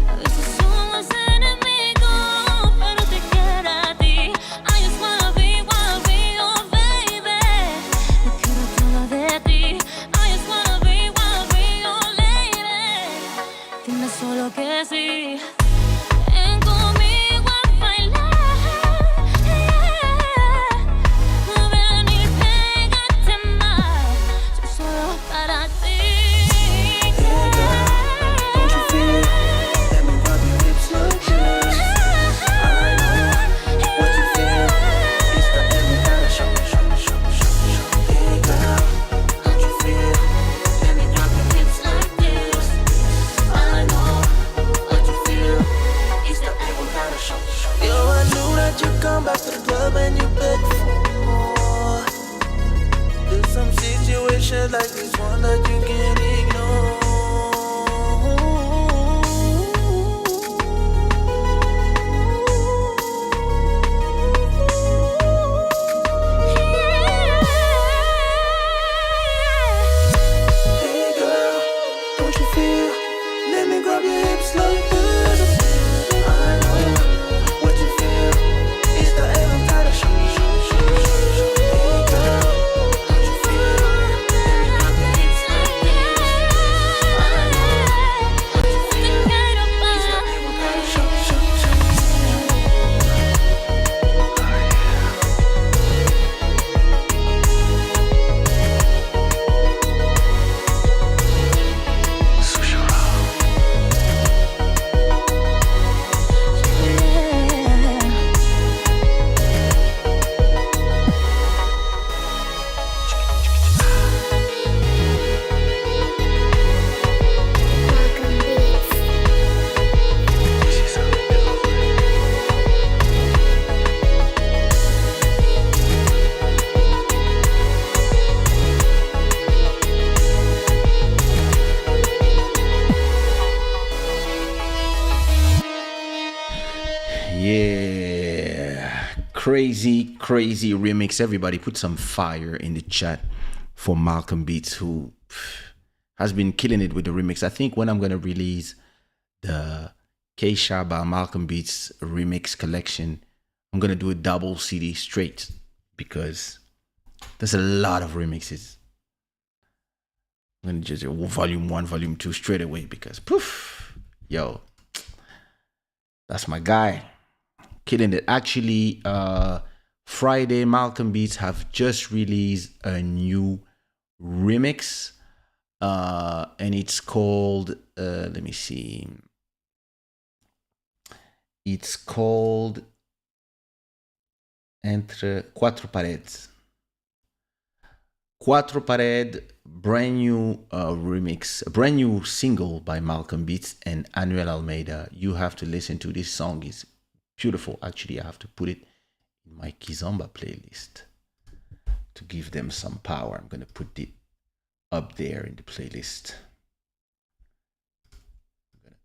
A veces somos enemigos, pero te quiero a ti. I just wanna be your baby. Yo quiero todo de ti. I just wanna be your lady. Dime solo que sí. Ven conmigo a bailar. Ven y pégate más. Soy solo para ti. Don't you feel? Let me rub your hips like this. I know what you feel. It's the every gotta show. Hey, girl, don't you feel? Let me rub your hips like this. I know what you feel. It's the every gotta show. Yo, I knew that you'd come back to the club and you beg for more. There's some situations like this one that you can't ignore. Hey girl, don't you feel? Let me grab your hips like this. I know what you feel. It's the every gotta show. Hey girl, don't you feel? Let me grab your hips like this. I know what you feel. It's the every gotta show. Malcolm Beats. Yeah. Crazy remix. Everybody put some fire in the chat for Malcolm Beats, who has been killing it with the remix. I think when I'm going to release the Kaysha by Malcolm Beats remix collection, I'm going to do a double CD straight because there's a lot of remixes. I'm going to just do volume 1, volume 2 straight away because poof, yo, that's my guy. Killing it. Actually, Friday, Malcolm Beats have just released a new remix, and it's called, let me see, it's called Entre Quatro Paredes. Quatro Paredes, brand new remix, a brand new single by Malcolm Beats and Anuel Almeida. You have to listen to this song. It's Beautiful. Actually, I have to put it in my Kizomba playlist to give them some power. I'm gonna put it up there in the playlist. I'm gonna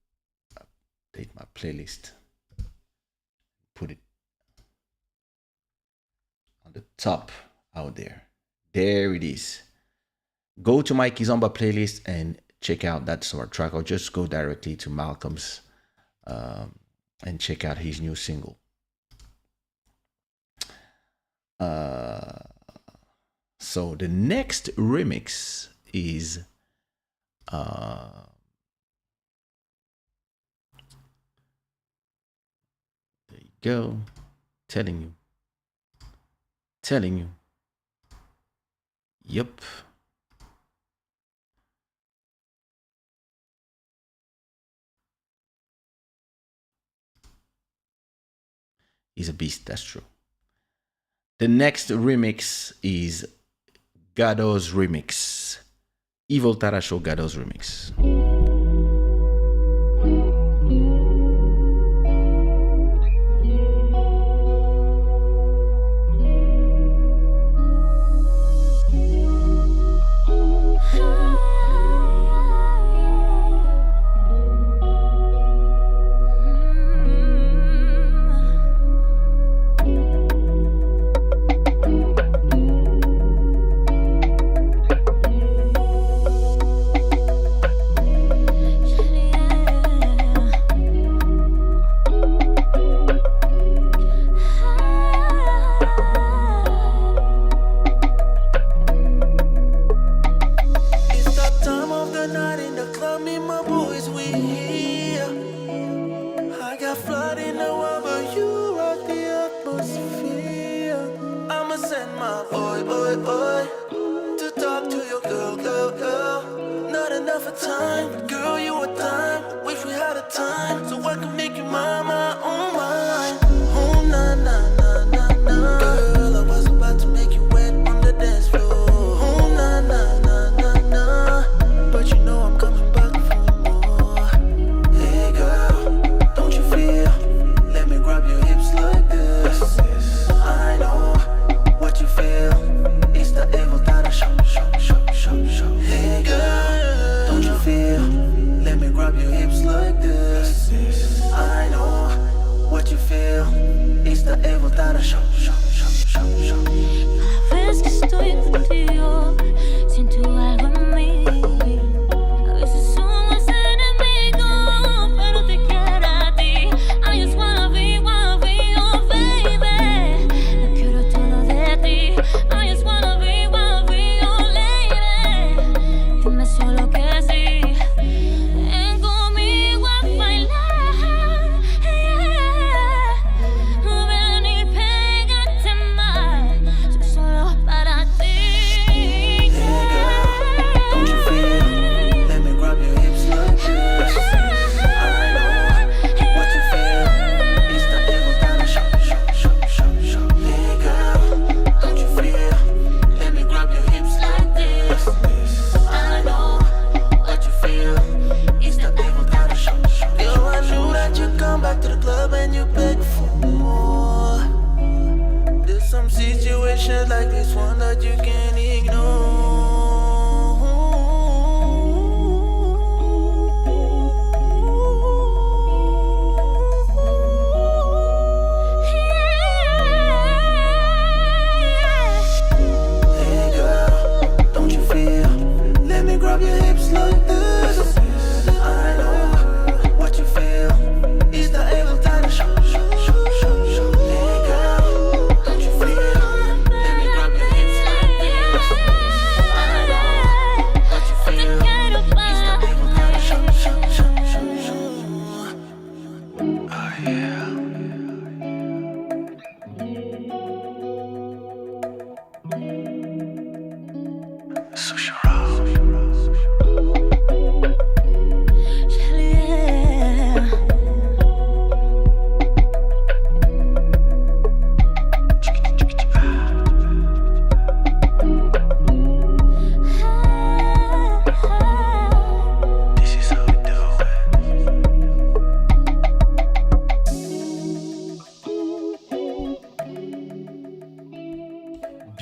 update my playlist. Put it on the top out there. There it is. Go to my Kizomba playlist and check out that sort of track, or just go directly to Malcolm's and check out his new single. So the next remix is there you go. Telling you. Yep. He's a beast, that's true. The next remix is Gado's remix. Evil Tara Show Gado's remix.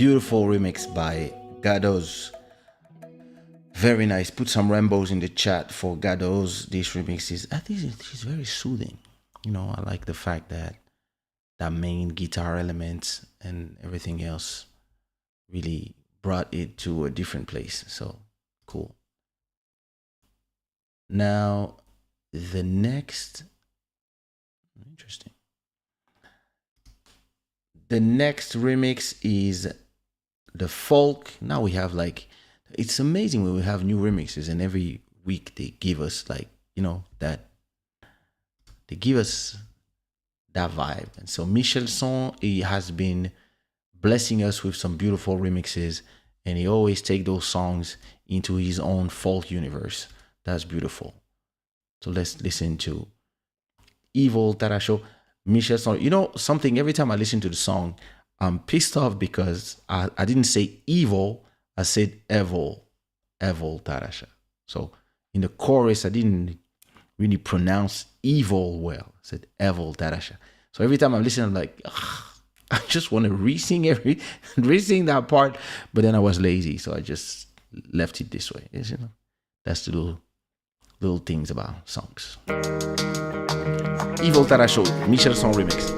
Beautiful remix by Gados. Very nice. Put some rainbows in the chat for Gados. This remix is, I think it's very soothing. You know, I like the fact that that main guitar element and everything else really brought it to a different place. So cool. Now, the next, interesting. The next remix is the folk. Now we have like, it's amazing when we have new remixes, and every week they give us like, you know, that they give us that vibe. And so Michel Son, he has been blessing us with some beautiful remixes, and he always take those songs into his own folk universe. That's beautiful. So let's listen to Evil Tarasho, Michel Son. You know something, every time I listen to the song, I'm pissed off because I didn't say evil, I said evil Tarasha. So in the chorus, I didn't really pronounce evil well. I said evil Tarasha. So every time I'm listening, I'm like, ugh, I just want to re-sing that part, but then I was lazy, so I just left it this way. You know, that's the little things about songs. Evil Tarasho, Michel Son remix.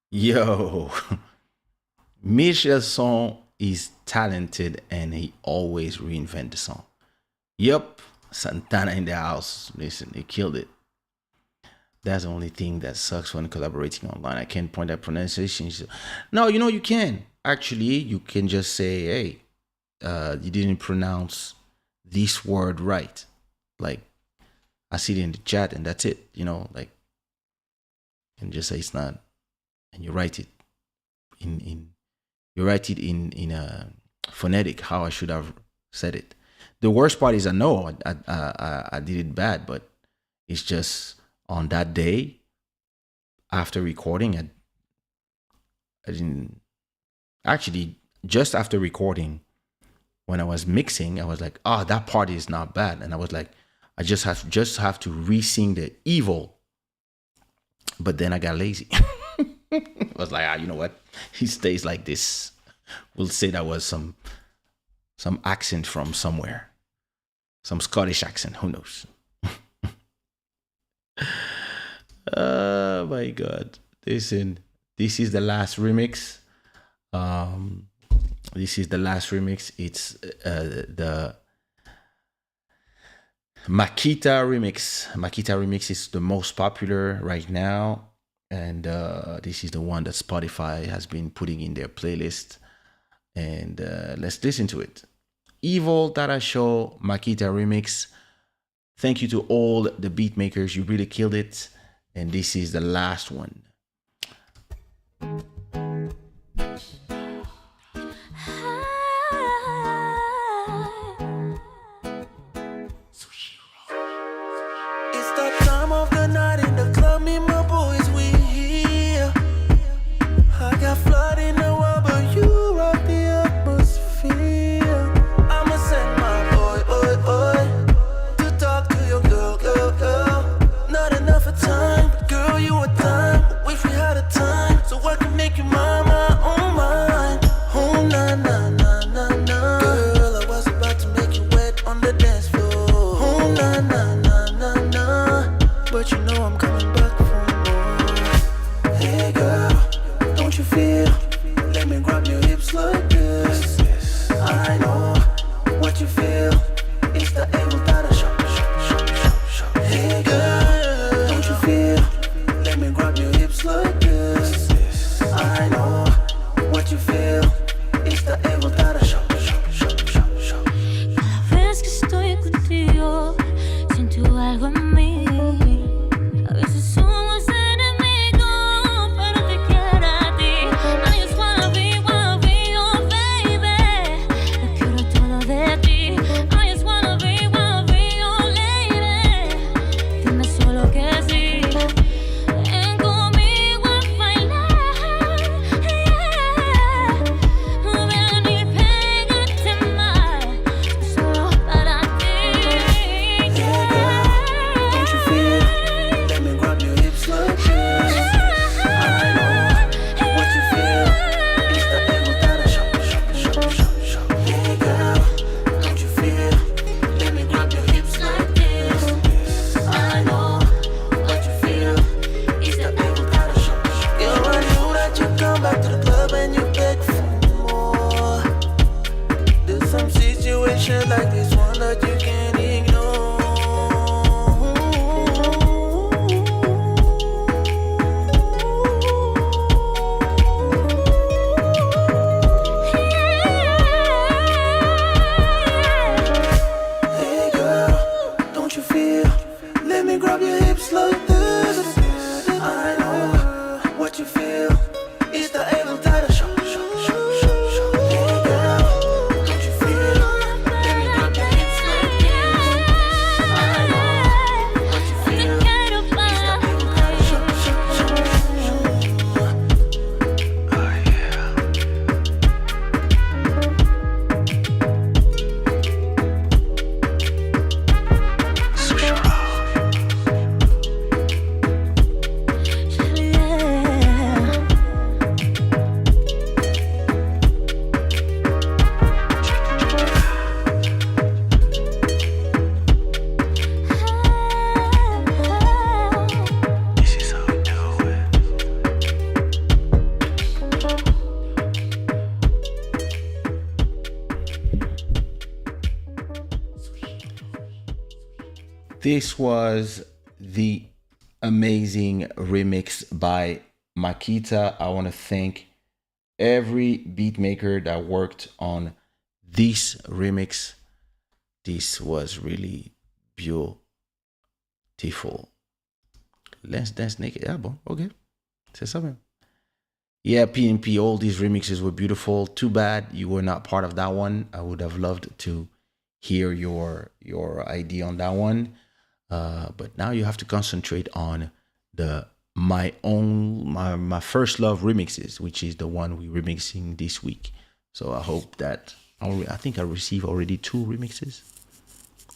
Yo, Michel Son is talented and he always reinvent the song. Yup, Santana in the house. Listen, he killed it. That's the only thing that sucks when collaborating online. I can't point at pronunciations. No, you can. Actually, you can just say, hey, you didn't pronounce this word right. Like, I see it in the chat and that's it. Like, and just say it's not. And you write it in a phonetic how I should have said it. The worst part is I know I did it bad, but it's just on that day after recording, I didn't actually just after recording when I was mixing, I was like, oh, that part is not bad, and I was like, I just have to re-sing the evil, but then I got lazy. I was like, you know what? He stays like this. We'll say that was some accent from somewhere, some Scottish accent. Who knows? Oh my God! Listen, this is the last remix. This is the last remix. It's the Makita remix. Makita remix is the most popular right now. And this is the one that Spotify has been putting in their playlist. And let's listen to it. Evil Tara Show, Makita remix. Thank you to all the beat makers. You really killed it. And this is the last one. It's that time of the night in the club, me, my boys, we here. I got flood in the world, but you rock the atmosphere. I'ma send my boy, to talk to your girl. Not enough of time, but girl, you a time. this was the amazing remix by Makita. I want to thank every beat maker that worked on this remix. This was really beautiful. Let's dance naked. Ah bon, ok. C'est ça même. Yeah, P&P, all these remixes were beautiful. Too bad you were not part of that one. I would have loved to hear your idea on that one. But now you have to concentrate on my first love remixes, which is the one we're remixing this week. So I hope that I think I received already 2 remixes.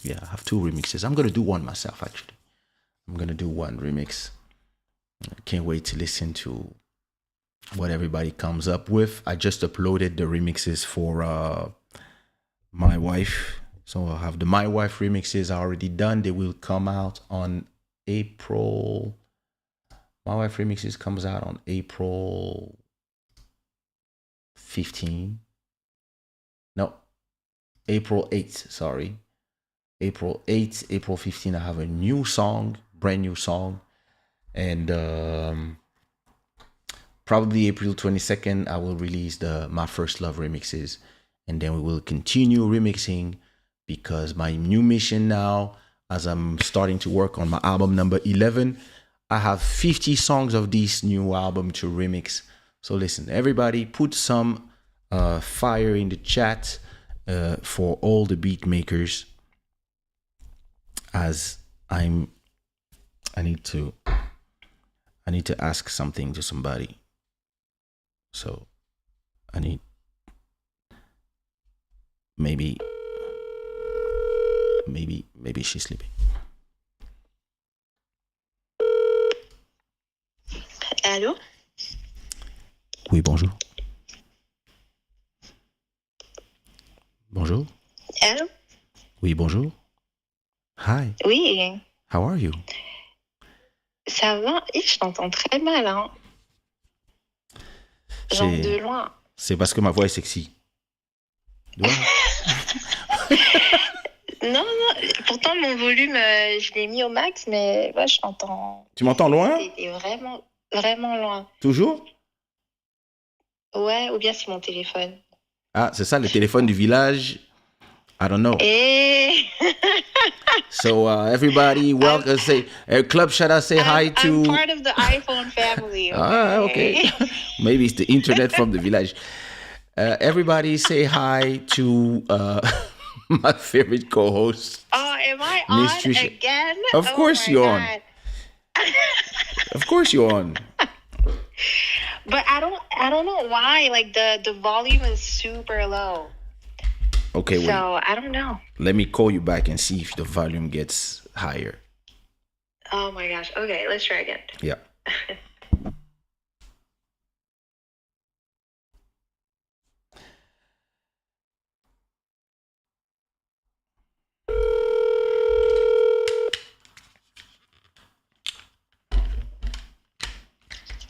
Yeah, I have 2 remixes. I'm gonna do one myself actually. I'm gonna do one remix. I can't wait to listen to what everybody comes up with. I just uploaded the remixes for my wife. So I have the My Wife remixes already done. They will come out on April. My Wife remixes comes out on April 15. No, April 8th, sorry. April 8th, April 15th, I have a new song, brand new song. And probably April 22nd, I will release my First Love remixes. And then we will continue remixing, because my new mission now, as I'm starting to work on my album number 11, I have 50 songs of this new album to remix. So listen, everybody, put some fire in the chat for all the beat makers, as I need to ask something to somebody. So I need maybe she's sleeping. Allô? Oui, bonjour. Bonjour. Allô? Oui, bonjour. Hi. Oui, How are you? ça va? Je t'entends très mal, hein. Genre de loin. C'est parce que ma voix est sexy. Ouais. Non, pourtant mon volume, je l'ai mis au max, mais ouais, je t'entends. Tu m'entends loin? C'est vraiment, vraiment loin. Toujours? Ouais, ou bien c'est mon téléphone. Ah, c'est ça, le téléphone du village. I don't know. Et So everybody, welcome. Club Shada, say hi to. I'm part of the iPhone family. Okay. Maybe it's the internet from the village. Everybody, say hi to my favorite co-host. Oh, am I Miss on Trisha. again? Of course my you're God. on. Of course you're on. But I don't know why. Like the volume is super low. Okay, wait. So I don't know. Let me call you back and see if the volume gets higher. Oh my gosh. Okay, let's try again. Yeah.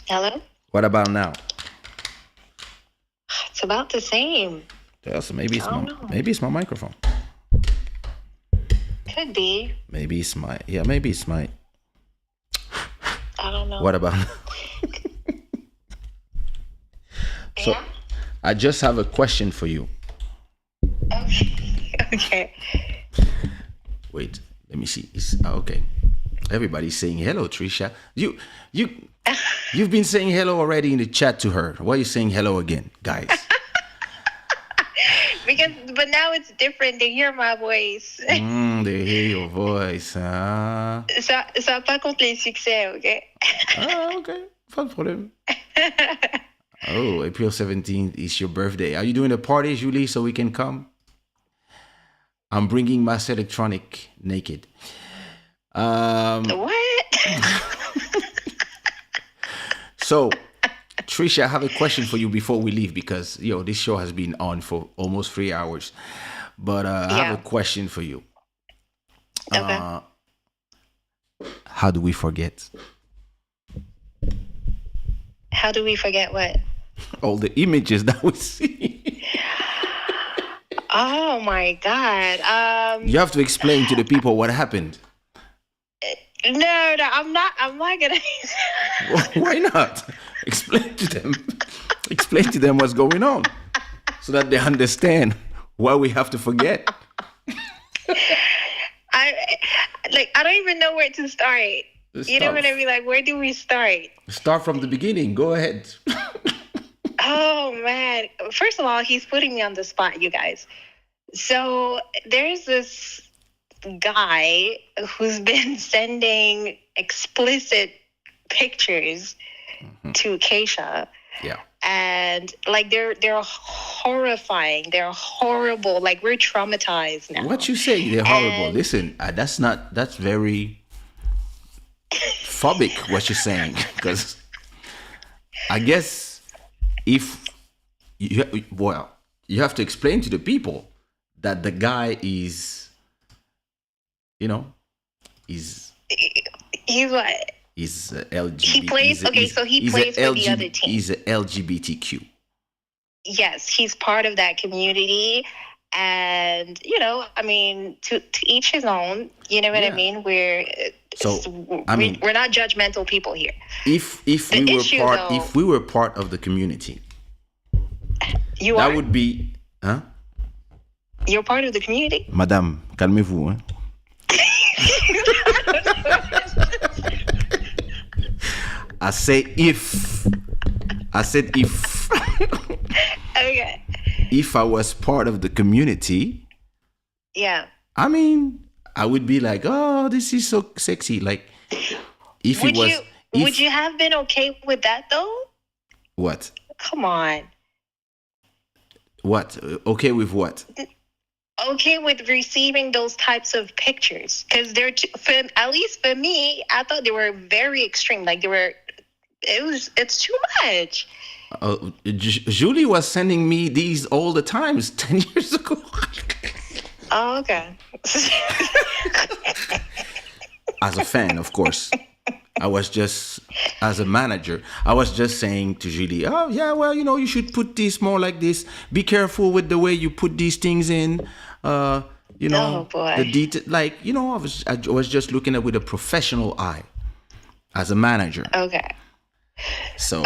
Hello? What about now? It's about the same. Yes, maybe it's I don't know. maybe it's my microphone. Could be. Maybe it's my I don't know. What about So Yeah? I just have a question for you. Okay. Wait, let me see. Okay. Everybody's saying hello, Trisha. You've been saying hello already in the chat to her. Why are you saying hello again, guys? But now it's different. They hear my voice. They hear your voice. Ah, Ça va pas contre les succès, ok? okay. Pas de problème. Oh, April 17th is your birthday. Are you doing a party, Julie, so we can come? I'm bringing my electronic naked. What? So, Trisha, I have a question for you before we leave, because this show has been on for almost 3 hours. But I have a question for you. Okay. How do we forget? How do we forget what? All the images that we see. Oh my God. You have to explain to the people what happened. No. I'm not gonna. Why not? Explain to them. Explain to them what's going on, so that they understand why we have to forget. I don't even know where to start. You know what I mean? Like, where do we start? Start from the beginning. Go ahead. Oh man! First of all, he's putting me on the spot, you guys. So there's this guy who's been sending explicit pictures to Kaysha. Yeah. And like they're horrifying. They're horrible. Like, we're traumatized now. What you say? They're horrible. And- Listen, that's very phobic what you're saying, because I guess if you have to explain to the people that the guy is, is He's what? is LGBT. He plays. So he plays for the other team. He's a LGBTQ. Yes, he's part of that community. And, I mean, to each his own, you know what I Yeah. mean? We're not judgmental people here. If we were part of the community, that would be, huh? You're part of the community? Madame, calmez-vous. Hein? I said if. Okay. If I was part of the community, Yeah. I mean, I would be like, oh, this is so sexy. Like, if Would it was, would you have been okay with that though? what? Come on. What? Okay with what? Okay with receiving those types of pictures, because at least for me, I thought they were very extreme. Like it's too much. Julie was sending me these all the times 10 years ago. Oh, okay. As a fan, of course. I was just, as a manager, I was just saying to Julie, oh, yeah, well, you should put this more like this. Be careful with the way you put these things in. Oh, boy. The detail. Like, I was just looking at it with a professional eye as a manager. Okay. So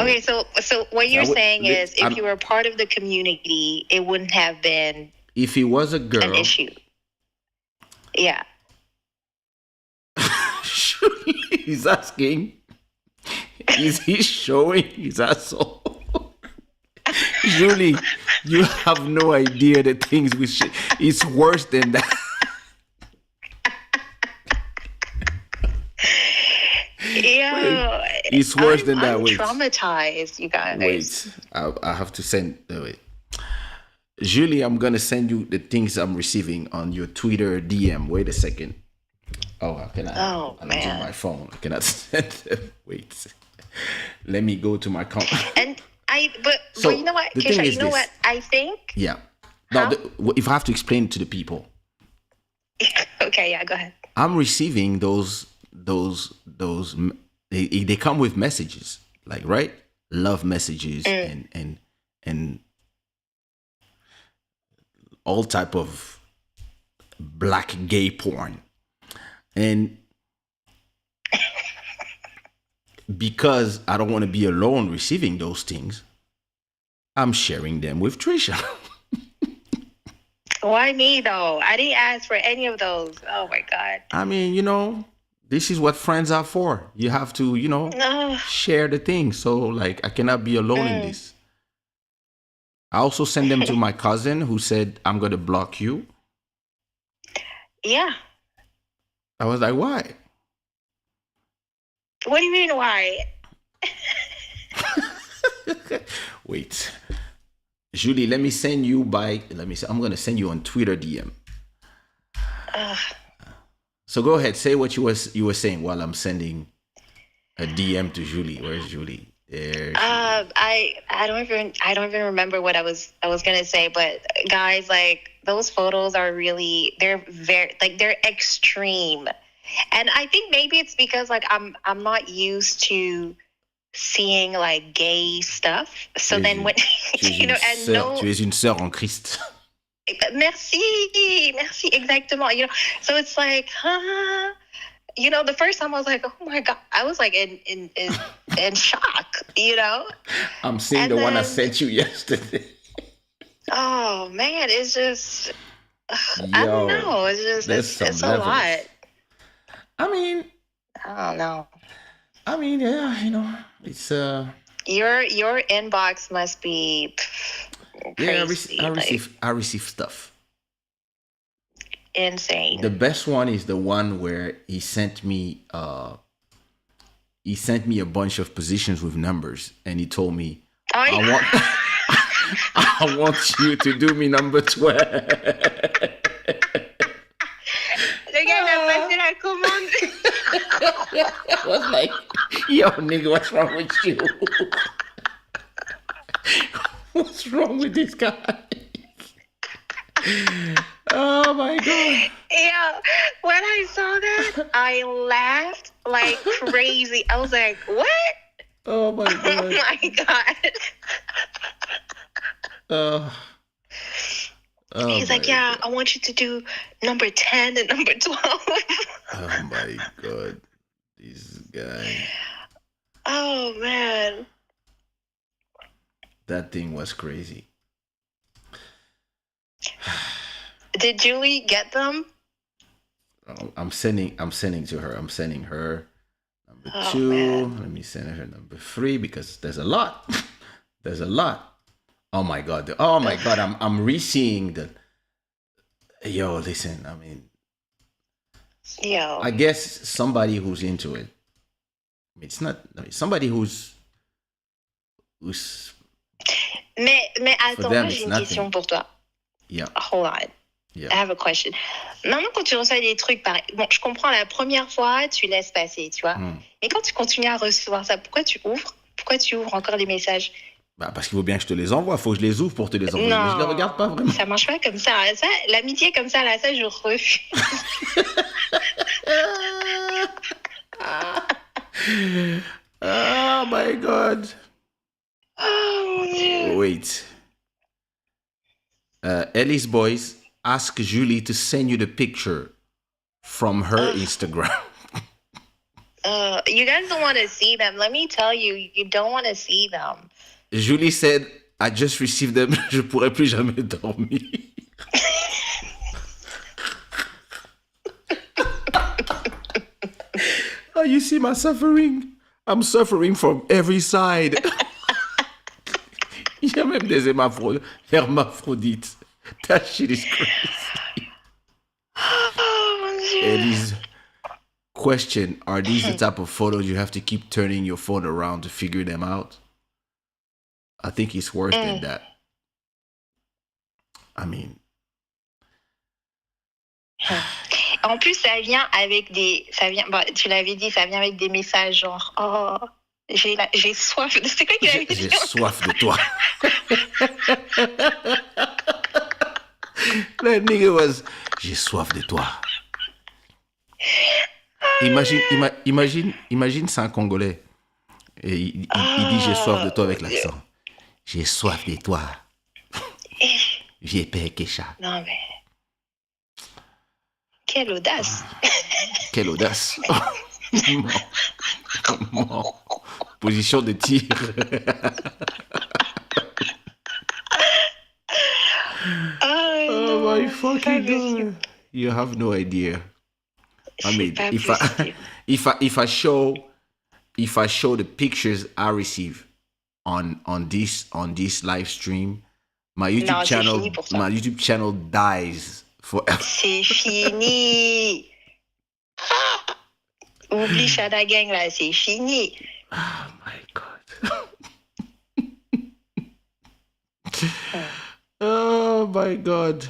what you're saying is, if you were part of the community, it wouldn't have been if it was a girl, an issue. Yeah. He's asking, is he showing his asshole? Julie, you have no idea the things it's worse than that. It's worse than that. I'm traumatized, you guys. Wait, I have to send. Wait, Julie, I'm gonna send you the things I'm receiving on your Twitter DM. Wait a second. Oh, I cannot. I'm on my phone. I cannot send them. Wait, let me go to my account. But you know what, Kaysha? You know what I think? Yeah. Now, if I have to explain it to the people. Okay, yeah, go ahead. I'm receiving those. They come with messages, like, right? Love messages and all type of black gay porn. And because I don't want to be alone receiving those things, I'm sharing them with Trisha. Why me though? I didn't ask for any of those. Oh my God. I mean, this is what friends are for. You have to, share the things. So, like, I cannot be alone in this. I also send them to my cousin, who said, I'm going to block you. Yeah. I was like, why? What do you mean, why? Wait. Julie, let me send you I'm going to send you on Twitter DM. So go ahead, say what you were saying while I'm sending a DM to Julie. Where's Julie? There. I don't even remember what I was gonna say, but guys, like, those photos are really, they're extreme, and I think maybe it's because, like, I'm not used to seeing, like, gay stuff. So then when tu es une sœur en Christ. Merci, exactement. So it's like, you know, the first time I was like, oh my God, I was like in shock, you know? I'm seeing And the one I then- sent you yesterday. Oh man, it's just, I don't Yo, know. It's just, there's some it's a levels. lot. I mean, I don't know. yeah, you know, it's Your inbox must be yeah, crazy, I receive stuff. insane. The best one is the one where he sent me a bunch of positions with numbers, and he told me, Oh, I yeah. want I want you to do me number 12. Le gars, il a passé la commande. I was like, yo, nigga, what's wrong with you? What's wrong with this guy? Oh my God. Yeah, when I saw that, I laughed like crazy. I was like, what? Oh my Oh God. my God. He's like, my yeah, I want you to do number 10 and number 12. Oh my God. This guy. Oh, man. That thing was crazy. Did Julie get them? I'm sending to her. I'm sending her number Oh, 2. man. Let me send her number 3 because there's a lot. There's a lot. Oh my God. Oh my God. I'm re-seeing the. Yo, listen. I mean, Yo. I guess somebody who's into it. I mean, it's not. I mean, somebody who's. Mais For attends, them, moi it's j'ai une nothing. question pour toi. Yeah. Hold on. Yeah. I have a question. Maintenant, quand tu reçois des trucs pareils, bon, je comprends la première fois, tu laisses passer, tu vois. Mm. Mais quand tu continues à recevoir ça, pourquoi tu ouvres? Pourquoi tu ouvres encore des messages? Bah, parce qu'il faut bien que je te les envoie. Faut que je les ouvre pour te les envoyer. Mais je les regarde pas vraiment. Ça marche pas comme ça. Ça, l'amitié comme ça, là, ça, je refuse. Oh my God. Oh mon Dieu. Wait. Ellie's boys ask Julie to send you the picture from her Instagram. You guys don't want to see them. Let me tell you, you don't want to see them. Julie said, I just received them. Je pourrais plus jamais dormir. Oh, you see my suffering? I'm suffering from every side. Il y a même des hermaphrodites. That shit is crazy. Oh mon Dieu. Ellie's question, are these the type of photos you have to keep turning your phone around to figure them out? I think it's worse than that. I mean, En plus, ça vient avec des. Bah, tu l'avais dit, ça vient avec des messages genre, oh, j'ai soif. C'est quoi qu'il avait dit? j'ai soif de toi. That nigga was, j'ai soif de toi. Imagine, c'est un Congolais. Et il dit j'ai soif de toi avec l'accent. J'ai soif de toi. J'ai peur Kaysha. Non, mais. Quelle audace. Quelle audace. Comment? Position de tir. Oh my fucking God. You have no idea. I mean, if I show the pictures I receive on this live stream, my YouTube channel dies forever. C'est fini. Oublie Shada Gang là, c'est fini. Oh my God. Oh my God.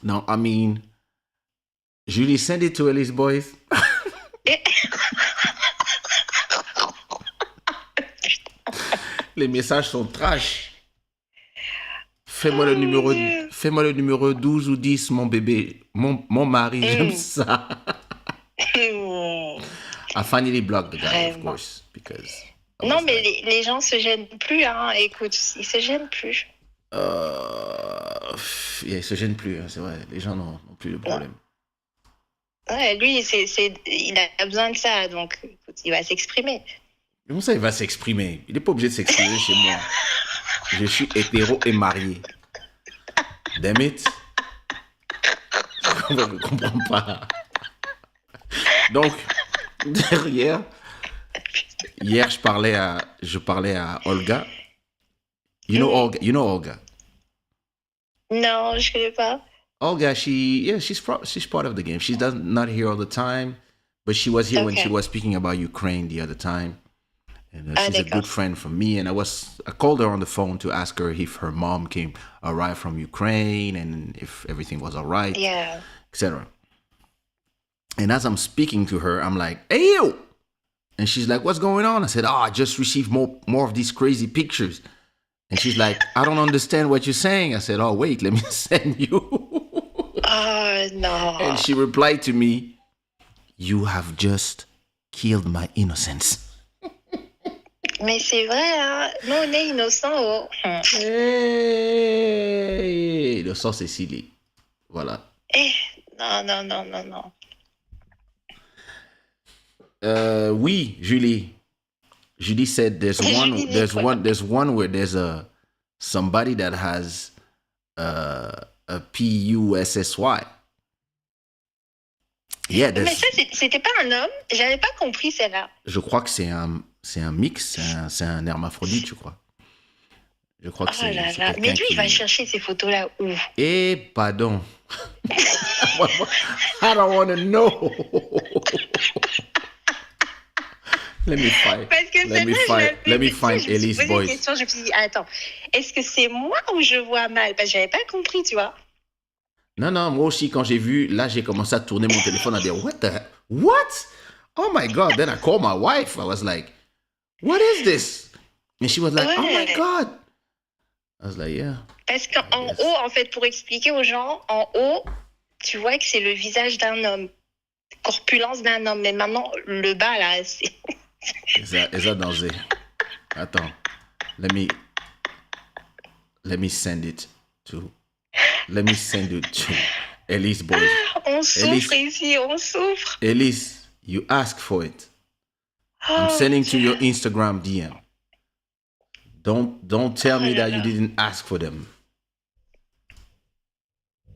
No, I mean, Julie, send it to Ellie's boys. Les messages sont trash. Fais-moi le numéro 12 ou 10, mon bébé. Mon mari, j'aime ça. I finally blocked the guy, of course, because... Non, mais les gens se gênent plus, hein. Écoute, ils se gênent plus. Ils se gênent plus, hein, c'est vrai. Les gens n'ont plus de problème. Ouais, lui, il a besoin de ça, donc écoute, il va s'exprimer. Comment ça, il va s'exprimer? Il n'est pas obligé de s'exprimer chez moi. Je suis hétéro et marié. Damn it. Je ne comprends pas. Donc, hier, je parlais à Olga. You know Olga? You know Olga? Non, je connais pas. Olga, she's part of the game. She's not here all the time, but she was here when she was speaking about Ukraine the other time. And she's a good friend for me. And I called her on the phone to ask her if her mom arrived from Ukraine and if everything was all right, etc. And as I'm speaking to her, I'm like, "Hey, yo!" And she's like, "What's going on?" I said, "Oh, I just received more of these crazy pictures." And she's like, "I don't understand what you're saying." I said, "Oh, wait, let me send you." Oh, no. And she replied to me, "You have just killed my innocence." Mais c'est vrai, hein? Nous, on est innocents. Oh. Hey, innocent, c'est Silly. Voilà. Non. Oui, Julie. Julie said there's one where there's somebody that has a PUSSY. Yeah, mais ça, c'était pas un homme. J'avais pas compris celle-là. Je crois que c'est un mix, c'est un hermaphrodite, je crois. Je crois que c'est là. Mais lui, il va chercher ces photos-là où? Eh, pardon. I don't want to know. Let me find. Parce que Let me find Elise Boyce. Je me suis dit, attends, est-ce que c'est moi ou je vois mal? Parce que j'avais pas compris, tu vois. Non, moi aussi, quand j'ai vu, là, j'ai commencé à tourner mon téléphone à dire, what? Oh my God. Then I called my wife. I was like, what is this? And she was like, oh my God. I was like, yeah. Parce qu'en haut, en fait, pour expliquer aux gens, en haut, tu vois que c'est le visage d'un homme. Corpulence d'un homme. Mais maintenant, le bas, là, c'est... Eza danger. Attends. Let me send it to Elise Boys. On souffre ici, on souffre. Elise, you ask for it. I'm sending to your Instagram DM. Don't tell me that you didn't ask for them.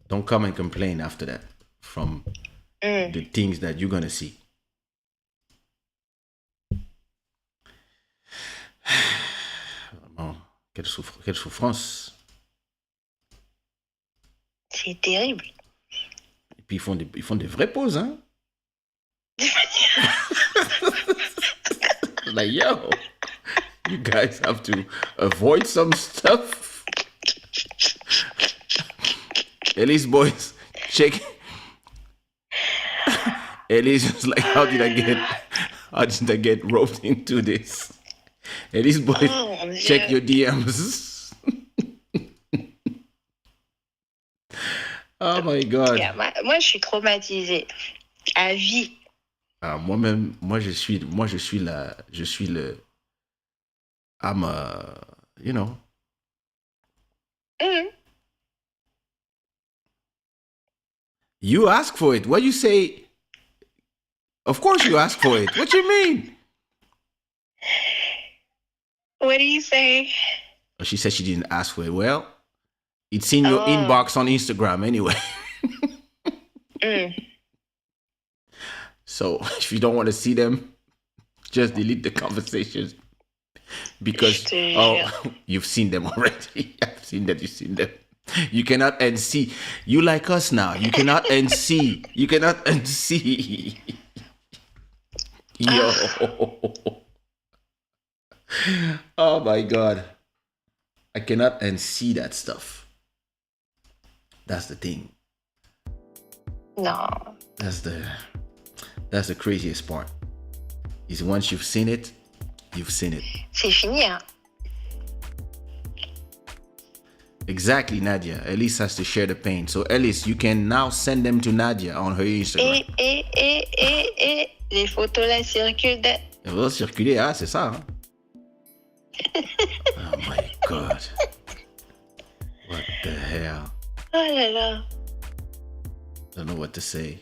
Don't come and complain after that from the things that you're gonna see. Vraiment, quelle souffrance. C'est terrible. Et puis ils font des vraies pauses, hein. Like, yo, you guys have to avoid some stuff. Elise Boys, check. Elise was like, how did I get roped into this? Elise Boys, check your DMs. Oh my God. Yeah, moi, je suis traumatisée. À vie. Ah, moi-même, je suis le, I'm you know. You ask for it. What you say? Of course you ask for it. What you mean? What do you say? She said she didn't ask for it. Well, it's in your inbox on Instagram anyway. So if you don't want to see them, just delete the conversations because you've seen them already. I've seen that you've seen them. You cannot unsee. You like us now. You cannot unsee. You cannot unsee. Yo. Oh my God. I cannot unsee that stuff. That's the thing. No. That's the craziest part. Is once you've seen it, you've seen it. C'est fini, hein? Exactly, Nadia. Elise has to share the pain. So, Elise, you can now send them to Nadia on her Instagram. Les photos là circulent. Elles vont circuler, ah, c'est ça. Hein? Oh my God. What the hell? Oh là là. Don't know what to say.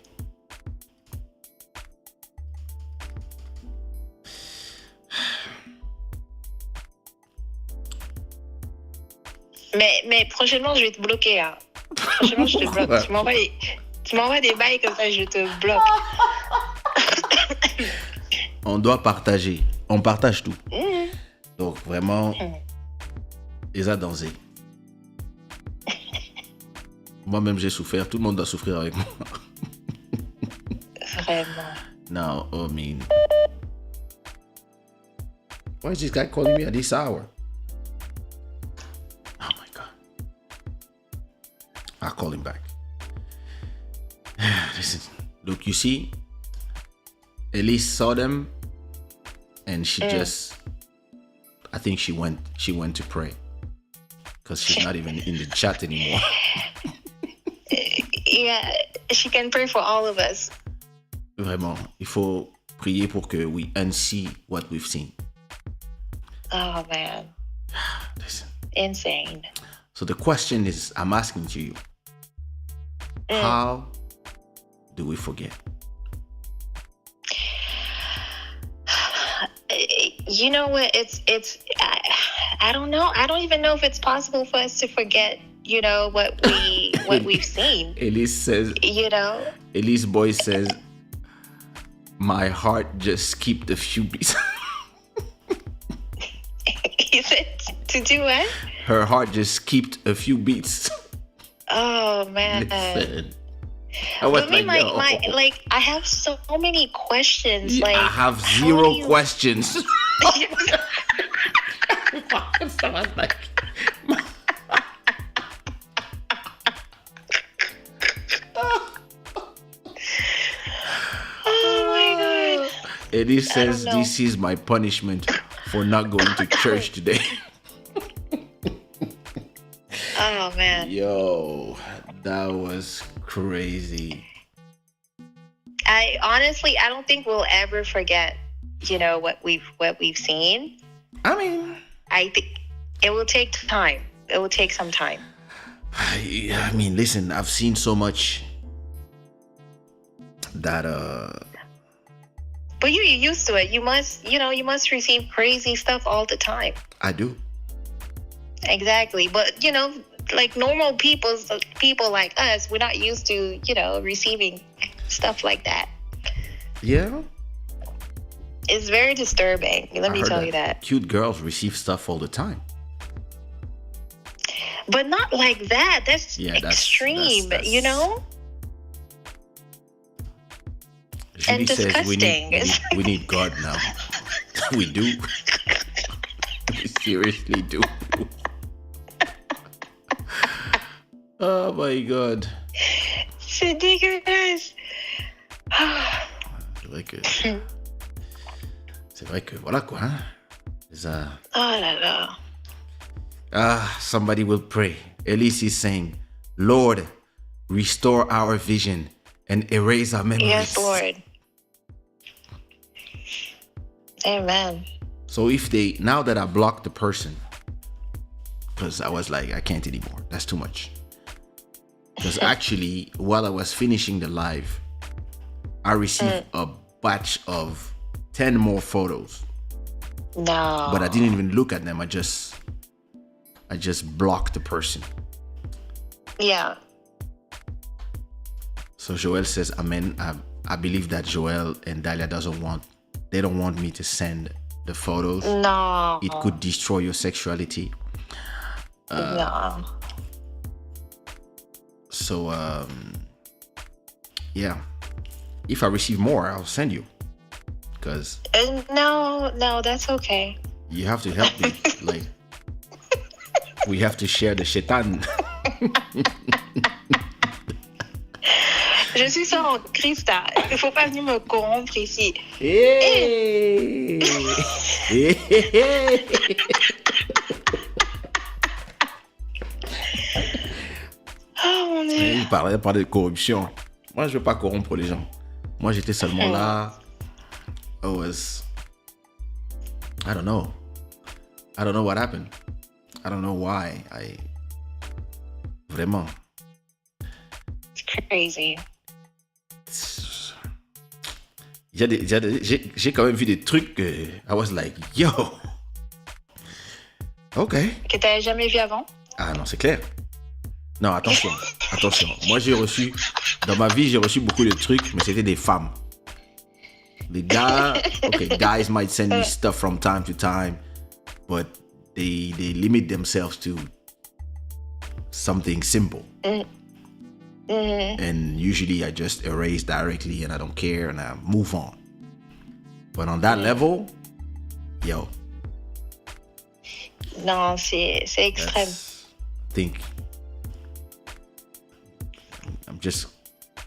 Mais prochainement, je vais te bloquer. Hein. Prochainement, je te bloque. Tu m'envoies des bails comme ça, je te bloque. On doit partager. On partage tout. Donc, vraiment, ils ont dansé. Moi-même, j'ai souffert. Tout le monde doit souffrir avec moi. Vraiment. Now, I mean, why is this guy calling me at this hour? Oh my God. I'll call him back. Listen, look, you see, Elise saw them and she just, I think she went to pray because she's not even in the chat anymore. Yeah, she can pray for all of us. Vraiment, il faut prier pour que we unsee what we've seen. Oh, man. Listen. Insane. So the question is, I'm asking to you, how do we forget? You know what? I don't know. I don't even know if it's possible for us to forget, you know, what we've seen. Elise says, You know? Elise Boy says, my heart just skipped a few beats. Is it to do what? Her heart just skipped a few beats. Oh, man. Listen. I was But me, like, yo. I have so many questions. Yeah, Like, I have how zero do you- questions. So I was like, Oh, my God. Elise says, know. this is my punishment for not going to church today. Oh, man. Yo, that was crazy. I don't think we'll ever forget, you know, what we've seen. I mean, I think it will take time. It will take some time. I mean, listen, I've seen so much that But you're used to it. You must receive crazy stuff all the time. I do. Exactly. But, you know, like normal people like us, we're not used to, you know, receiving stuff like that. Yeah. It's very disturbing. Let me heard tell you that. Cute girls receive stuff all the time. But not like that. That's Yeah, that's- extreme, that's- you know? Julie And says disgusting. we need God now. We do. We seriously do. Oh my God. C'est dégueulasse. C'est vrai que voilà quoi. Hein? Oh là là. Somebody will pray. Elise is saying, Lord, restore our vision and erase our memories. Yes, Lord. Amen. So now that I blocked the person, because I was like, I can't anymore. That's too much. Because actually, while I was finishing the live, I received a batch of 10 more photos. No. But I didn't even look at them. I just blocked the person. Yeah. So Joel says, Amen. I believe that Joel and Dahlia they don't want me to send the photos. No. It could destroy your sexuality. No. So, yeah. If I receive more, I'll send you. Because No, that's okay. you have to help me. Like, we have to share the shaitan. Je suis ça en Christ. Il faut pas venir me corrompre ici. Hey! Hey! Oh mon Dieu. Il parlait pas de corruption. Moi, je veux pas corrompre les gens. Moi, j'étais seulement là. I don't know. I don't know what happened. I don't know why. Vraiment. It's crazy. J'ai quand même vu des trucs que I was like, yo. OK. Que t'avais jamais vu avant? Ah non, c'est clair. Non, attention. Moi, dans ma vie, j'ai reçu beaucoup de trucs, mais c'était des femmes. Les gars, okay, guys might send me stuff from time to time, but they limit themselves to something simple. And usually I just erase directly and I don't care and I move on. But on that level, yo. Non, c'est extrême. I think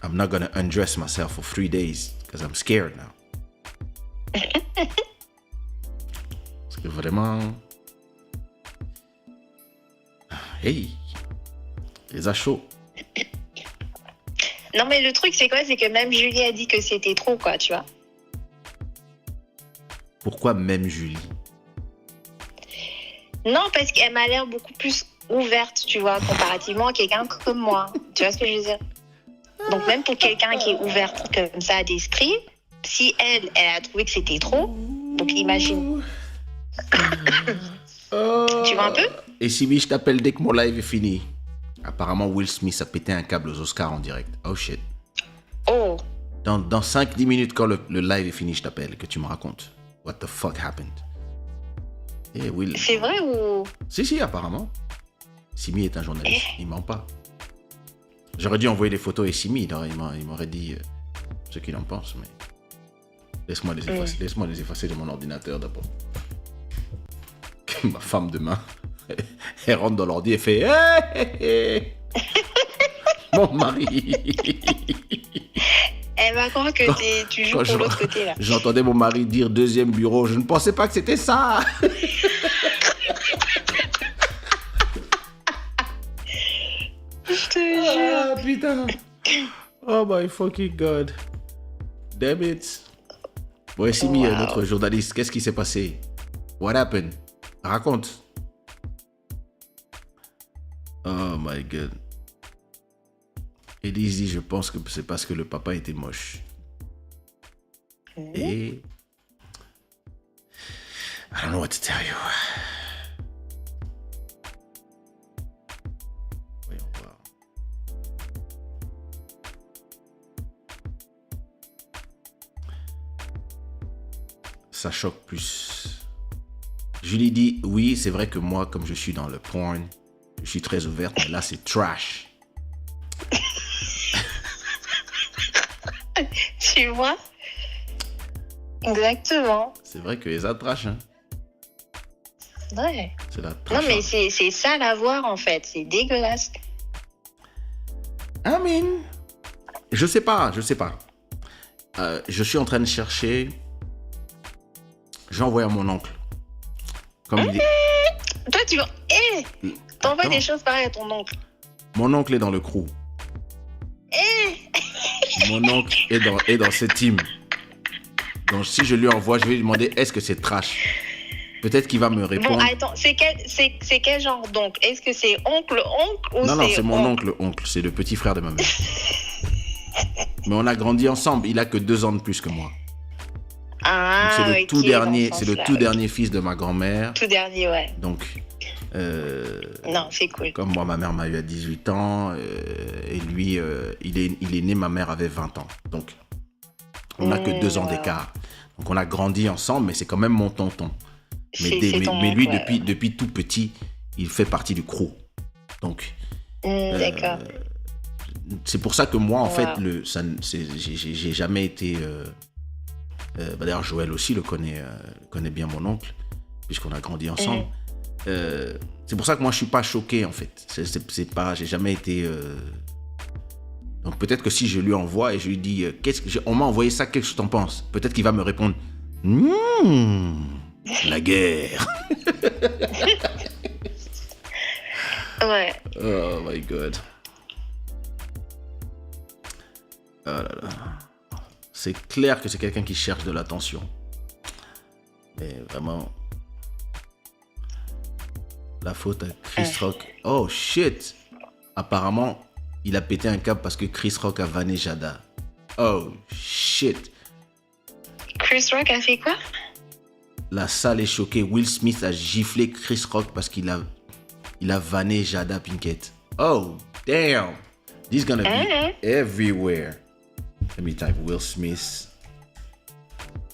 I'm not gonna undress myself for 3 days because I'm scared now. Parce que vraiment, hey, les a chaud. Non, mais le truc, c'est quoi? C'est que même Julie a dit que c'était trop, quoi, tu vois. Pourquoi même Julie? Non, parce qu'elle m'a l'air beaucoup plus ouverte, tu vois, comparativement à quelqu'un comme moi. Tu vois ce que je veux dire? Donc, même pour quelqu'un qui est ouverte comme ça d'esprit, si elle a trouvé que c'était trop, donc imagine. Tu vois un peu? Et Simi, je t'appelle dès que mon live est fini. Apparemment, Will Smith a pété un câble aux Oscars en direct. Oh shit. Oh. Dans 5-10 minutes, quand le live est fini, je t'appelle, que tu me racontes. What the fuck happened? Et Will... C'est vrai ou... Si, apparemment. Simi est un journaliste, il ment pas. J'aurais dû envoyer des photos à Simi, il m'aurait dit ce qu'il en pense, mais... Laisse-moi les effacer de mon ordinateur d'abord. Que ma femme demain, elle rentre dans l'ordi et fait hey! Mon mari. Elle va croire que tu joues pour l'autre côté là. J'entendais mon mari dire deuxième bureau, je ne pensais pas que c'était ça. Je te jure. Ah putain. Oh my fucking god. Damn it. Ouais, Simi, notre journaliste, qu'est-ce qui s'est passé? What happened? Raconte. Oh my god. Elise dit, je pense que c'est parce que le papa était moche. Et... I don't know what to tell you. Voyons voir. Ça choque plus. Julie dit, oui, c'est vrai que moi, comme je suis dans le porn, je suis très ouverte, mais là, c'est trash. Tu vois? Exactement. C'est vrai que les a trash, hein. Ouais. C'est la trash. Non, mais c'est sale à voir en fait. C'est dégueulasse. I mean, je sais pas. Je suis en train de chercher. Je vais envoyer à mon oncle. Comme il est... Toi, tu vois. T'envoies des choses pareilles à ton oncle. Mon oncle est dans le crew. Mon oncle est dans ce team. Donc si je lui envoie, je vais lui demander est-ce que c'est trash. Peut-être qu'il va me répondre. Bon, attends, c'est quel genre d'oncle? Est-ce que c'est oncle ou Non, c'est mon oncle. C'est le petit frère de ma mère. Mais on a grandi ensemble. Il a que 2 ans de plus que moi. Ah, donc c'est le tout dernier. C'est le tout okay. dernier fils de ma grand-mère. Tout dernier, ouais. Donc. Non, c'est cool. Comme moi, ma mère m'a eu à 18 ans et lui, il est né, ma mère avait 20 ans. Donc, on n'a que 2 ans d'écart. Donc, on a grandi ensemble, mais c'est quand même mon tonton. Mais lui, ouais. depuis tout petit, il fait partie du crew. Donc, d'accord. C'est pour ça que moi, en fait, j'ai jamais été... d'ailleurs, Joël aussi connaît bien mon oncle, puisqu'on a grandi ensemble. C'est pour ça que moi je suis pas choqué en fait. C'est pas, j'ai jamais été. Donc peut-être que si je lui envoie et je lui dis on m'a envoyé ça, qu'est-ce que t'en penses? Peut-être qu'il va me répondre la guerre. Ouais. Oh my god. Oh là là. C'est clair que c'est quelqu'un qui cherche de l'attention. Mais vraiment. La faute à Chris Rock. Oh shit. Apparemment, il a pété un câble parce que Chris Rock a vanné Shada. Oh shit. Chris Rock a fait quoi? La salle est choquée. Will Smith a giflé Chris Rock parce qu'il a Il a vanné Shada Pinkett. Oh, damn. This is gonna be everywhere. Let me type Will Smith.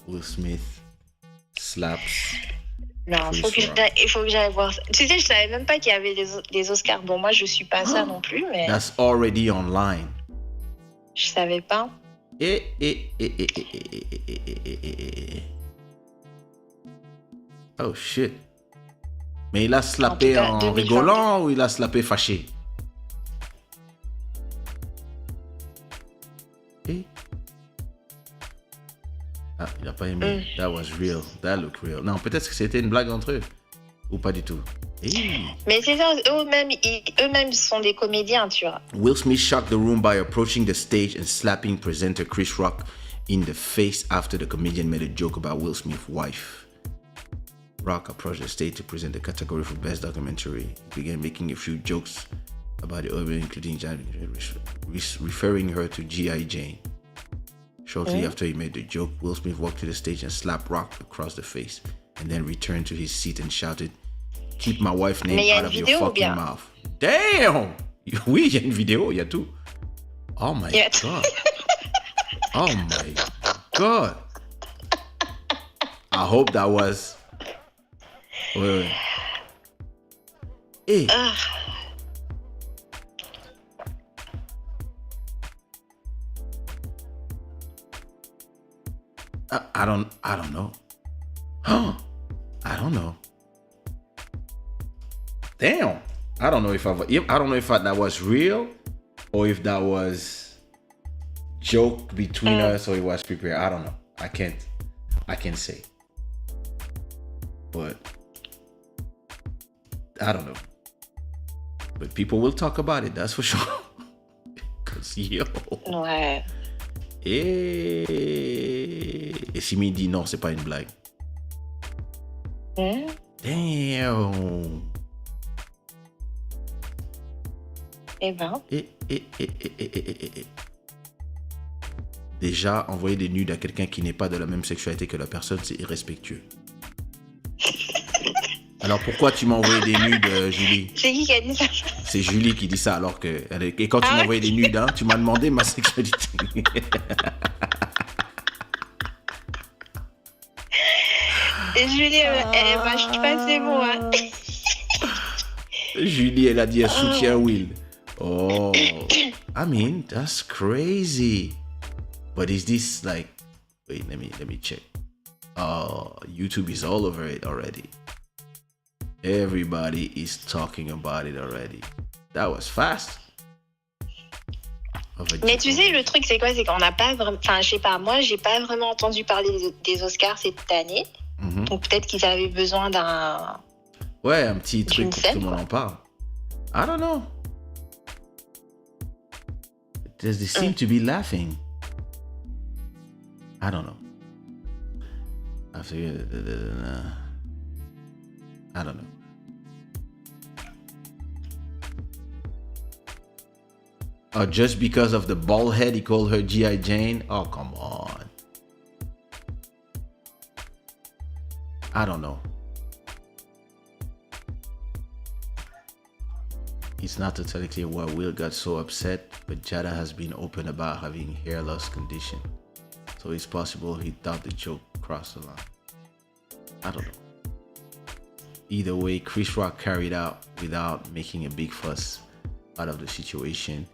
Will Smith slaps. Non, Chris Rock. il faut que j'aille voir ça. Tu sais, je savais même pas qu'il y avait des Oscars. Bon, moi, je suis pas ça non plus, mais That's already online. je savais pas. Oh shit. Mais il a slappé En en, tout cas, 2022. rigolant ou il a slappé fâché? Ah, il a pas aimé. That was real. That looked real. Non, peut-être que c'était une blague entre eux. Ou pas du tout. Mais c'est ça, eux-mêmes sont des comédiens, tu vois. Will Smith shocked the room by approaching the stage and slapping presenter Chris Rock in the face after the comedian made a joke about Will Smith's wife. Rock approached the stage to present the category for Best Documentary. He began making a few jokes about the other, including referring her to G.I. Jane. Shortly after he made the joke, Will Smith walked to the stage and slapped Rock across the face, and then returned to his seat and shouted, "Keep my wife's name out of your fucking mouth." Damn! Oui, il y a une vidéo, il y a tout. Oh my God. Oh my God. I hope that was... Wait. Hey. I don't know. I don't know. Damn. I don't know if that was real or if that was joke between us or it was prepared. I don't know. I can't say. But I don't know. But people will talk about it, that's for sure. Cause yo. Ouais. Et si me dit non, c'est pas une blague. Damn. Eh ben. Déjà, envoyer des nudes à quelqu'un qui n'est pas de la même sexualité que la personne, c'est irrespectueux. Alors pourquoi tu m'as envoyé des nudes, Julie? C'est qui a dit ça? C'est Julie qui dit ça, alors que... Et quand tu m'as envoyé des nudes, hein, tu m'as demandé ma sexualité. Et Julie, elle mâche pas ses mots, hein. Julie, elle a dit un soutien Will. Oh, I mean, that's crazy. But is this like... Wait, let me check. Oh, YouTube is all over it already. Everybody is talking about it already. That was fast. Mais tu sais, le truc, c'est quoi? C'est qu'on n'a pas vraiment... Enfin, je sais pas, moi, j'ai pas vraiment entendu parler des Oscars cette année. Donc peut-être qu'ils avaient besoin d'un... Ouais, un petit truc pour que tout le monde quoi. en parle. I don't know. They seem to be laughing. I don't know. I don't know. Oh, just because of the bald head, he called her G.I. Jane? Oh, come on. I don't know. It's not totally clear why Will got so upset, but Shada has been open about having hair loss condition. So it's possible he thought the joke crossed the line. I don't know. Either way, Chris Rock carried out without making a big fuss out of the situation,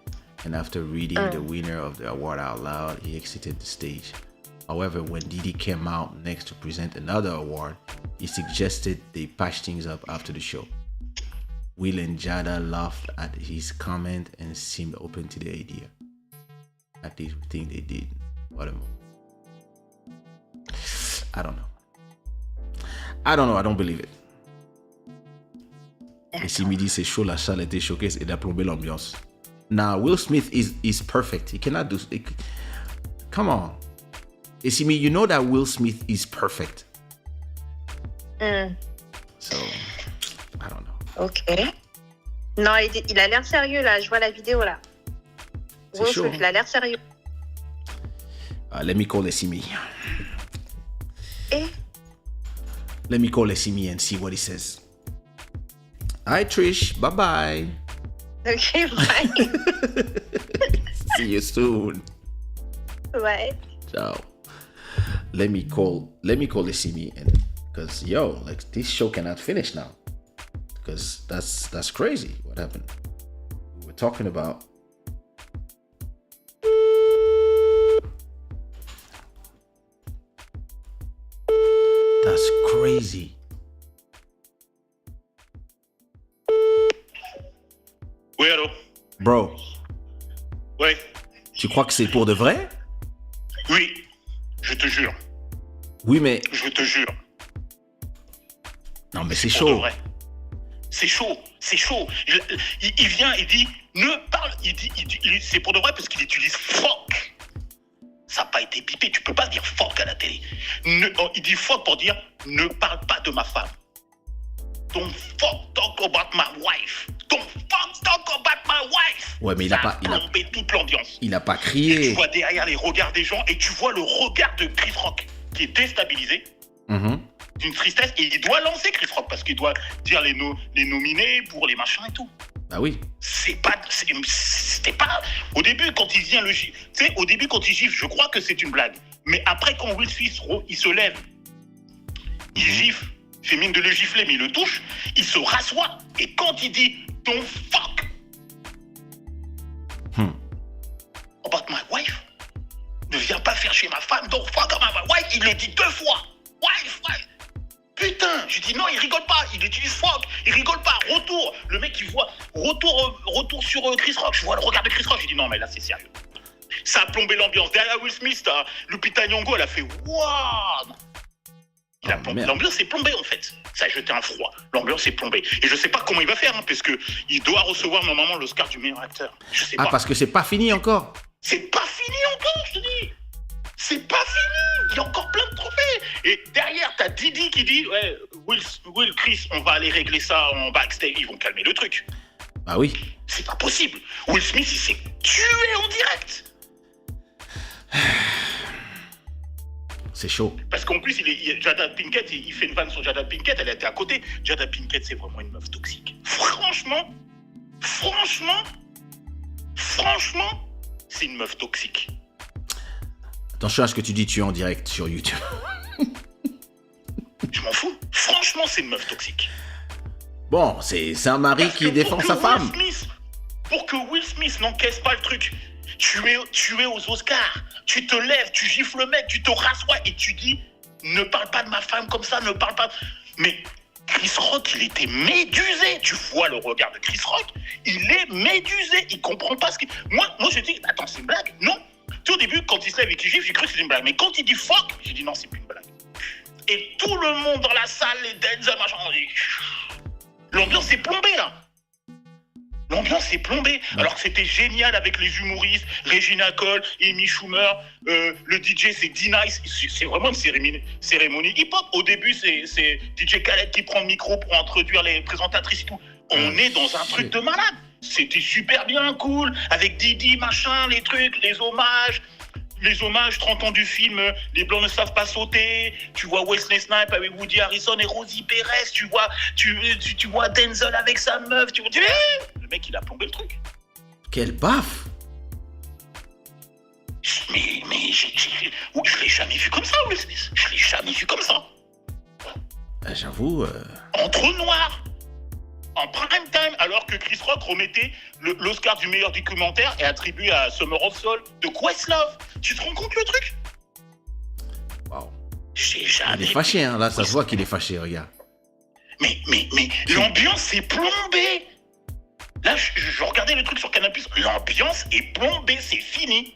and after reading the winner of the award out loud, he exited the stage. However, when Didi came out next to present another award, he suggested they patch things up after the show. Will and Shada laughed at his comment and seemed open to the idea. At least we think they did. Whatever. I don't know. I don't believe it. Et si me dit c'est chaud, la salle était choquée et il a plombé l'ambiance. Now, Will Smith is perfect. He cannot do... Come on. Et si me, you know that Will Smith is perfect. So, I don't know. Ok. Non, il a l'air sérieux, là. Je vois la vidéo, là. C'est chaud. Il a l'air sérieux. Let me call Essimi. Eh? Let me call Essimi and see what he says. Hi Trish, bye bye. Okay, bye. See you soon. Bye. Ciao. Let me call Isimi, and because like this show cannot finish now, because that's crazy. What happened? We were talking about. That's crazy. Oui, allô? Bro, Ouais. tu crois que c'est pour de vrai? Oui, je te jure. Oui, mais Je te jure. non, mais c'est Pour de chaud. vrai. C'est chaud, c'est chaud. Il vient, il dit, ne parle, c'est pour de vrai parce qu'il utilise fuck. Ça n'a pas été bipé, tu peux pas dire fuck à la télé. Il dit fuck pour dire, ne parle pas de ma femme. Don't fuck talk about my wife. Don't fuck talk about my wife. Ouais, mais ça a plombé toute l'ambiance. Il a pas Et tu crié. vois derrière les regards des gens et tu vois le regard de Chris Rock qui est déstabilisé. Mhm. D'une tristesse, et il doit lancer Chris Rock parce qu'il doit dire les nominés pour les machins et tout. Bah oui. C'était pas au début quand il vient le gifle. Tu sais, au début quand il gifle, je crois que c'est une blague. Mais après quand Will Smith il se lève, il gifle, il fait mine de le gifler, mais il le touche, il se rassoit et quand il dit don't fuck about my wife, ne viens pas faire chez ma femme, don't fuck about my wife, il le dit 2 fois. Wife. Putain, je dis non, il rigole pas, il utilise fuck, il rigole pas, retour. Le mec il voit, retour sur Chris Rock, je vois le regard de Chris Rock, j'ai dit non mais là c'est sérieux. Ça a plombé l'ambiance. Derrière Will Smith, Lupita Nyong'o, elle a fait waouh. L'ambiance est plombée en fait. Ça a jeté un froid. L'ambiance est plombée. Et je sais pas comment il va faire, parce que il doit recevoir normalement l'Oscar du meilleur acteur. Je sais pas. Parce que c'est pas fini encore. C'est pas fini encore, je te dis. C'est pas fini. Il y a encore plein de trophées. Et derrière, t'as Didi qui dit ouais, Will, Chris, on va aller régler ça en backstage. Ils vont calmer le truc. Bah oui. C'est pas possible. Will Smith, il s'est tué en direct. C'est chaud. Parce qu'en plus, Jada Pinkett, il fait une vanne sur Jada Pinkett, elle était à côté. Jada Pinkett, c'est vraiment une meuf toxique. Franchement, c'est une meuf toxique. Attention à ce que tu dis, tu es en direct sur YouTube. Je m'en fous. Franchement, c'est une meuf toxique. Bon, c'est un mari Parce qui que défend sa femme. Pour que Will Smith n'encaisse pas le truc, tu es aux Oscars, tu te lèves, tu gifles le mec, tu te rassois et tu dis ne parle pas de ma femme comme ça, ne parle pas. Mais Chris Rock, il était médusé. Tu vois le regard de Chris Rock, il est médusé. Il comprend pas ce qu'il. Moi, je dis attends, c'est une blague. Non. Tout au début, quand il se lève et qu'il gifle, j'ai cru que c'était une blague. Mais quand il dit fuck, j'ai dit non, c'est plus une blague. Et tout le monde dans la salle, les Denzel, machin, on dit. L'ambiance est plombée là. L'ambiance est plombée. Alors que c'était génial avec les humoristes, Regina Cole, Amy Schumer, le DJ c'est D-Nice. C'est vraiment une cérémonie hip-hop. Au début, c'est DJ Khaled qui prend le micro pour introduire les présentatrices et tout. On est dans un truc de malade. C'était super bien cool. Avec Didi, machin, les trucs, les hommages. Les hommages, 30 ans du film, les Blancs ne savent pas sauter. Tu vois Wesley Snipes avec Woody Harrison et Rosie Perez. Tu vois Denzel avec sa meuf. Le mec, il a plombé le truc. Quelle baffe! Mais je l'ai jamais vu comme ça, Will Smith. Je l'ai jamais vu comme ça. J'avoue. En trou noir. En prime time, alors que Chris Rock remettait l'Oscar du meilleur documentaire et attribué à Summer of Soul de Questlove. Tu te rends compte le truc? Waouh. J'ai jamais. Il est fâché, hein. Là, ça se voit qu'il est fâché, regarde. Mais l'ambiance est plombée. Là, je regardais le truc sur Canal+. L'ambiance est plombée, c'est fini.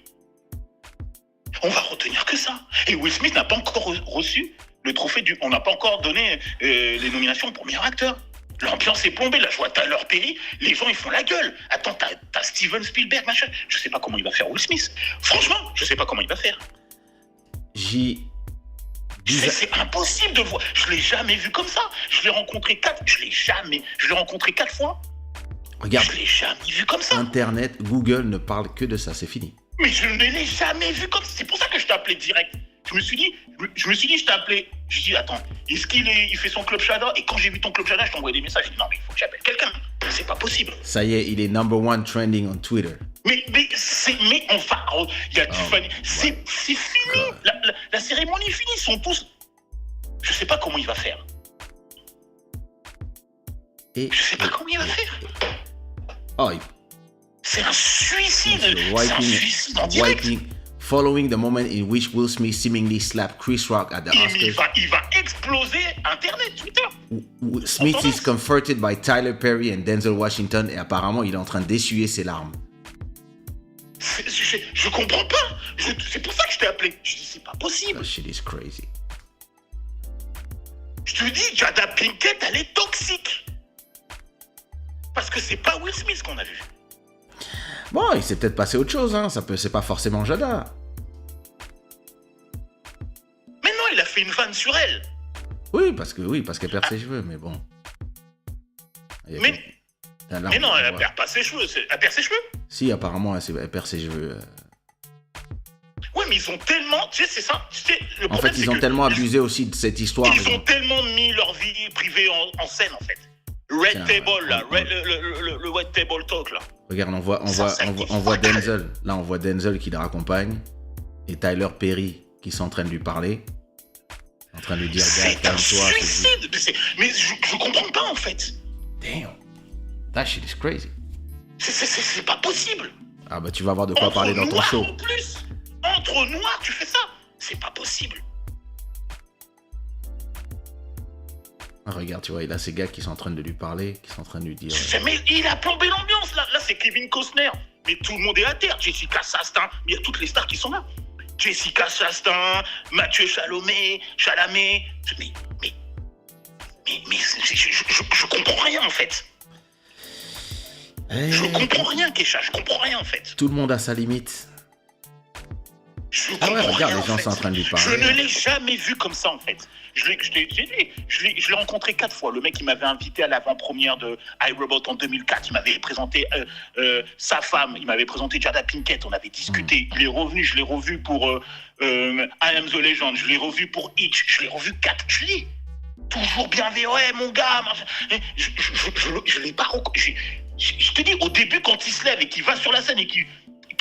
On va retenir que ça. Et Will Smith n'a pas encore reçu le trophée On n'a pas encore donné les nominations pour meilleur acteur. L'ambiance est plombée. Là, je vois Tyler Perry, les gens, ils font la gueule. Attends, t'as Steven Spielberg, machin. Je sais pas comment il va faire Will Smith. Franchement, je sais pas comment il va faire. C'est impossible de voir. Je l'ai jamais vu comme ça. Je l'ai rencontré 4 fois. Regarde. Je l'ai jamais vu comme ça. Internet, Google ne parle que de ça, c'est fini. Mais je ne l'ai jamais vu comme ça. C'est pour ça que je t'ai appelé direct. Je me suis dit, je t'ai appelé. Je dis, attends, est-ce il fait son club Shada? Et quand j'ai vu ton club Shada, je t'ai envoyé des messages. Je dis, non, mais il faut que j'appelle quelqu'un. C'est pas possible. Ça y est, il est #1 trending on Twitter. Mais enfin, il y a Tiffany. C'est fini. La cérémonie est finie. Ils sont tous. Je sais pas comment il va faire. Et, Je sais pas comment il va faire. Oh, C'est un suicide. C'est un suicide en direct. Following the moment in which Will Smith seemingly slapped Chris Rock at the Oscars. Il va exploser Internet, Twitter. Smith is comforted by Tyler Perry and Denzel Washington et apparemment il est en train d'essuyer ses larmes. Je comprends pas. C'est pour ça que je t'ai appelé. Je dis c'est pas possible. That shit is crazy. Je te dis, Jada Pinkett, elle est toxique. Parce que c'est pas Will Smith qu'on a vu. Bon, il s'est peut-être passé autre chose, hein. C'est pas forcément Jada. Mais non, il a fait une vanne sur elle. Oui, parce qu'elle perd ses cheveux, mais bon. Mais non, elle perd pas ses cheveux. Elle perd ses cheveux. Si, apparemment, elle perd ses cheveux. Ouais, mais ils ont tellement... Tu sais, c'est ça. En fait, ils ont tellement abusé aussi de cette histoire. Ils ont tellement mis leur vie privée en scène, en fait. Red Table, là. Le Red Table Talk, là. Regarde, on voit Denzel. Là, on voit Denzel qui le raccompagne. Et Tyler Perry qui sont en train de lui parler. En train de lui dire, c'est un suicide. Mais je comprends pas, en fait. Damn. That shit is crazy. C'est pas possible. Ah bah, tu vas avoir de quoi parler dans ton show. En plus, entre noirs, tu fais ça. C'est pas possible. Ah, regarde, tu vois, il a ces gars qui sont en train de lui parler, qui sont en train de lui dire... Mais il a plombé l'ambiance, là. Là, c'est Kevin Costner. Mais tout le monde est à terre. Jessica Chastain. Il y a toutes les stars qui sont là. Jessica Chastain, Mathieu Chalamet. Mais je comprends rien, en fait. Je comprends rien, Kaysha. Je comprends rien, en fait. Tout le monde a sa limite. Regarde, rien, les gens sont en train de lui parler. Je ne l'ai jamais vu comme ça, en fait. Je l'ai rencontré 4 fois. Le mec, il m'avait invité à l'avant-première de iRobot en 2004. Il m'avait présenté sa femme. Il m'avait présenté Jada Pinkett. On avait discuté. Il est revenu. Je l'ai revu pour I Am the Legend. Je l'ai revu pour Itch. Je l'ai revu 4. Je l'ai toujours bienveillant. Ouais, mon gars. Je l'ai pas rencontré. Je te dis, au début, quand il se lève et qu'il va sur la scène et qu'il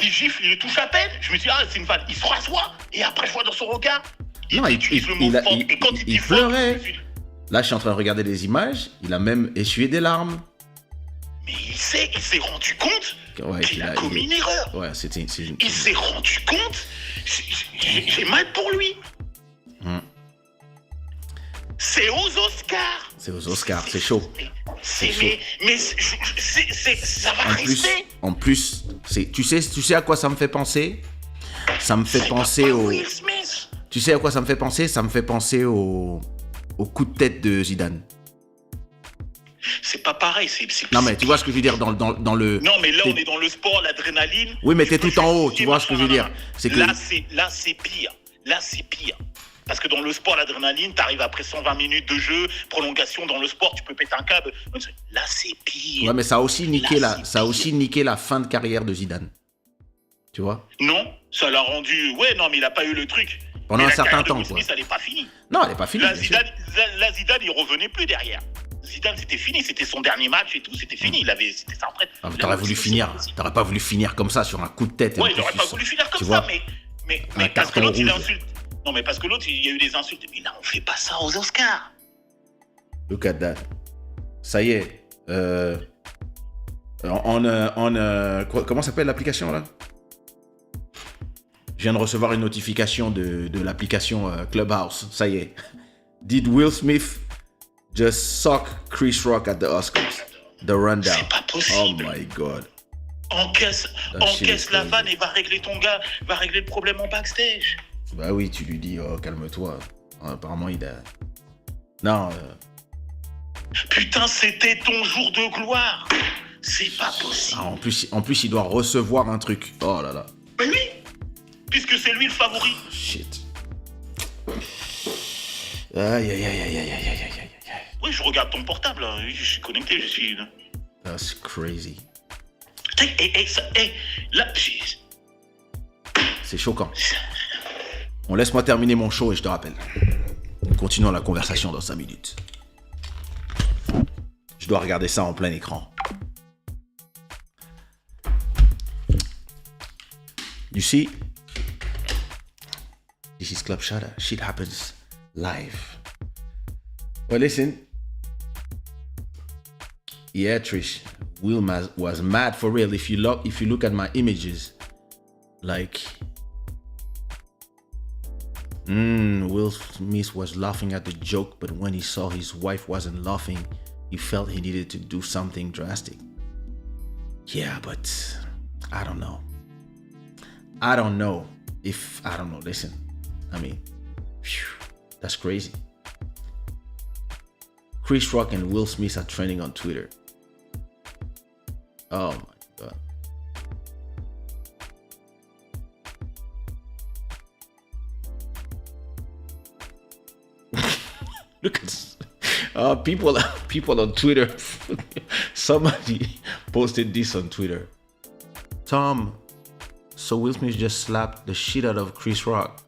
gifle, il le touche à peine, je me suis dit, c'est une vanne. Il se rassoit, et après, je vois dans son regard, il pleurait. Là, je suis en train de regarder les images, il a même essuyé des larmes. Mais il s'est rendu compte qu'il a commis une erreur. Ouais, il s'est rendu compte, j'ai mal pour lui. C'est aux Oscars. C'est chaud. Mais ça va rester. En plus, tu sais à quoi ça me fait penser? Ça me fait penser au... Will Smith. Tu sais à quoi ça me fait penser? Ça me fait penser au coup de tête de Zidane. C'est pas pareil. Non, mais tu vois ce que je veux dire dans le... Non, mais là, on est dans le sport, l'adrénaline. Oui, mais t'es tout en haut, tu vois ce que je veux dire. Là, c'est pire. Parce que dans le sport, l'adrénaline, t'arrives après 120 minutes de jeu, prolongation dans le sport, tu peux péter un câble. Là, c'est pire. Ouais, mais ça a aussi niqué la fin de carrière de Zidane. Tu vois? Non, ça l'a rendu... Ouais, non, mais il a pas eu le truc. Pendant un certain temps, quoi. Smith, elle n'est pas finie. Non, elle n'est pas finie. Zidane, il revenait plus derrière. Zidane, c'était fini. C'était son dernier match et tout. C'était fini. C'était sa retraite. T'aurais pas voulu finir comme ça sur un coup de tête. Ouais, il n'aurait pas voulu finir comme ça, mais parce que l'autre, il insulte. Non, mais parce que l'autre, il y a eu des insultes. Mais là, on fait pas ça aux Oscars. Look at that. Ça y est. Comment s'appelle l'application, là? Je viens de recevoir une notification de l'application Clubhouse. Ça y est. Did Will Smith just sock Chris Rock at the Oscars? The rundown. C'est pas possible. Oh my God. Encaisse la vanne et va régler ton gars. Va régler le problème en backstage. Bah oui, tu lui dis, oh, calme-toi. Apparemment, il a... Non. Putain, c'était ton jour de gloire. C'est pas possible. En plus, il doit recevoir un truc. Oh là là. Mais oui, puisque c'est lui le favori. Oh, shit. Aïe. Oui, je regarde ton portable. Hein. Je suis connecté, je suis... That's crazy. Là, c'est choquant. Bon, laisse-moi terminer mon show et je te rappelle. Continuons la conversation dans 5 minutes. Je dois regarder ça en plein écran. You see? This is Club Shada. Shit happens live. Well, listen. Yeah, Trish. Will was mad for real. If you look at my images, like, Will Smith was laughing at the joke, but when he saw his wife wasn't laughing, he felt he needed to do something drastic. Yeah, but I don't know. Listen, I mean, that's crazy. Chris Rock and Will Smith are trending on Twitter. Oh my God. Look at people on Twitter. Somebody posted this on Twitter. Tom, so Will Smith just slapped the shit out of Chris Rock.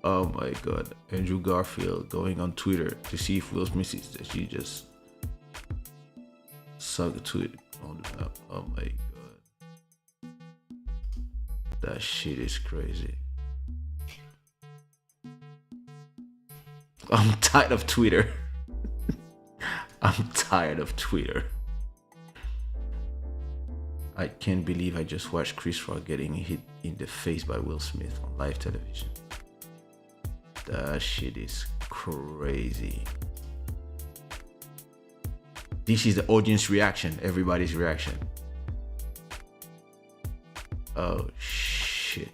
Oh my God. Andrew Garfield going on Twitter to see if Will Smith is that she just sucked to it. Oh my God. That shit is crazy. I'm tired of Twitter. I'm tired of Twitter. I can't believe I just watched Chris Rock getting hit in the face by Will Smith on live television. That shit is crazy. This is the audience reaction, everybody's reaction. Oh shit.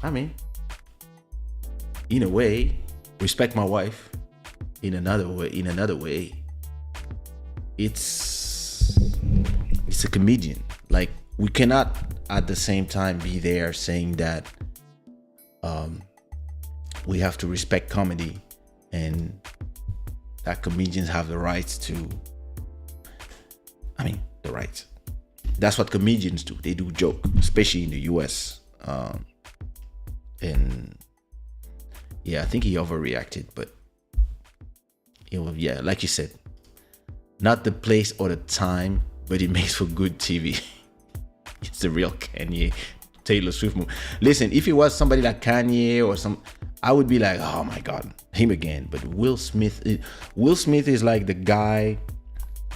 I mean, in a way, respect my wife. In another way, it's a comedian. Like, we cannot at the same time be there saying that we have to respect comedy and that comedians have the rights to, the rights. That's what comedians do. They do joke, especially in the US. And yeah, I think he overreacted, but like you said, not the place or the time, but it makes for good TV. It's the real Kanye, Taylor Swift movie. Listen, if it was somebody like Kanye or I would be like, oh my God, him again. But Will Smith is like the guy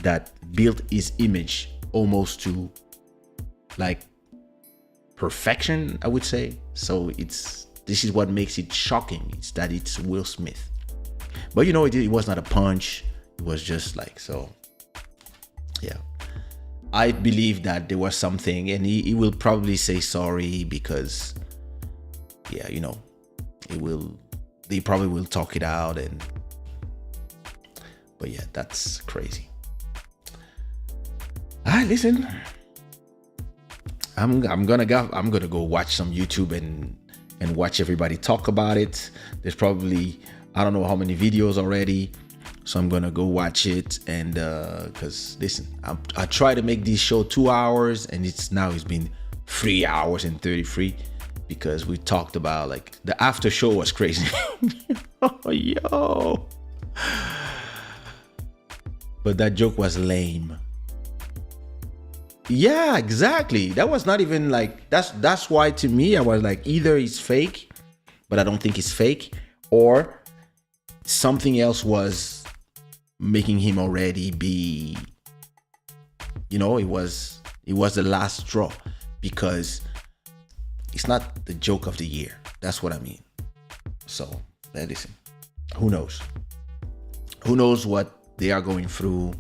that built his image almost to like perfection, I would say. So this is what makes it shocking. It's that it's Will Smith. But it was not a punch. It was just like, so yeah. I believe that there was something, and he will probably say sorry because they probably will talk it out, but yeah, that's crazy. Listen, I'm gonna go watch some YouTube and watch everybody talk about it. There's probably, I don't know how many videos already, so I'm gonna go watch it. And because listen, I try to make this show 2 hours, and it's been 3 hours and 33 because we talked about, like, the after show was crazy. Oh, yo, but that joke was lame. Yeah, exactly. That was not even like, that's why to me I was like, either it's fake, but I don't think it's fake, or something else was making him already be, it was the last straw, because it's not the joke of the year. That's what I mean. So listen, who knows what they are going through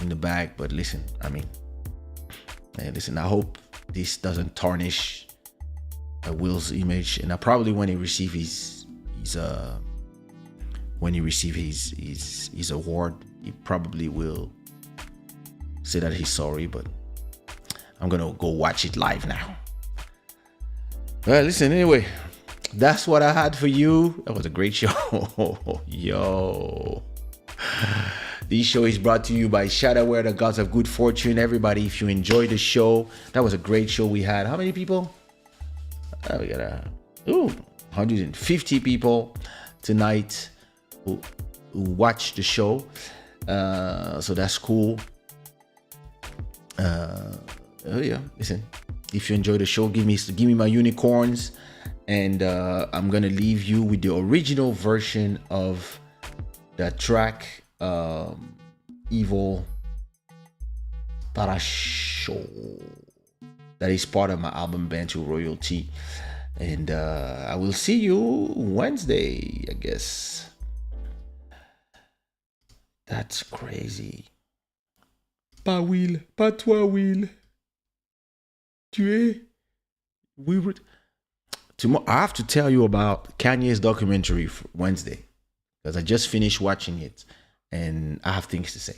in the back. But listen, I hope this doesn't tarnish Will's image. And probably when he receive his award, he probably will say that he's sorry. But I'm gonna go watch it live now. Well, listen, anyway, that's what I had for you. That was a great show. Yo, This show is brought to you by Shada, where the gods of good fortune. Everybody, if you enjoyed the show, that was a great show we had. How many people? We got 150 people tonight who watched the show. So that's cool. Listen, if you enjoy the show, give me my unicorns, and I'm gonna leave you with the original version of the track Evil Parasho, that is part of my album Bantu Royalty. And I will see you Wednesday, I guess. That's crazy. Pas Will, pas toi Will. Tu es. We would. Tomorrow, I have to tell you about Kanye's documentary for Wednesday, because I just finished watching it and I have things to say.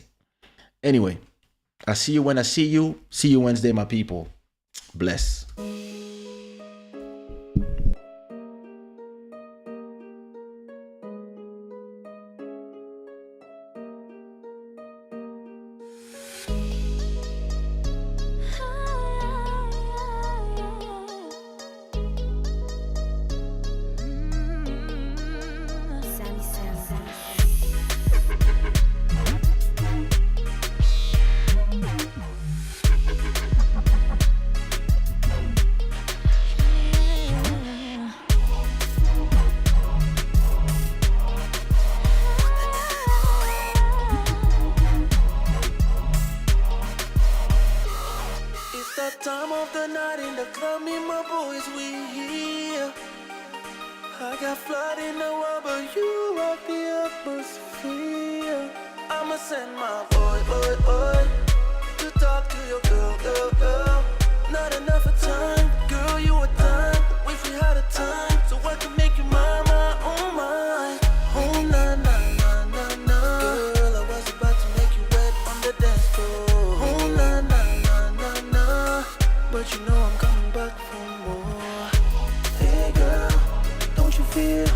Anyway, I'll see you when I see you. See you Wednesday, my people. Bless. Time of the night in the club, me and my boys, we here. I got flood in the world, but you rock the atmosphere. I'ma send my boy to talk to your girl. Not enough of time, girl, you a dime. Wish we had a time, so I can make you mine, my own mine. Oh, na, na, na, na, na. Girl, I was about to make you wet on the dance floor. Oh, na, na, na, na, na. But you know I'm coming back for more. Hey girl, don't you feel?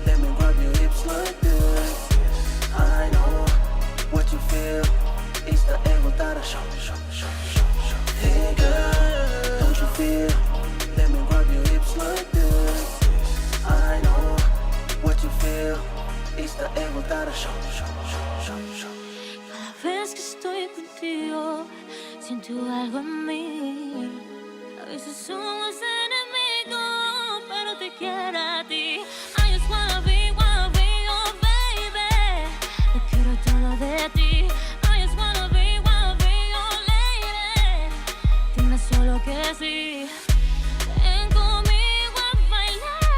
Let me grab your hips like this. I know what you feel. It's the ego that I show. Hey girl, don't you feel? Let me grab your hips like this. I know what you feel. It's the ego that I show. Cada vez que estoy contigo, siento algo en mí. A veces somos enemigos, pero te quiero a ti. I just wanna be your baby. Yo quiero todo de ti. I just wanna be your lady. Dime solo que sí. Ven conmigo a bailar.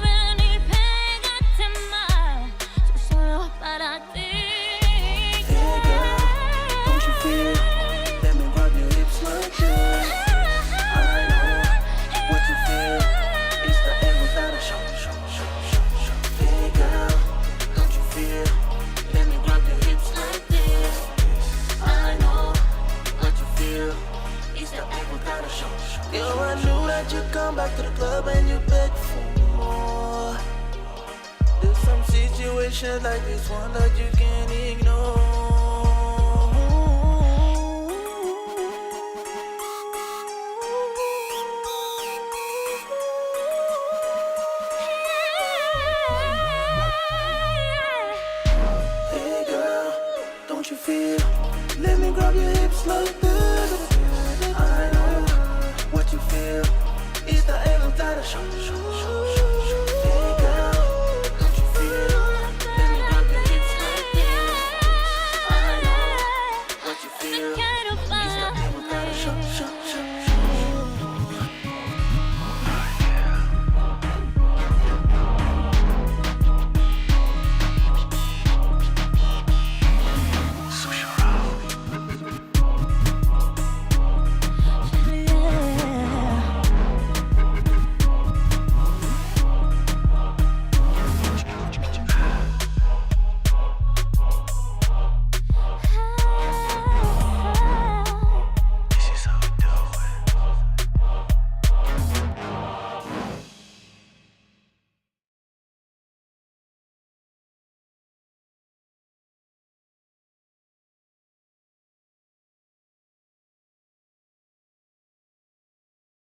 Ven y pégate más. Soy solo para ti. Yo, I knew that you'd come back to the club and you beg for more. There's some situations like this one that you can't ignore. Hey girl, don't you feel? Let me grab your hips like